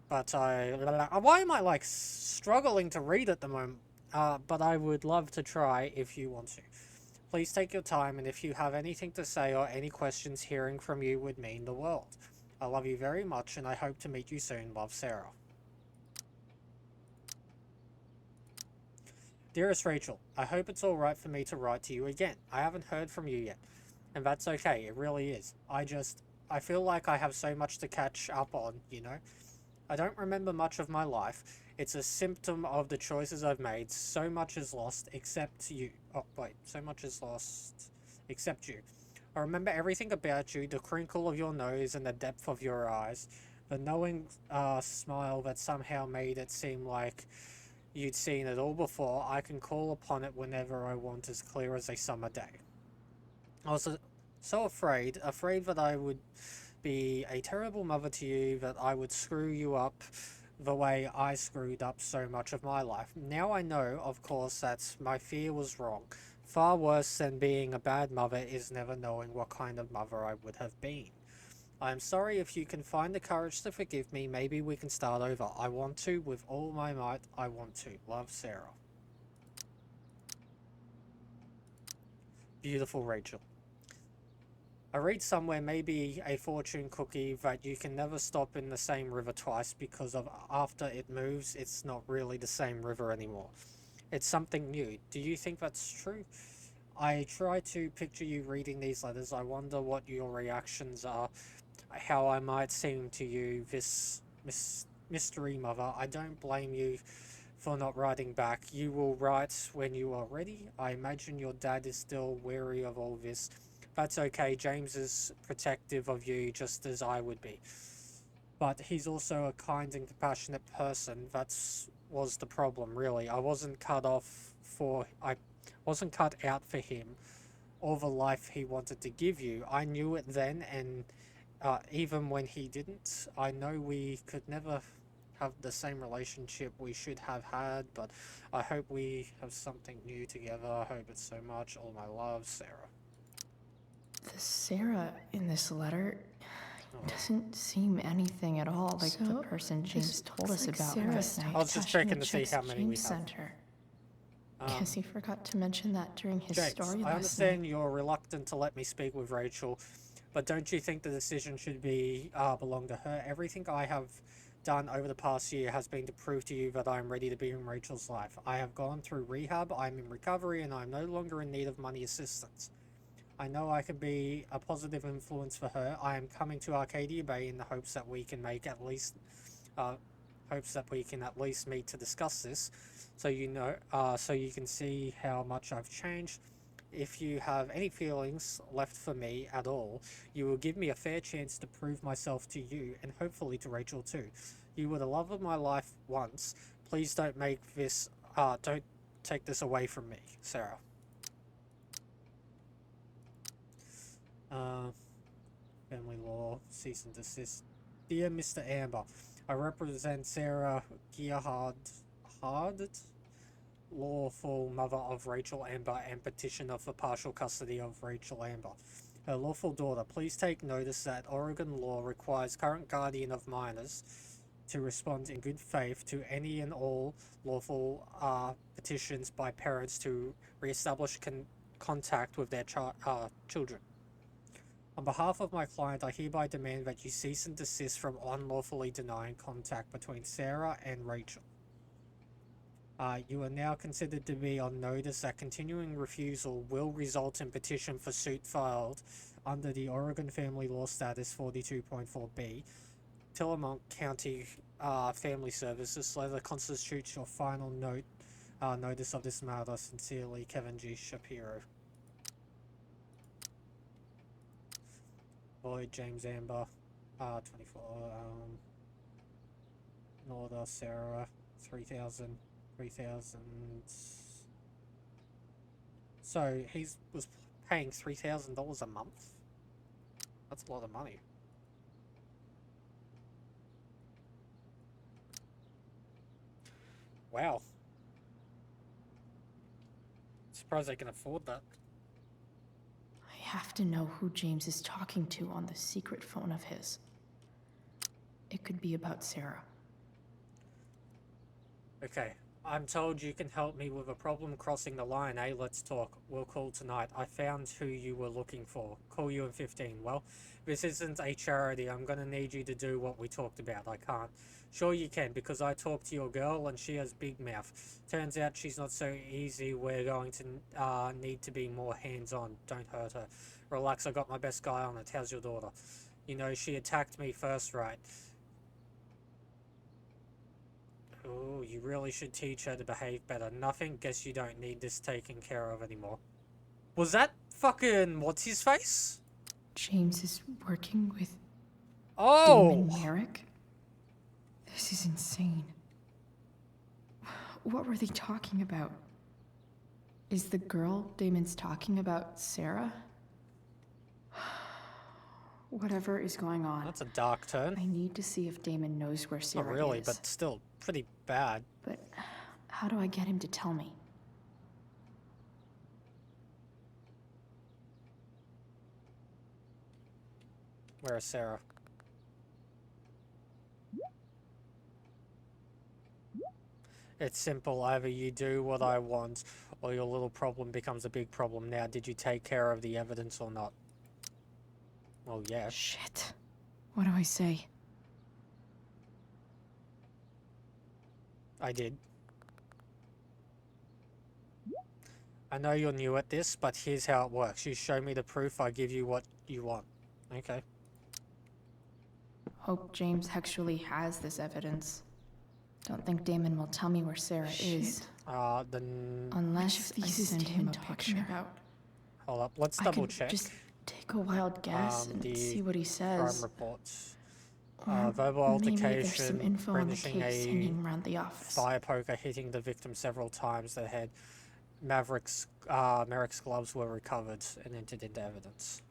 why am I like struggling to read at the moment? But I would love to try if you want to. Please take your time, and if you have anything to say or any questions, hearing from you would mean the world. I love you very much, and I hope to meet you soon. Love, Sarah. Dearest Rachel, I hope it's alright for me to write to you again. I haven't heard from you yet, and that's okay, it really is. I feel like I have so much to catch up on, you know? I don't remember much of my life. It's a symptom of the choices I've made. So much is lost except you. Oh, wait. So much is lost except you. I remember everything about you, the crinkle of your nose and the depth of your eyes, the knowing smile that somehow made it seem like you'd seen it all before. I can call upon it whenever I want, as clear as a summer day. I was so afraid that I would be a terrible mother to you, that I would screw you up the way I screwed up so much of my life. Now I know, of course, that my fear was wrong. Far worse than being a bad mother is never knowing what kind of mother I would have been. I am sorry. If you can find the courage to forgive me, maybe we can start over. I want to, with all my might, I want to. Love, Sarah. Beautiful Rachel. I read somewhere, maybe a fortune cookie, that you can never stop in the same river twice, because of after it moves, it's not really the same river anymore. It's something new. Do you think that's true? I try to picture you reading these letters. I wonder what your reactions are, how I might seem to you, this mystery mother. I don't blame you for not writing back. You will write when you are ready. I imagine your dad is still wary of all this. That's okay. James is protective of you just as I would be. But he's also a kind and compassionate person. Was the problem, really. I wasn't cut out for him or the life he wanted to give you. I knew it then, and even when he didn't. I know we could never have the same relationship we should have had, but I hope we have something new together. I hope it so much. All my love, Sarah. The Sarah in this letter doesn't seem anything at all like the person James told us about last night. I was just checking to see how many we have. Guess he forgot to mention that during his James, story I last understand night. you're reluctant to let me speak with Rachel, but don't you think the decision should belong to her? Everything I have done over the past year has been to prove to you that I am ready to be in Rachel's life. I have gone through rehab, I'm in recovery, and I'm no longer in need of money assistance. I know I can be a positive influence for her. I am coming to Arcadia Bay in the hopes that we can at least meet to discuss this, so you know, so you can see how much I've changed. If you have any feelings left for me at all, you will give me a fair chance to prove myself to you, and hopefully to Rachel too. You were the love of my life once. Please don't take this away from me, Sarah. Family law, cease and desist. Dear Mr. Amber, I represent Sarah Gerhard, lawful mother of Rachel Amber and petitioner for partial custody of Rachel Amber, her lawful daughter. Please take notice that Oregon law requires current guardian of minors to respond in good faith to any and all lawful petitions by parents to re-establish contact with their children. On behalf of my client, I hereby demand that you cease and desist from unlawfully denying contact between Sarah and Rachel. You are now considered to be on notice that continuing refusal will result in petition for suit filed under the Oregon Family Law Status 42.4b. Tillamook County Family Services letter constitutes your final notice of this matter. Sincerely, Kevin G. Shapiro. Lloyd James Amber, 24. Norda Sarah, 3,000. So he was paying $3,000 a month. That's a lot of money. Wow. Surprised I can afford that. I have to know who James is talking to on the secret phone of his. It could be about Sarah. Okay. I'm told you can help me with a problem crossing the line, eh? Let's talk. We'll call tonight. I found who you were looking for. Call you in 15. Well, this isn't a charity. I'm gonna need you to do what we talked about. I can't. Sure you can, because I talked to your girl and she has big mouth. Turns out she's not so easy. We're going to need to be more hands-on. Don't hurt her. Relax, I got my best guy on it. How's your daughter? You know, she attacked me first, right? Oh, you really should teach her to behave better. Nothing, guess you don't need this taken care of anymore. Was that fucking what's-his-face? James is working with Oh! Damon Merrick? This is insane. What were they talking about? Is the girl Damon's talking about Sarah? Whatever is going on. That's a dark turn. I need to see if Damon knows where Sarah Not really, is. but still pretty bad. But how do I get him to tell me? Where is Sarah? It's simple. Either you do what I want, or your little problem becomes a big problem. Now, did you take care of the evidence or not? Well, yeah. Shit. What do I say? I did. I know you're new at this, but here's how it works. You show me the proof, I give you what you want. Okay. Hope James actually has this evidence. Don't think Damon will tell me where Sarah is. Then... Unless I send him a picture. About? Hold up, let's I double could check. just take a wild guess and see what he Crime says. reports. Or Verbal maybe there's some altercation, info on the brandishing case hanging around the office. fire poker, hitting the victim several times. The head. Merrick's gloves were recovered and entered into evidence.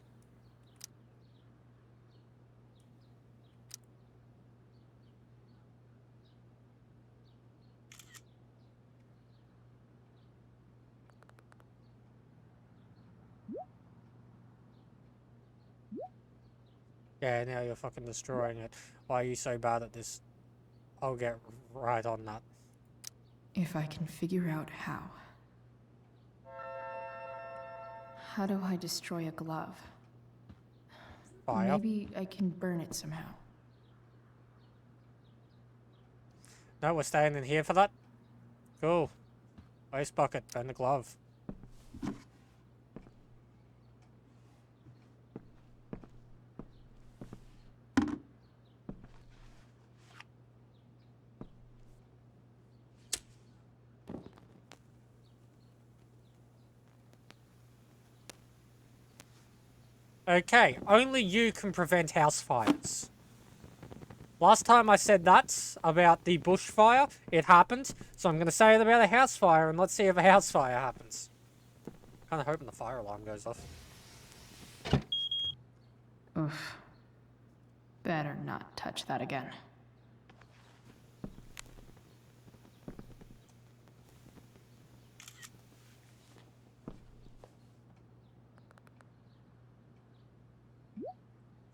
Yeah, now you're fucking destroying it. Why are you so bad at this? I'll get right on that. If I can figure out how. How do I destroy a glove? Fire. Maybe I can burn it somehow. No, we're staying in here for that? Cool. Waste bucket, burn the glove. Okay, only you can prevent house fires. Last time I said that about the bushfire, it happened. So I'm going to say it about a house fire, and let's see if a house fire happens. Kind of hoping the fire alarm goes off. Oof. Better not touch that again.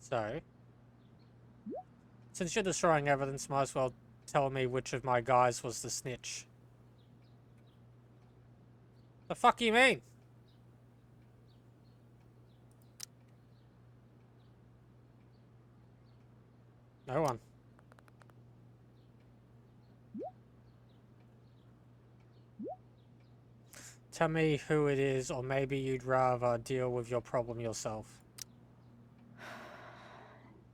So, since you're destroying evidence, might as well tell me which of my guys was the snitch. The fuck you mean? No one. tell me who it is, or maybe you'd rather deal with your problem yourself.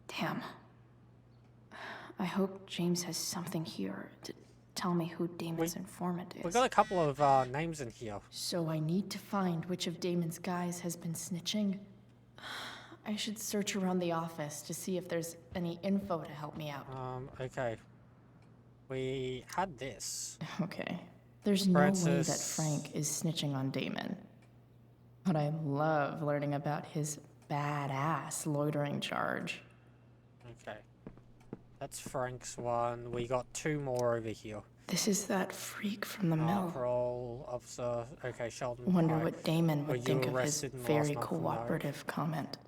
Damn. I hope James has something here to tell me who Damon's informant is. We got a couple of names in here. So I need to find which of Damon's guys has been snitching. I should search around the office to see if there's any info to help me out. Okay. We had this. Okay. There's no way that Frank is snitching on Damon. But I love learning about his badass loitering charge. Okay. That's Frank's one. We got 2 more over here. This is that freak from the mill. Parole officer. Okay, Sheldon. Wonder Pike. what Damon Were would you think of his arrested in the last very month? No. cooperative comment.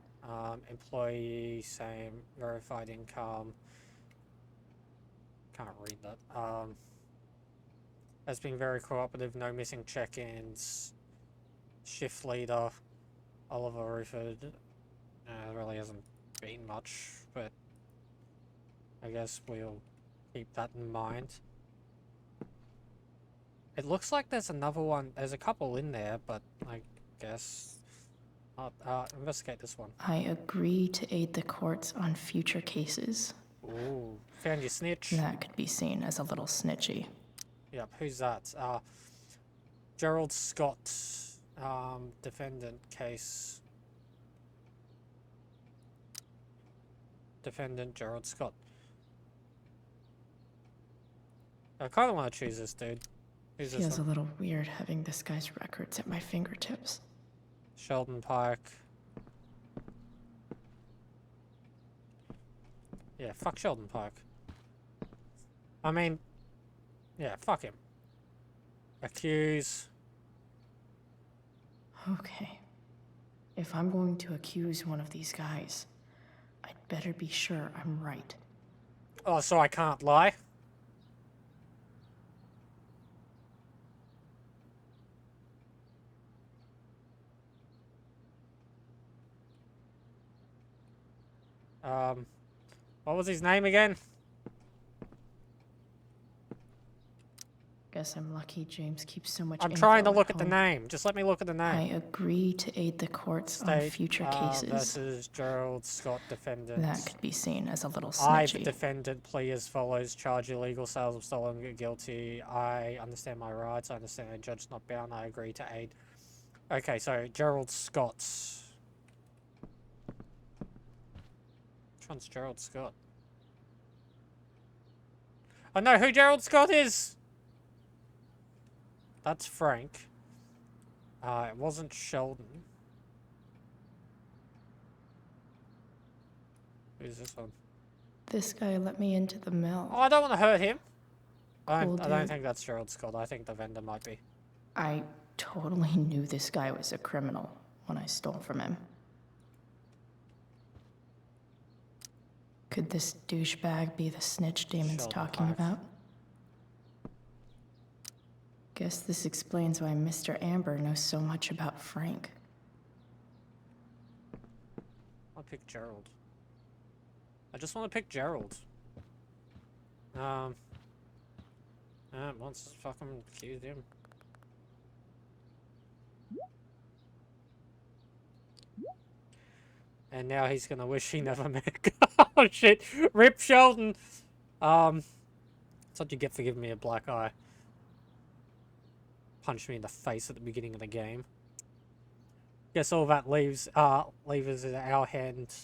Employee, same, verified income. Can't read that. Has been very cooperative, no missing check-ins. Shift leader, Oliver Rufford. There really hasn't been much, but I guess we'll keep that in mind. It looks like there's another one. There's a couple in there, but I guess investigate this one. I agree to aid the courts on future cases. Ooh, found your snitch. That could be seen as a little snitchy. Yep, who's that? Gerald Scott, defendant case. Defendant Gerald Scott. I kind of want to choose this dude. Who's this Feels one? a little weird having this guy's records at my fingertips. Sheldon Pike. Yeah, fuck Sheldon Pike. I mean, yeah, fuck him. Accuse. Okay. If I'm going to accuse one of these guys, I'd better be sure I'm right. Oh, so I can't lie? What was his name again? Guess I'm lucky James keeps so much I'm info trying to look at the home. name. Just let me look at the I name. agree to aid the courts on future cases. Versus Gerald Scott, defendant. That could be seen as a little I, snitchy. the defendant, plea as follows. Charge illegal sales of stolen guilty. I understand my rights. I understand a judge not bound. I agree to aid. Okay, so Gerald Scott. Which one's Gerald Scott? I know who Gerald Scott is! That's Frank. It wasn't Sheldon. Who's this one? This guy let me into the mill. Oh, I don't want to hurt him. I Cool don't dude. think that's Gerald Scott. I think the vendor might be. I totally knew this guy was a criminal when I stole from him. Could this douchebag be the snitch Damon's Sheldon talking Pike. about? Guess this explains why Mr. Amber knows so much about Frank. I'll pick Gerald. I just want to pick Gerald. Once fucking accused him. And now he's gonna wish he never met. Oh shit! Rip Sheldon. That's what you get for giving me a black eye. Punched me in the face at the beginning of the game. Guess all that leaves is in our hand.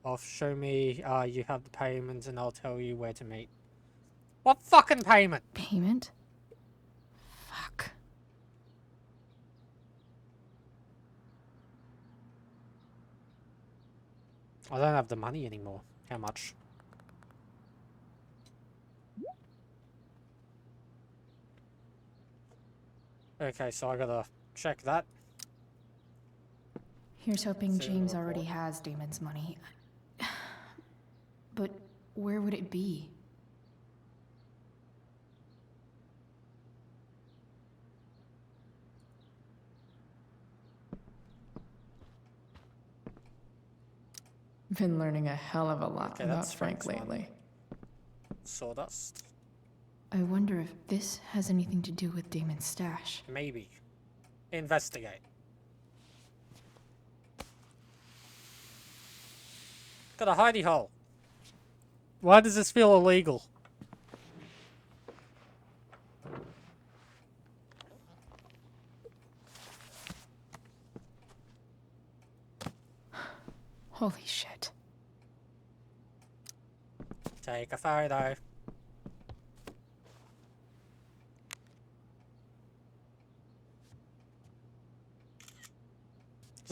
Off. Show me you have the payment, and I'll tell you where to meet. What fucking payment? Payment? Fuck. I don't have the money anymore. How much? Okay, so I gotta check that. Here's hoping Zero James report. already has Damon's money. But where would it be? Been learning a hell of a lot Okay, about that's Frank Frank's one. lately. Sawdust? I wonder if this has anything to do with Damon's stash. Maybe. investigate. Got a hidey hole. Why does this feel illegal? Holy shit. Take a photo.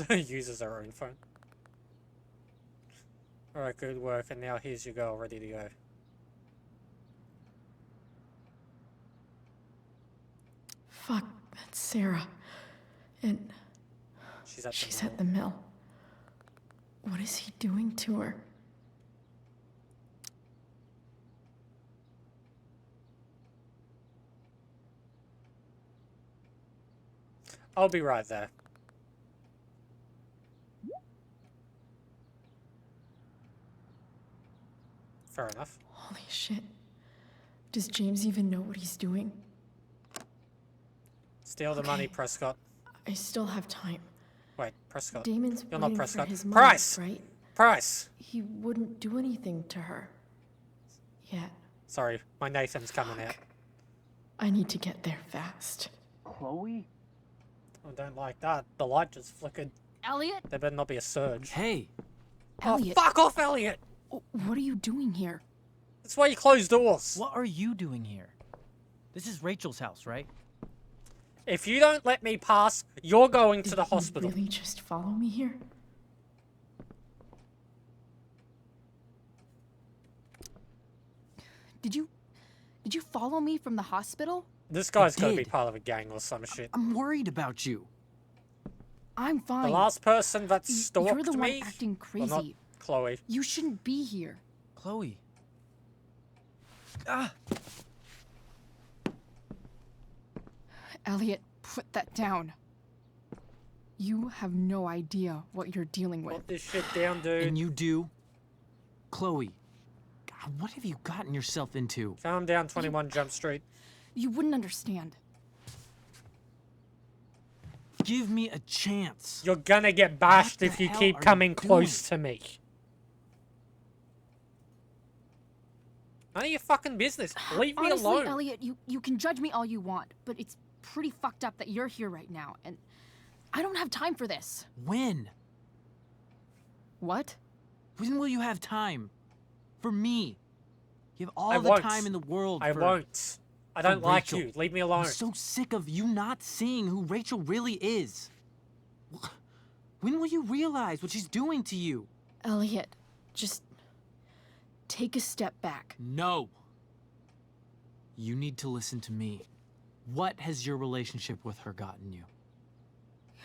Uses her own phone. Alright, good work, and now here's your girl ready to go. Fuck, that's Sarah. And she's at the mill. What is he doing to her? I'll be right there. Fair enough. Holy shit. Does James even know what he's doing? Steal the money, Prescott. I still have time. Wait, Prescott. Damon's You're not waiting Prescott. for his mom, Price! right? Price! He wouldn't do anything to her. Yet. Sorry, my Nathan's coming out. I need to get there fast. Chloe? I don't like that. The light just flickered. Elliot? There better not be a surge. Hey! Elliot. Oh, fuck off, Elliot! What are you doing here? That's why you close doors. What are you doing here? This is Rachel's house, right? If you don't let me pass, you're going to the Did you hospital. really just follow me here? Did you follow me from the hospital? This guy's I gotta be did. part of a gang or some shit. I'm worried about you. I'm fine. The last person that You're stalked the one me... acting Well, not crazy. Chloe. You shouldn't be here. Chloe. Ah! Elliot, put that down. You have no idea what you're dealing with. Put this shit down, dude. And you do? Chloe. God, what have you gotten yourself into? Calm down, 21 Jump Street. You wouldn't understand. Give me a chance. You're gonna get bashed What if the you hell keep are coming you close to me. None of your fucking business. Leave me Honestly, alone. Elliot, you can judge me all you want, but it's pretty fucked up that you're here right now, and I don't have time for this. When? What? When will you have time? For me. You have all I the won't. time in the world I for... won't. I for don't like Rachel. you. Leave me alone. I'm so sick of you not seeing who Rachel really is. When will you realize what she's doing to you? Elliot, just take a step back. No. You need to listen to me. What has your relationship with her gotten you?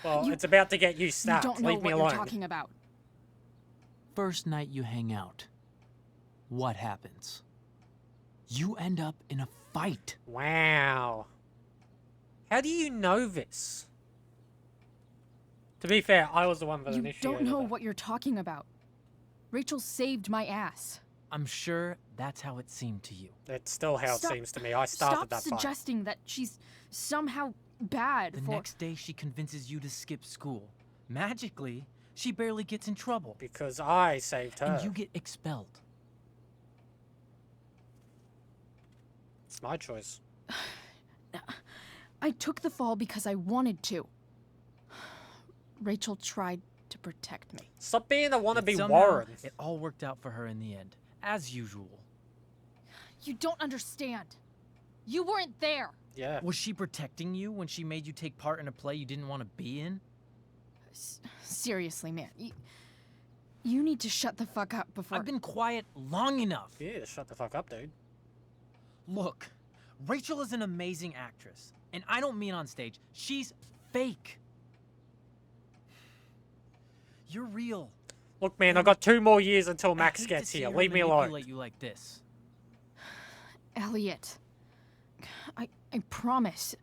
Well, it's about to get you You stabbed. don't know Leave me what alone. you're talking about. First night you hang out, what happens? You end up in a fight. Wow. How do you know this? To be fair, I was the one that You initiated don't know that. what you're talking about. Rachel saved my ass. I'm sure that's how it seemed to you. It's still how Stop- it seems to me. I started Stop that fight. suggesting that she's somehow bad The for... next day she convinces you to skip school. Magically, she barely gets in trouble. Because I saved her. And you get expelled. It's my choice. I took the fall because I wanted to. Rachel tried to protect me. Stop being a wannabe Somehow, Warren. It all worked out for her in the end, as usual. You don't understand. You weren't there. Yeah. Was she protecting you when she made you take part in a play you didn't want to be in? Seriously, man. You need to shut the fuck up before... I've been quiet long enough. Yeah, shut the fuck up, dude. Look, Rachel is an amazing actress. And I don't mean on stage. She's fake. You're real. Look, man, I've got 2 more years until I Max hate to gets see here. her Leave me alone. manipulate you like this. Elliot, I promise.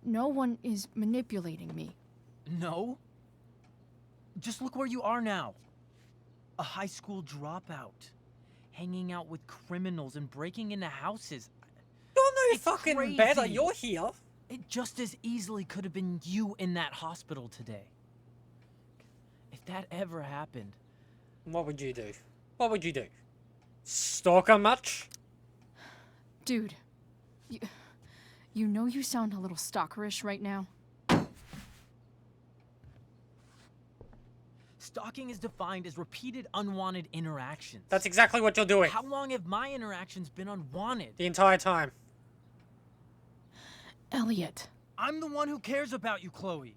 No one is manipulating me. No? Just look where you are now. A high school dropout. Hanging out with criminals and breaking into houses. You're no It's fucking crazy. better. You're here. It just as easily could have been you in that hospital today. If that ever happened... What would you do? What would you do? Stalk her much? Dude, you know you sound a little stalkerish right now. Stalking is defined as repeated unwanted interactions. That's exactly what you're doing. How long have my interactions been unwanted? The entire time. Elliot. I'm the one who cares about you, Chloe.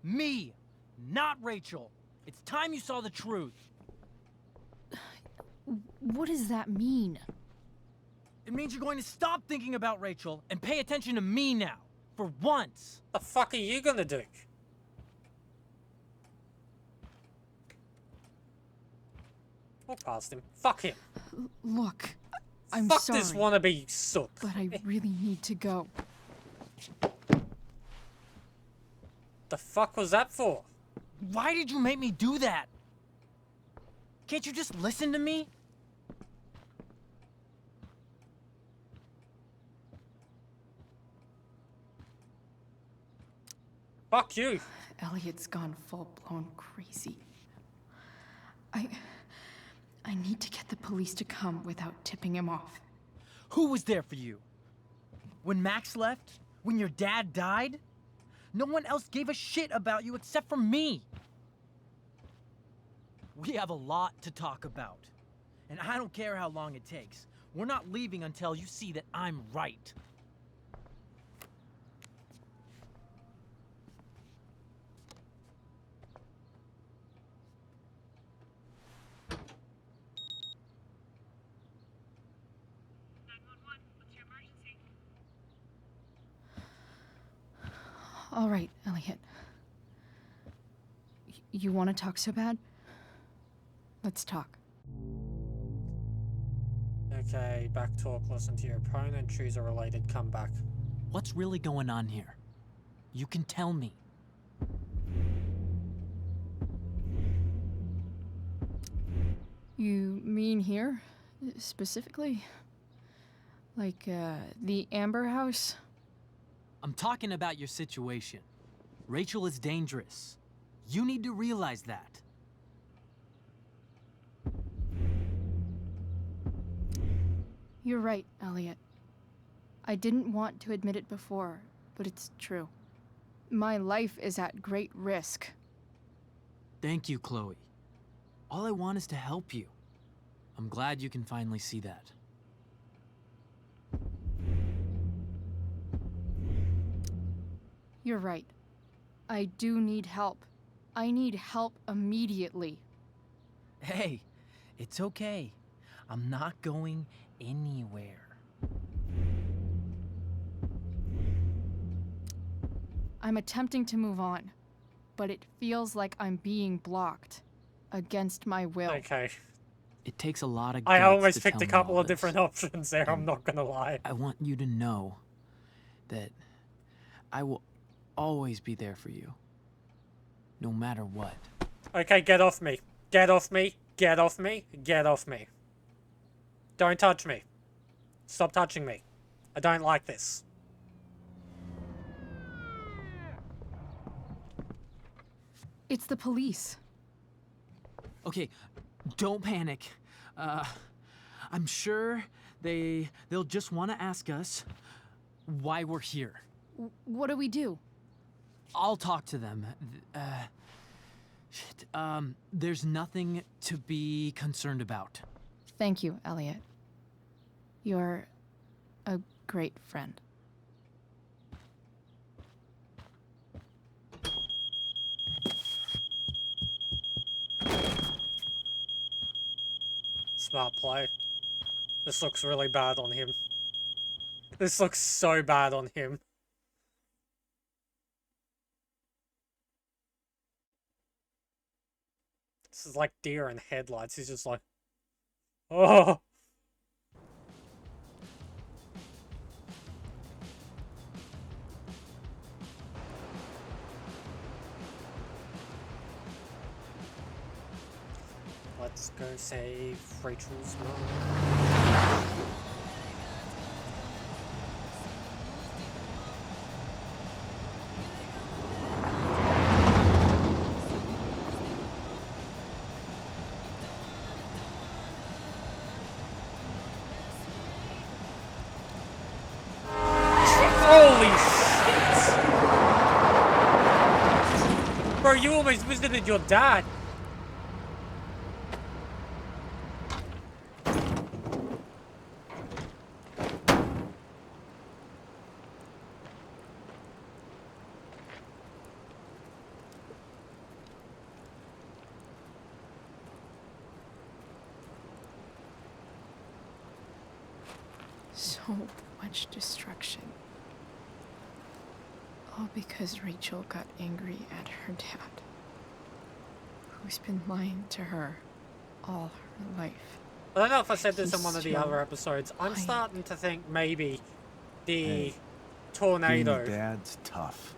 Me, not Rachel. It's time you saw the truth. What does that mean? It means you're going to stop thinking about Rachel and pay attention to me now. For once. The fuck are you gonna do? Walk past him. Fuck him. Look, I'm Fuck sorry. this wannabe sook. But I really need to go. The fuck was that for? Why did you make me do that? Can't you just listen to me? Fuck you. Elliot's gone full-blown crazy. I need to get the police to come without tipping him off. Who was there for you? When Max left? When your dad died? No one else gave a shit about you except for me. We have a lot to talk about. And I don't care how long it takes. We're not leaving until you see that I'm right. All right, Elliot. You want to talk so bad? Let's talk. Okay, back talk, listen to your opponent, choose a related comeback. What's really going on here? You can tell me. You mean here, specifically? Like, the Amber House? I'm talking about your situation. Rachel is dangerous. You need to realize that. You're right, Elliot. I didn't want to admit it before, but it's true. My life is at great risk. Thank you, Chloe. All I want is to help you. I'm glad you can finally see that. You're right. I do need help. I need help immediately. Hey, it's okay. I'm not going anywhere. I'm attempting to move on, but it feels like I'm being blocked. Against my will. Okay. It takes a lot of I guts almost to picked tell a me couple all of this. different options there, I'm not gonna lie. I want you to know that I will always be there for you. No matter what. Okay, get off me. Get off me. Get off me. Get off me. Don't touch me. Stop touching me. I don't like this. It's the police. Okay, don't panic. I'm sure they'll just want to ask us why we're here. What do we do? I'll talk to them. There's nothing to be concerned about. Thank you, Elliot. You're a great friend. Smart play. This looks really bad on him. This looks so bad on him. This is like deer in headlights. He's just like, oh. Let's go save Rachel's mom. Holy shit! Bro, you almost visited your dad. So much destruction. All because Rachel got angry at her dad, who's been lying to her all her life. I don't know if I said this in one of the He's other episodes. I'm lying. starting to think maybe the Hey, tornado being dad's tough.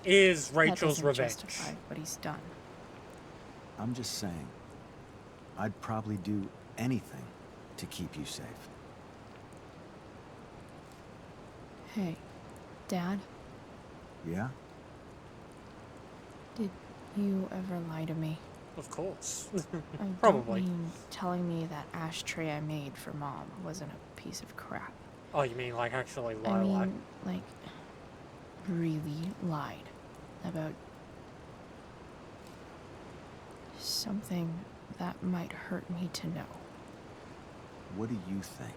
is That Rachel's doesn't revenge. justify what he's done. I'm just saying, I'd probably do anything to keep you safe. Hey, Dad, Yeah? did you ever lie to me? Of course. I Probably. don't mean telling me that ashtray I made for Mom wasn't a piece of crap. Oh, you mean like actually I lie? mean, like, really lied about something that might hurt me to know. What do you think?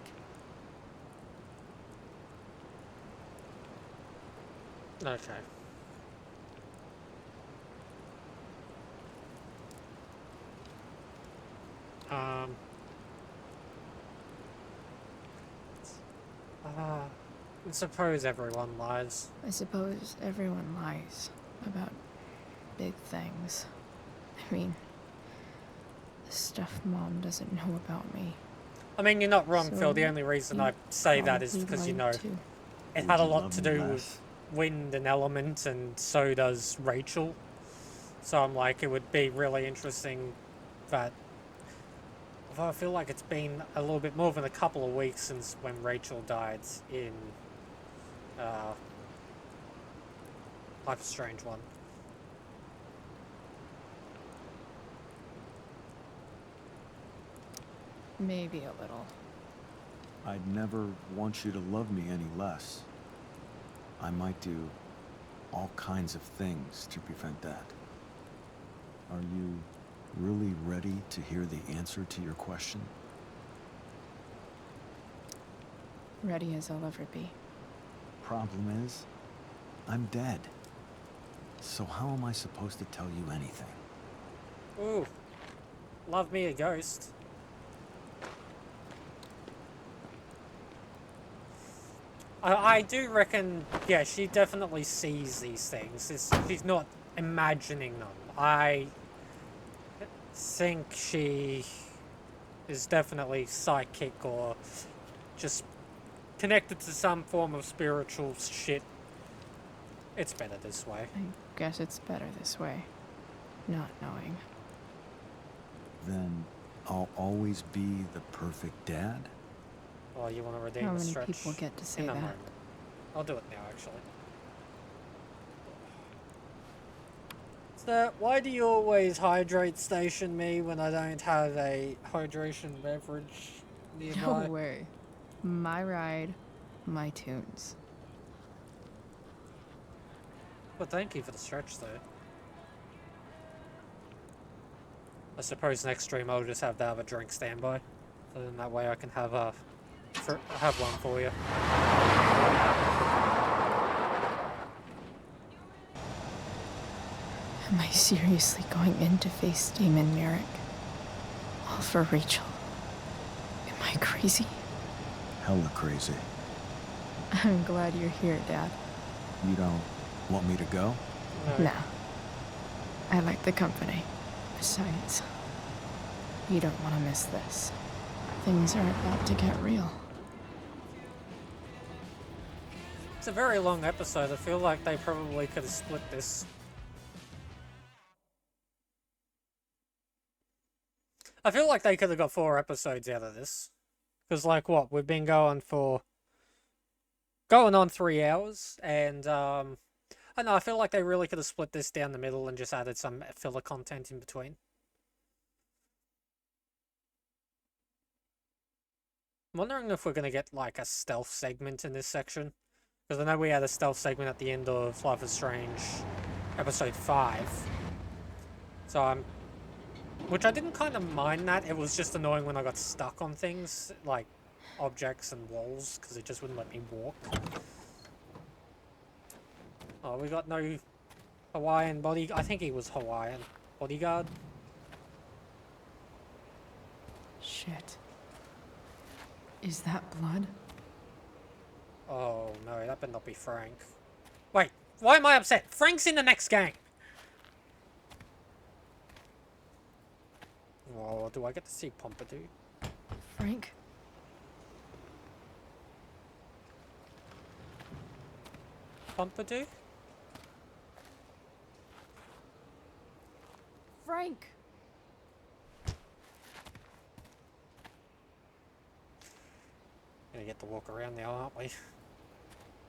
Okay. I suppose everyone lies. I suppose everyone lies about big things. I mean, the stuff Mom doesn't know about me. I mean, you're not wrong, So Phil. The only reason you I say that is probably because, you lied know, too. it Would had a you lot love to me do less? with wind and element, and so does Rachel. So I'm like, it would be really interesting that... Although I feel like it's been a little bit more than a couple of weeks since when Rachel died in... Life is Strange 1. Maybe a little. I'd never want you to love me any less. I might do all kinds of things to prevent that. Are you really ready to hear the answer to your question? Ready as I'll ever be. Problem is, I'm dead. So how am I supposed to tell you anything? Ooh. Love me a ghost. I do reckon, yeah, she definitely sees these things. She's not imagining them. I think she is definitely psychic or just connected to some form of spiritual shit. It's better this way. I guess it's better this way. Not knowing. Then I'll always be the perfect dad? Oh, you want to redeem How the many stretch? people get to say In a that? moment. I'll do it now, actually. So, why do you always hydrate station me when I don't have a hydration beverage nearby? No way. My ride, my tunes. Well, thank you for the stretch, though. I suppose next stream I'll just have to have a drink standby. So then that way I can have have one for you. Am I seriously going in to face Damon Merrick? All for Rachel? Am I crazy? Hella crazy. I'm glad you're here, Dad. You don't want me to go? Nah. I like the company. Besides, you don't want to miss this. Things are about to get real. It's a very long episode. I feel like they probably could have split this. I feel like they could have got 4 episodes out of this. Because, like, what? We've been going on 3 hours. And, I don't know, I feel like they really could have split this down the middle and just added some filler content in between. I'm wondering if we're going to get, like, a stealth segment in this section. Because I know we had a stealth segment at the end of Life is Strange episode 5. So I'm... Which I didn't kind of mind that. It was just annoying when I got stuck on things, like objects and walls, because it just wouldn't let me walk. Oh, we got no Hawaiian body... I think he was Hawaiian. Bodyguard? Shit. Is that blood? Oh no, that better not be Frank. Wait, why am I upset? Frank's in the next game! Oh, do I get to see Pompadour? Frank? Pompadour? Frank! Gonna get to walk around now, aren't we?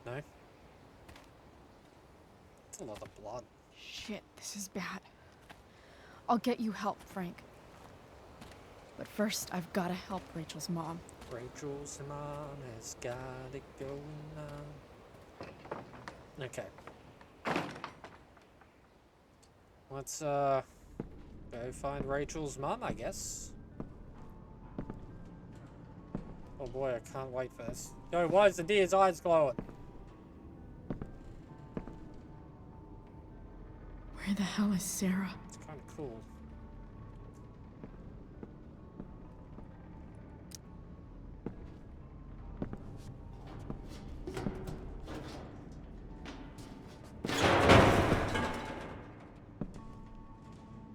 No? It's a lot of blood. Shit, this is bad. I'll get you help, Frank. But first, I've gotta help Rachel's mom. Rachel's mom has got it going on. Okay. Let's, go find Rachel's mom, I guess. Oh boy, I can't wait for this. Yo, why is the deer's eyes glowing? Where the hell is Sarah? It's kind of cool.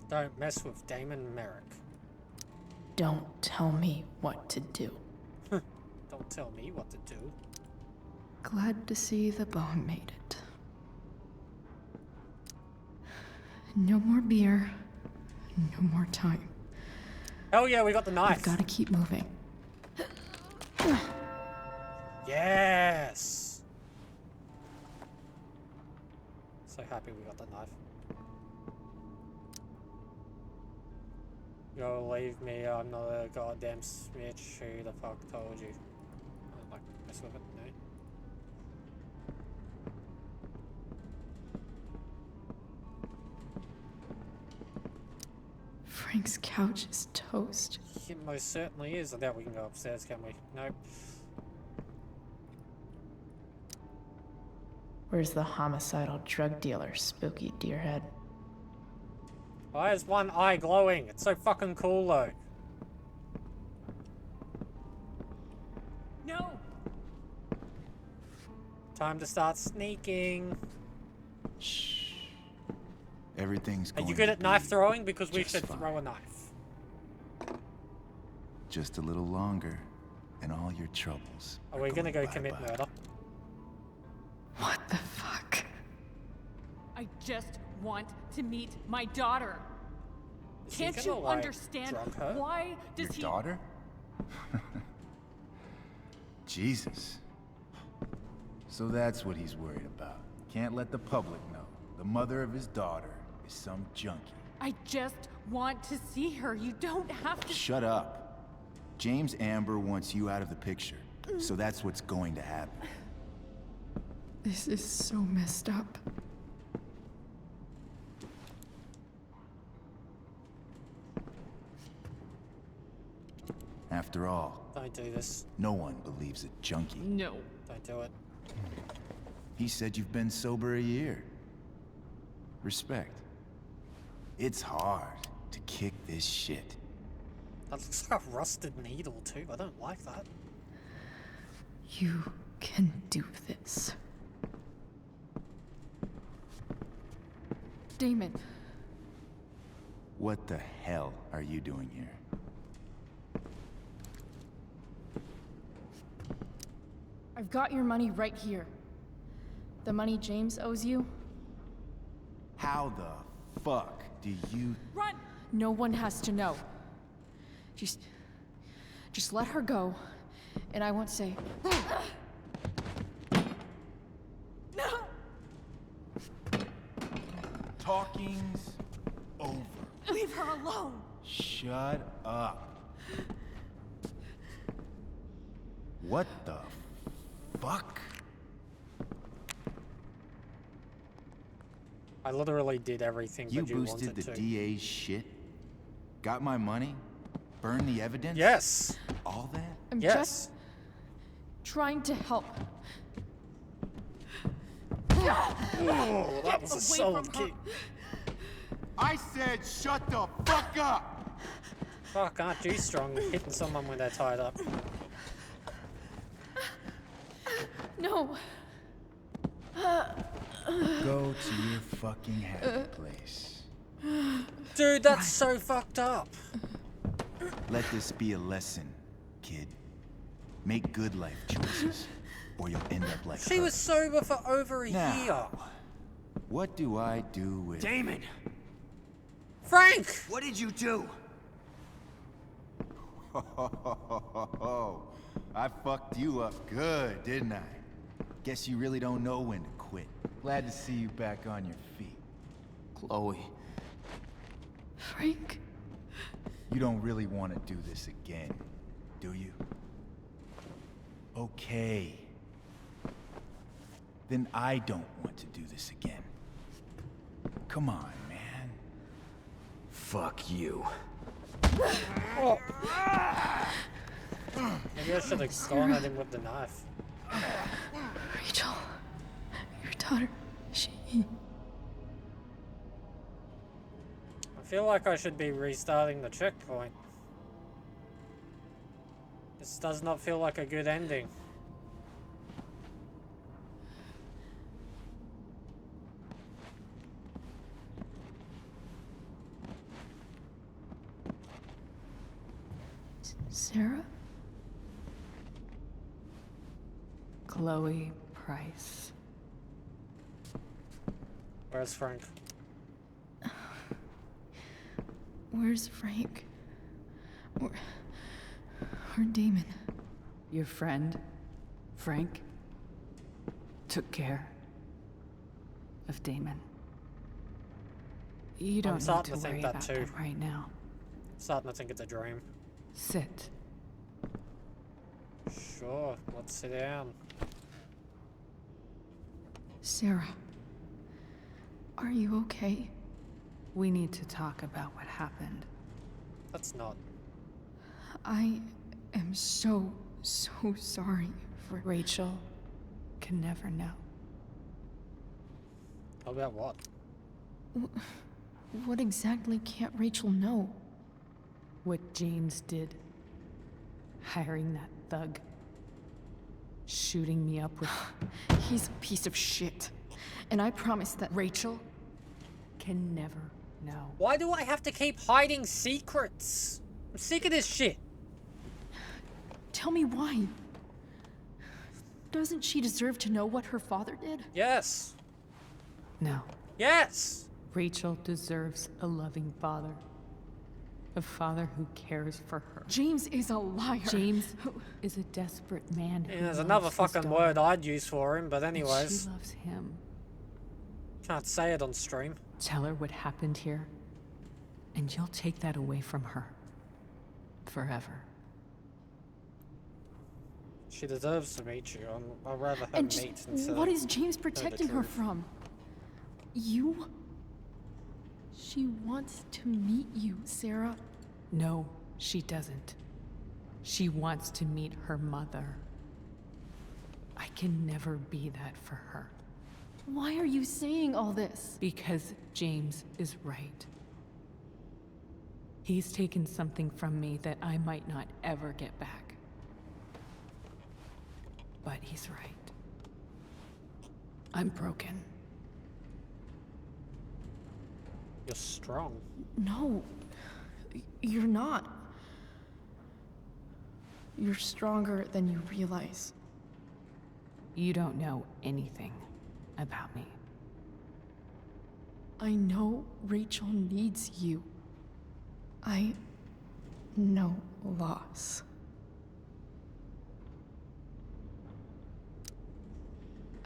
Don't mess with Damon Merrick. Don't tell me what to do. Don't tell me what to do. Glad to see the bong made it. No more beer. No more time. Hell yeah, we got the knife. I've gotta keep moving. Yes! So happy we got the knife. Yo, leave me, I'm not a goddamn snitch. Who the fuck told you? I don't like mess with it, no. Frank's couch is toast. It most certainly is. I doubt we can go upstairs, can we? Nope. Where's the homicidal drug dealer, Spooky Deerhead? Why is one eye glowing? It's so fucking cool though. No! Time to start sneaking. Shh. Everything's Are going you good to at knife be throwing? Because we just should fine. throw a knife. Just a little longer, and all your troubles. Are we gonna go bye-bye. commit murder? What the fuck? I just want to meet my daughter. Is he Can't gonna, you like, understand drug her? why does Your he? daughter? Jesus. So that's what he's worried about. Can't let the public know. The mother of his daughter is some junkie. I just want to see her. You don't have to. Shut up. James Amber wants you out of the picture. So that's what's going to happen. This is so messed up. After all, Don't do this. no one believes a junkie. No. Don't do it. He said you've been sober a year. Respect. It's hard to kick this shit. That looks like a rusted needle too. I don't like that. You can do this. Damon. What the hell are you doing here? I've got your money right here. The money James owes you. How the fuck do you... Run! No one has to know. Just let her go, and I won't say. No! Talking's over. Leave her alone. Shut up. What the fuck? I literally did everything You that you boosted wanted the to. DA's shit? Got my money? Burned the evidence? Yes. All that? I'm Yes. just trying to help. Oh, that was a solid kick. I said shut the fuck up! Fuck, aren't you strong hitting someone when they're tied up? No. Go to your fucking happy place. Dude, that's so fucked up. Let this be a lesson, kid. Make good life choices, or you'll end up like She her. was sober for over a Now, year. What do I do with... Damon! Frank! What did you do? I fucked you up good, didn't I? Guess you really don't know when to quit. Glad to see you back on your feet. Chloe. Frank. You don't really want to do this again, do you? Okay. Then I don't want to do this again. Come on, man. Fuck you. Oh. Maybe I should have gone at him with the knife. Rachel, your daughter, she... I feel like I should be restarting the checkpoint. This does not feel like a good ending. Sarah? Chloe Price. Where's Frank? Where's Frank? Or Damon? Your friend, Frank, took care of Damon. You I'm don't need starting to to think worry that about too. them right now. Starting to think it's a dream. Sit. Sure, let's sit down. Sarah, are you okay? We need to talk about what happened. Let's not. I am so sorry for... Rachel can never know. About what? What exactly can't Rachel know? What James did. Hiring that thug. Shooting me up with... He's a piece of shit. And I promise that... Rachel can never know. Why do I have to keep hiding secrets? I'm sick of this shit. Tell me why. Doesn't she deserve to know what her father did? Yes. No. Yes. Rachel deserves a loving father. A father who cares for her. James is a liar. James is a desperate man who There's loves another his fucking daughter. word I'd use for him, but And anyways. she loves him. Can't say it on stream. Tell her what happened here, and you'll take that away from her. Forever. She deserves to meet you. I'd rather her And meet instead what of is James know the protecting her truth. from? You? She wants to meet you, Sarah. No, she doesn't. She wants to meet her mother. I can never be that for her. Why are you saying all this? Because James is right. He's taken something from me that I might not ever get back. But he's right. I'm broken. You're strong. No, you're not. You're stronger than you realize. You don't know anything about me. I know Rachel needs you. I know loss.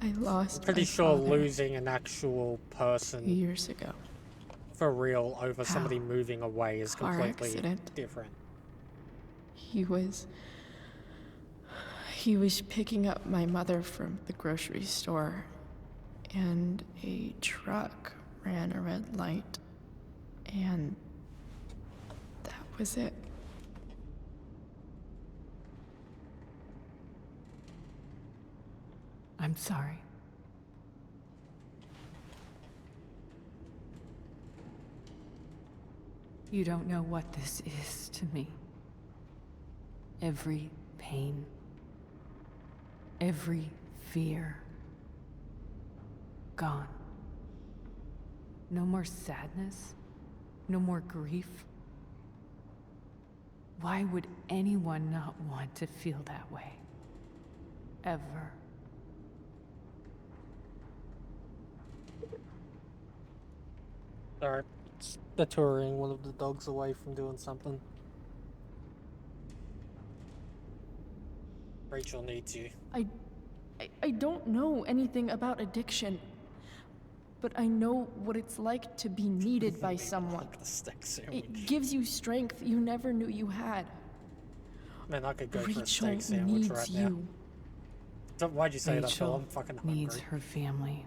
I lost Pretty my sure father losing an actual person years ago. for real over How? somebody moving away is Car completely accident. different. He was picking up my mother from the grocery store, and a truck ran a red light, and that was it. I'm sorry. You don't know what this is to me. Every pain, every fear, gone. No more sadness, no more grief. Why would anyone not want to feel that way? Ever. Alright, it's deterring one of the dogs away from doing something. Rachel needs you. I don't know anything about addiction, but I know what it's like to be needed by someone. It gives you strength you never knew you had. Man, I could go for a Rachel steak sandwich needs right you. now. Why'd you say that, Phil? Rachel I'm fucking hungry. needs her family.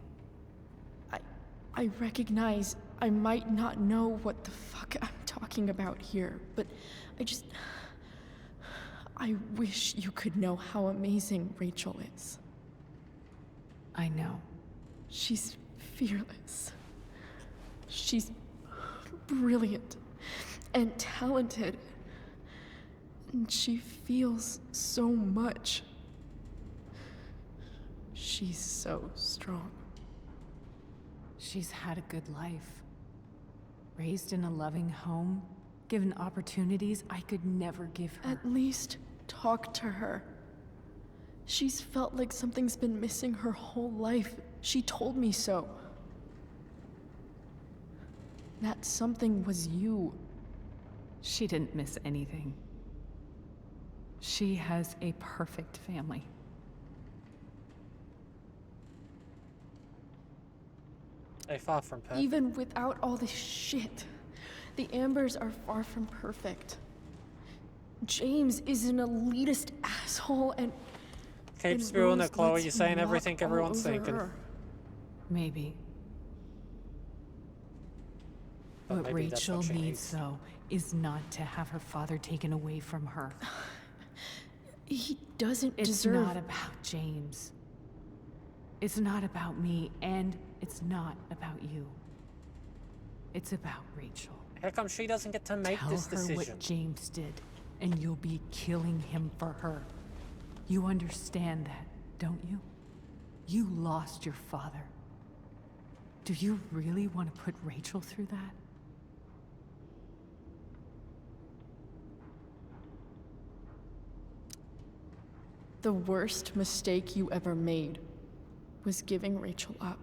I recognize I might not know what the fuck I'm talking about here, but I wish you could know how amazing Rachel is. I know. She's fearless. She's brilliant and talented. And she feels so much. She's so strong. She's had a good life. Raised in a loving home, given opportunities I could never give her. At least talk to her. She's felt like something's been missing her whole life. She told me so. That something was you. She didn't miss anything. She has a perfect family. Hey, far from perfect. Even without all this shit, the Ambers are far from perfect. James is an elitist asshole and... Keep and spewing Rose it, Chloe. lets You're saying him everything walk all everyone's over thinking. her. Maybe. But What maybe that's Rachel what she needs, though, is not to have her father taken away from her. He doesn't It's deserve... not about James. It's not about me, and it's not about you. It's about Rachel. How come she doesn't get to make this Tell her decision? what James did, and you'll be killing him for her. You understand that, don't you? You lost your father. Do you really want to put Rachel through that? The worst mistake you ever made was giving Rachel up.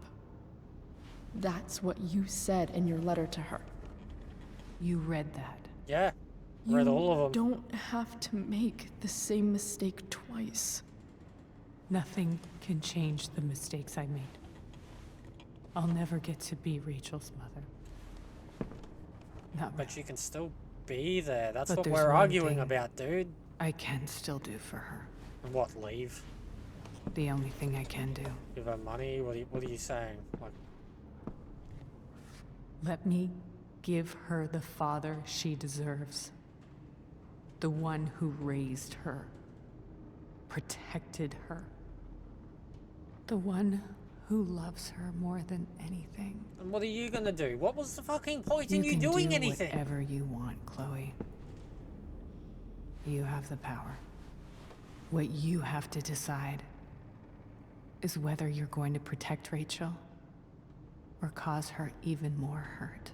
That's what you said in your letter to her. You read that. Yeah, read all of them. You don't have to make the same mistake twice. Nothing can change the mistakes I made. I'll never get to be Rachel's mother. Not But you can still be there. That's But what there's we're one arguing thing about, dude. I can still do for her. And what, leave? The only thing I can do. Give her money? What are you saying? Like, Let me give her the father she deserves. The one who raised her, protected her. The one who loves her more than anything. and what are you gonna do? What was the fucking point in you can doing do anything? whatever you want, Chloe. You have the power. What you have to decide is whether you're going to protect Rachel or cause her even more hurt.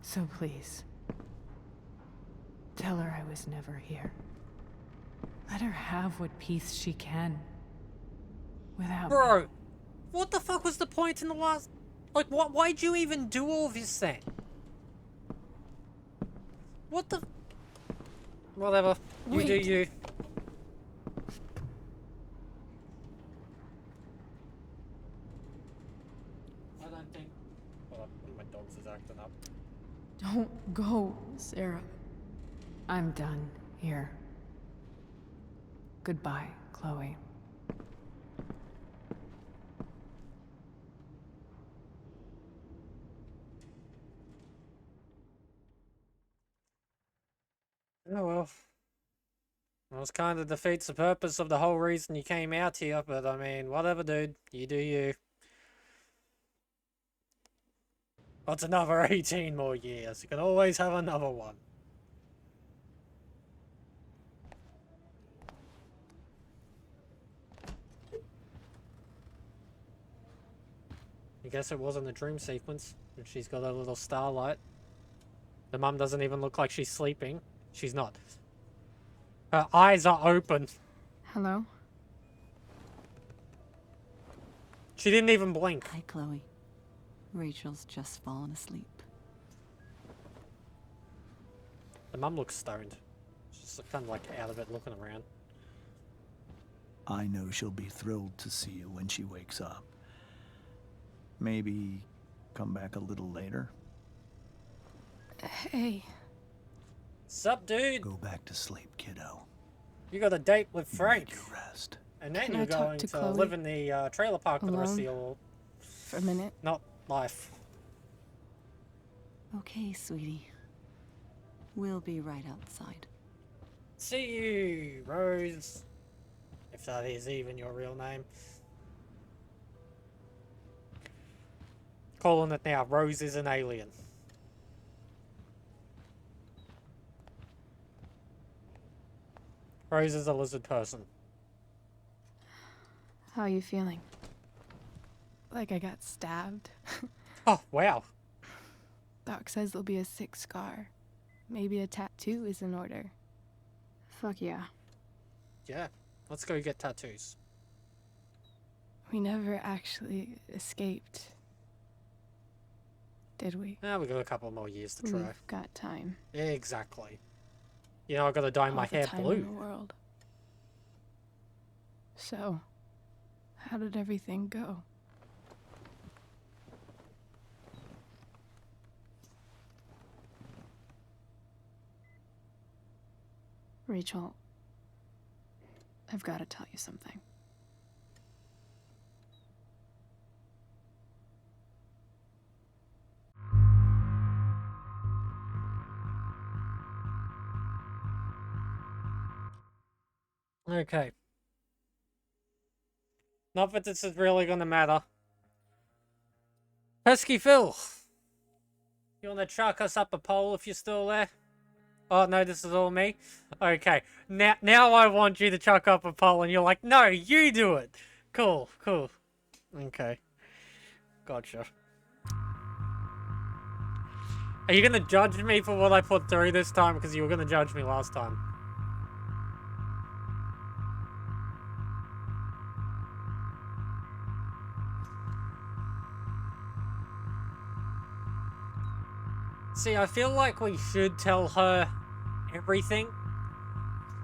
So please, tell her I was never here. Let her have what peace she can. Without me. Bro, what the fuck was the point in the last... Like, why'd you even do all this then? What the... Whatever. You do Wait. you. I don't think... Hold on, one of my dogs is acting up. Don't go, Sarah. I'm done here. Goodbye, Chloe. Oh well. Well, it kind of defeats the purpose of the whole reason you came out here, but I mean, whatever, dude. You do you. What's another 18 more years? You can always have another one. I guess it wasn't a dream sequence. And she's got a little starlight. The mum doesn't even look like she's sleeping. She's not. Her eyes are open. Hello? She didn't even blink. Hi, Chloe. Rachel's just fallen asleep. The mum looks stoned. She's kind of like out of it, looking around. I know she'll be thrilled to see you when she wakes up. Maybe come back a little later? Hey. Sup, dude? Go back to sleep, kiddo. You got a date with Frank. Rest. And then Can you're I talk going to to Chloe live in the trailer park for the rest of alone? your... For a minute? Not life. Okay, sweetie. We'll be right outside. See you, Rose. If that is even your real name. Calling it now, Rose is an alien. Rose is a lizard person. How are you feeling? Like I got stabbed? Oh, wow. Doc says there'll be a sick scar. Maybe a tattoo is in order. Fuck yeah. Yeah, let's go get tattoos. We never actually escaped. Did we? Now we got a couple more years to try. We've got time. Exactly. You know, I gotta dye my All the hair time blue. in the world. So, how did everything go? Rachel, I've got to tell you something. Okay. Not that this is really gonna matter. Pesky Phil! You wanna chuck us up a pole if you're still there? Oh no, this is all me? Okay. Now I want you to chuck up a pole and you're like, no, you do it! Cool, cool. Okay. Gotcha. Are you gonna judge me for what I put through this time? Because you were gonna judge me last time. See, I feel like we should tell her everything.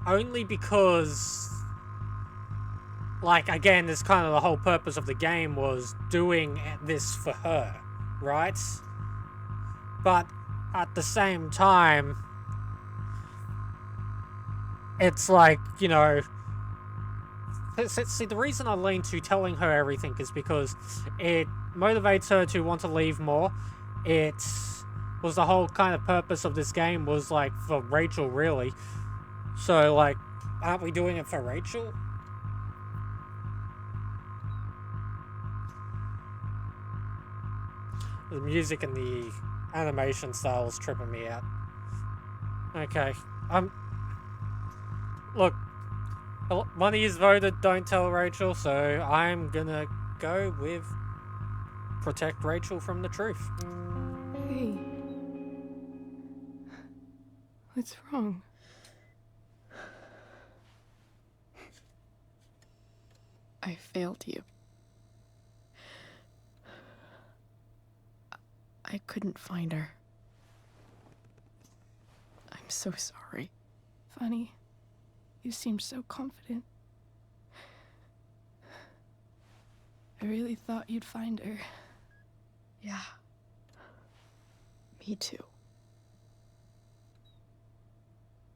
Only because... Like, again, this kind of the whole purpose of the game was doing this for her, right? But at the same time, it's like, you know... See, the reason I lean to telling her everything is because it motivates her to want to leave more. It was the whole kind of purpose of this game was, like, for Rachel, really. So, like, aren't we doing it for Rachel? The music and the animation style is tripping me out. Okay. Look. One of you's voted don't tell Rachel, so I'm gonna go with protect Rachel from the truth. Hey. What's wrong? I failed you. I couldn't find her. I'm so sorry. Funny. You seemed so confident. I really thought you'd find her. Yeah. Me too.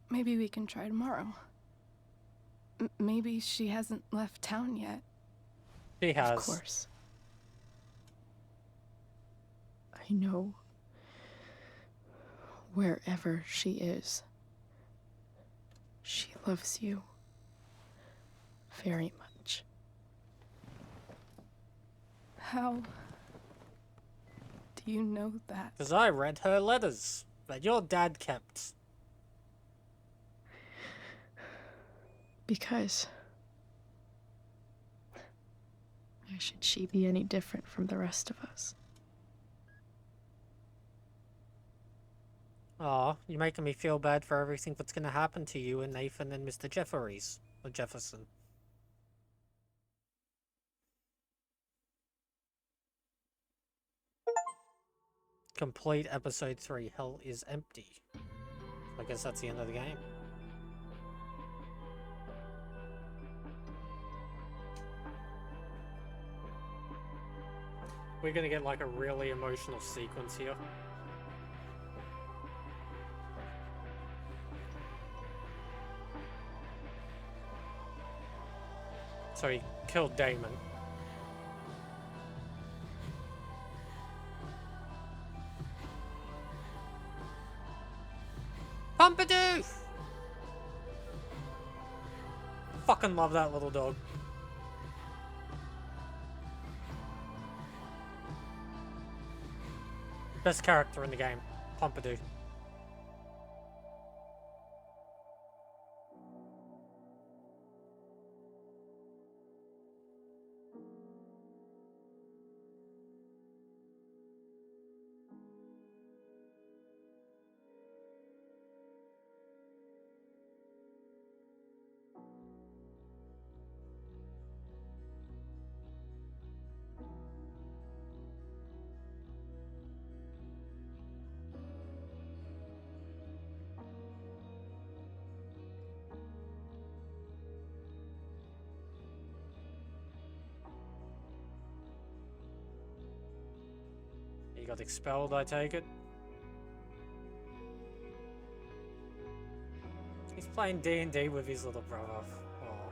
Maybe we can try tomorrow. Maybe she hasn't left town yet. She has. Of course. I know wherever she is, She loves you very much. How do you know that? Because I read her letters that your dad kept. Because why should she be any different from the rest of us? Aw, you're making me feel bad for everything that's gonna happen to you and Nathan and Mr. Jefferies. Or Jefferson. Complete episode 3. Hell is empty. I guess that's the end of the game. We're gonna get like a really emotional sequence here. So he killed Damon. Pompadour! Fucking love that little dog. Best character in the game, Pompadour. He got expelled, I take it. He's playing D&D with his little brother. Aw.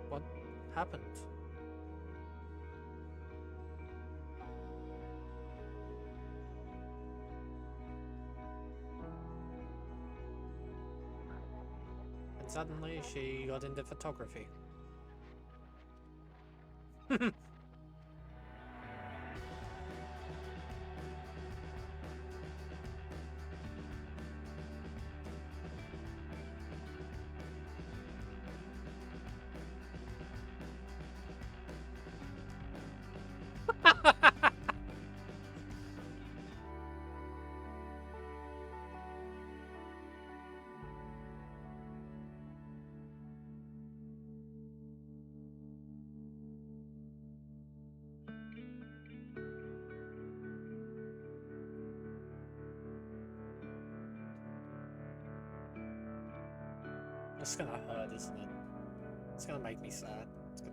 What happened? And suddenly she got into photography. It's gonna hurt, isn't it? It's gonna make me sad. It's gonna...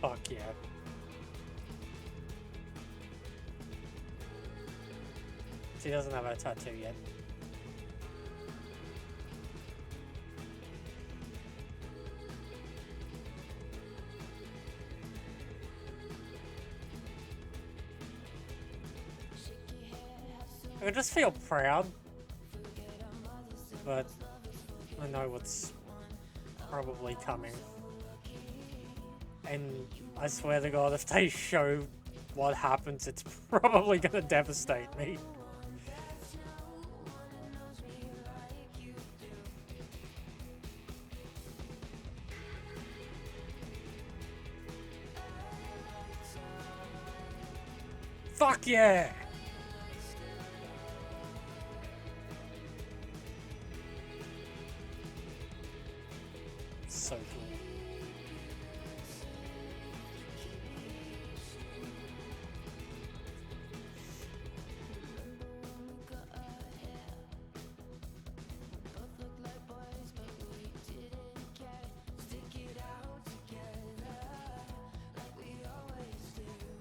Fuck yeah. She doesn't have a tattoo yet. I just feel proud, but I know what's probably coming. And I swear to God, if they show what happens, it's probably gonna devastate me. Fuck yeah! So cool.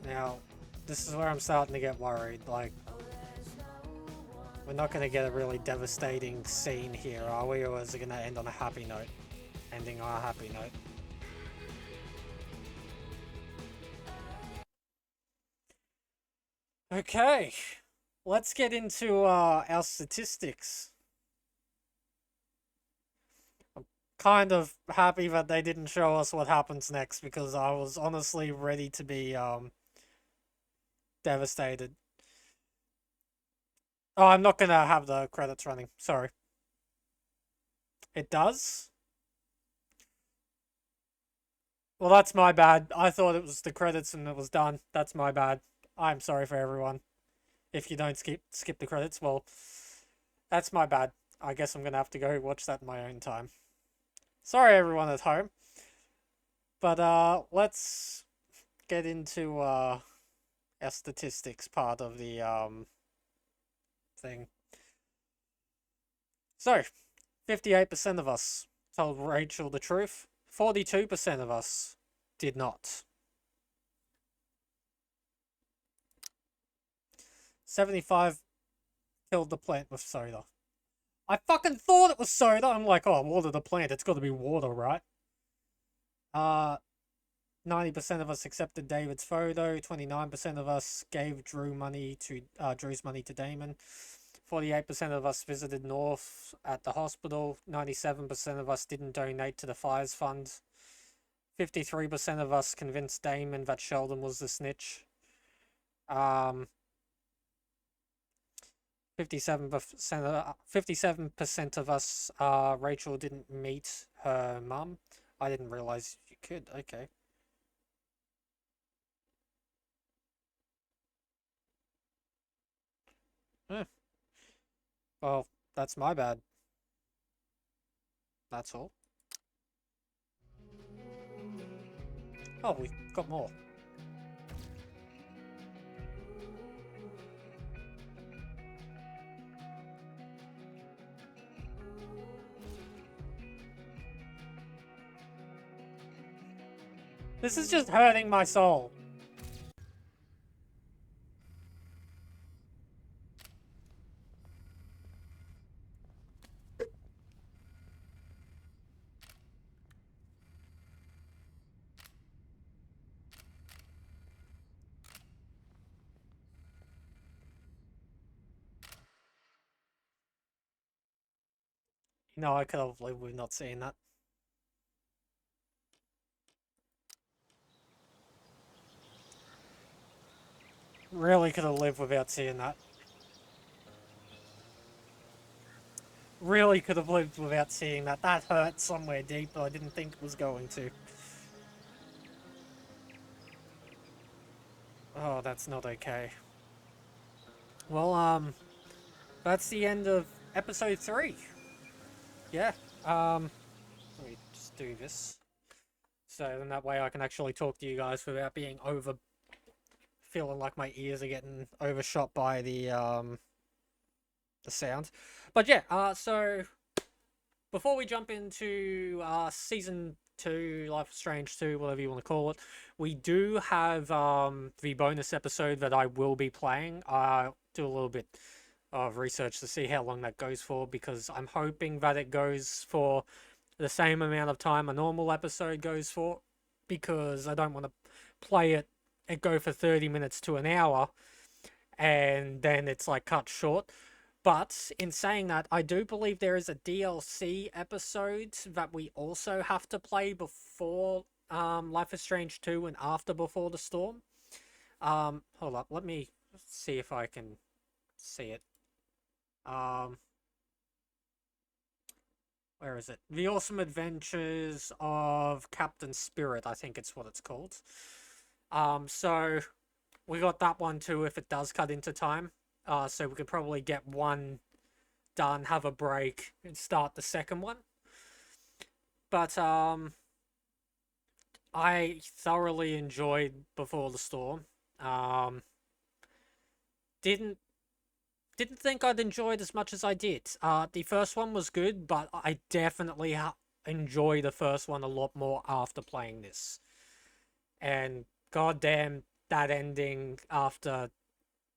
Now, this is where I'm starting to get worried. Like, we're not going to get a really devastating scene here, are we? Or is it going to end on a happy note? Ending on a happy note. Okay, let's get into our statistics. I'm kind of happy that they didn't show us what happens next, because I was honestly ready to be devastated. Oh, I'm not gonna have the credits running. Sorry. It does? Well, that's my bad. I thought it was the credits and it was done. That's my bad. I'm sorry for everyone. If you don't skip the credits, well, that's my bad. I guess I'm gonna have to go watch that in my own time. Sorry, everyone at home. But let's get into our statistics part of the thing. So, 58% of us told Rachel the truth. 42% of us did not. 75 killed the plant with soda. I fucking thought it was soda. I'm like, oh, water the plant. It's got to be water, right? 90% of us accepted David's photo. 29% of us gave Drew's money to Damon. 48% of us visited North at the hospital. 97% of us didn't donate to the Fires Fund. 53% of us convinced Damon that Sheldon was the snitch. 57% of us, Rachel didn't meet her mum. I didn't realize you could. Okay. Well, that's my bad. That's all. Oh, we got more. This is just hurting my soul. No, I could have lived with not seeing that. Really could have lived without seeing that. Really could have lived without seeing that. That hurt somewhere deep, but I didn't think it was going to. Oh, that's not okay. Well, that's the end of episode 3. Yeah, let me just do this. So then that way I can actually talk to you guys without being feeling like my ears are getting overshot by the sound. But yeah, so before we jump into season 2, Life is Strange 2, whatever you want to call it, we do have the bonus episode that I will be playing. I'll do a little bit of research to see how long that goes for, because I'm hoping that it goes for the same amount of time a normal episode goes for, because I don't want to play it and go for 30 minutes to an hour and then it's like cut short. But in saying that, I do believe there is a DLC episode that we also have to play before Life is Strange 2 and after Before the Storm. Hold up, let me see if I can see it. Where is it? The Awesome Adventures of Captain Spirit, I think it's what it's called. So we got that one too if it does cut into time. So we could probably get one done, have a break, and start the second one. But I thoroughly enjoyed Before the Storm. Didn't think I'd enjoy it as much as I did. The first one was good, but I definitely enjoy the first one a lot more after playing this. And goddamn, that ending after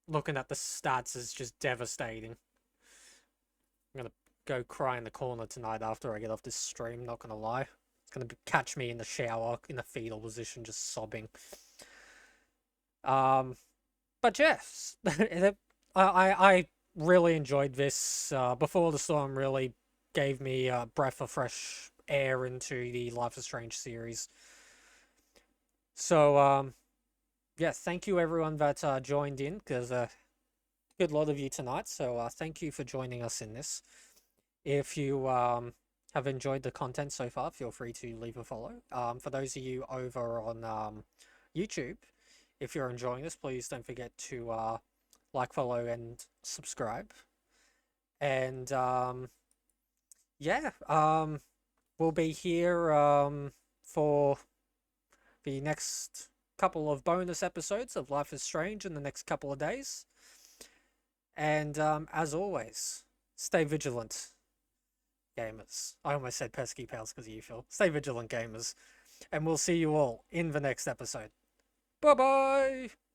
looking at the stats is just devastating. I'm gonna go cry in the corner tonight after I get off this stream, not gonna lie. It's gonna catch me in the shower in a fetal position, just sobbing. But yes, I really enjoyed this. Before the Storm really gave me a breath of fresh air into the Life is Strange series. So, yeah, thank you everyone that joined in, because a good lot of you tonight. So thank you for joining us in this. If you have enjoyed the content so far, feel free to leave a follow. For those of you over on YouTube, if you're enjoying this, please don't forget to like, follow, and subscribe. And yeah, we'll be here for the next couple of bonus episodes of Life is Strange in the next couple of days. And as always, stay vigilant, gamers. I almost said pesky pals because of you, Phil. Stay vigilant, gamers. And we'll see you all in the next episode. Bye-bye!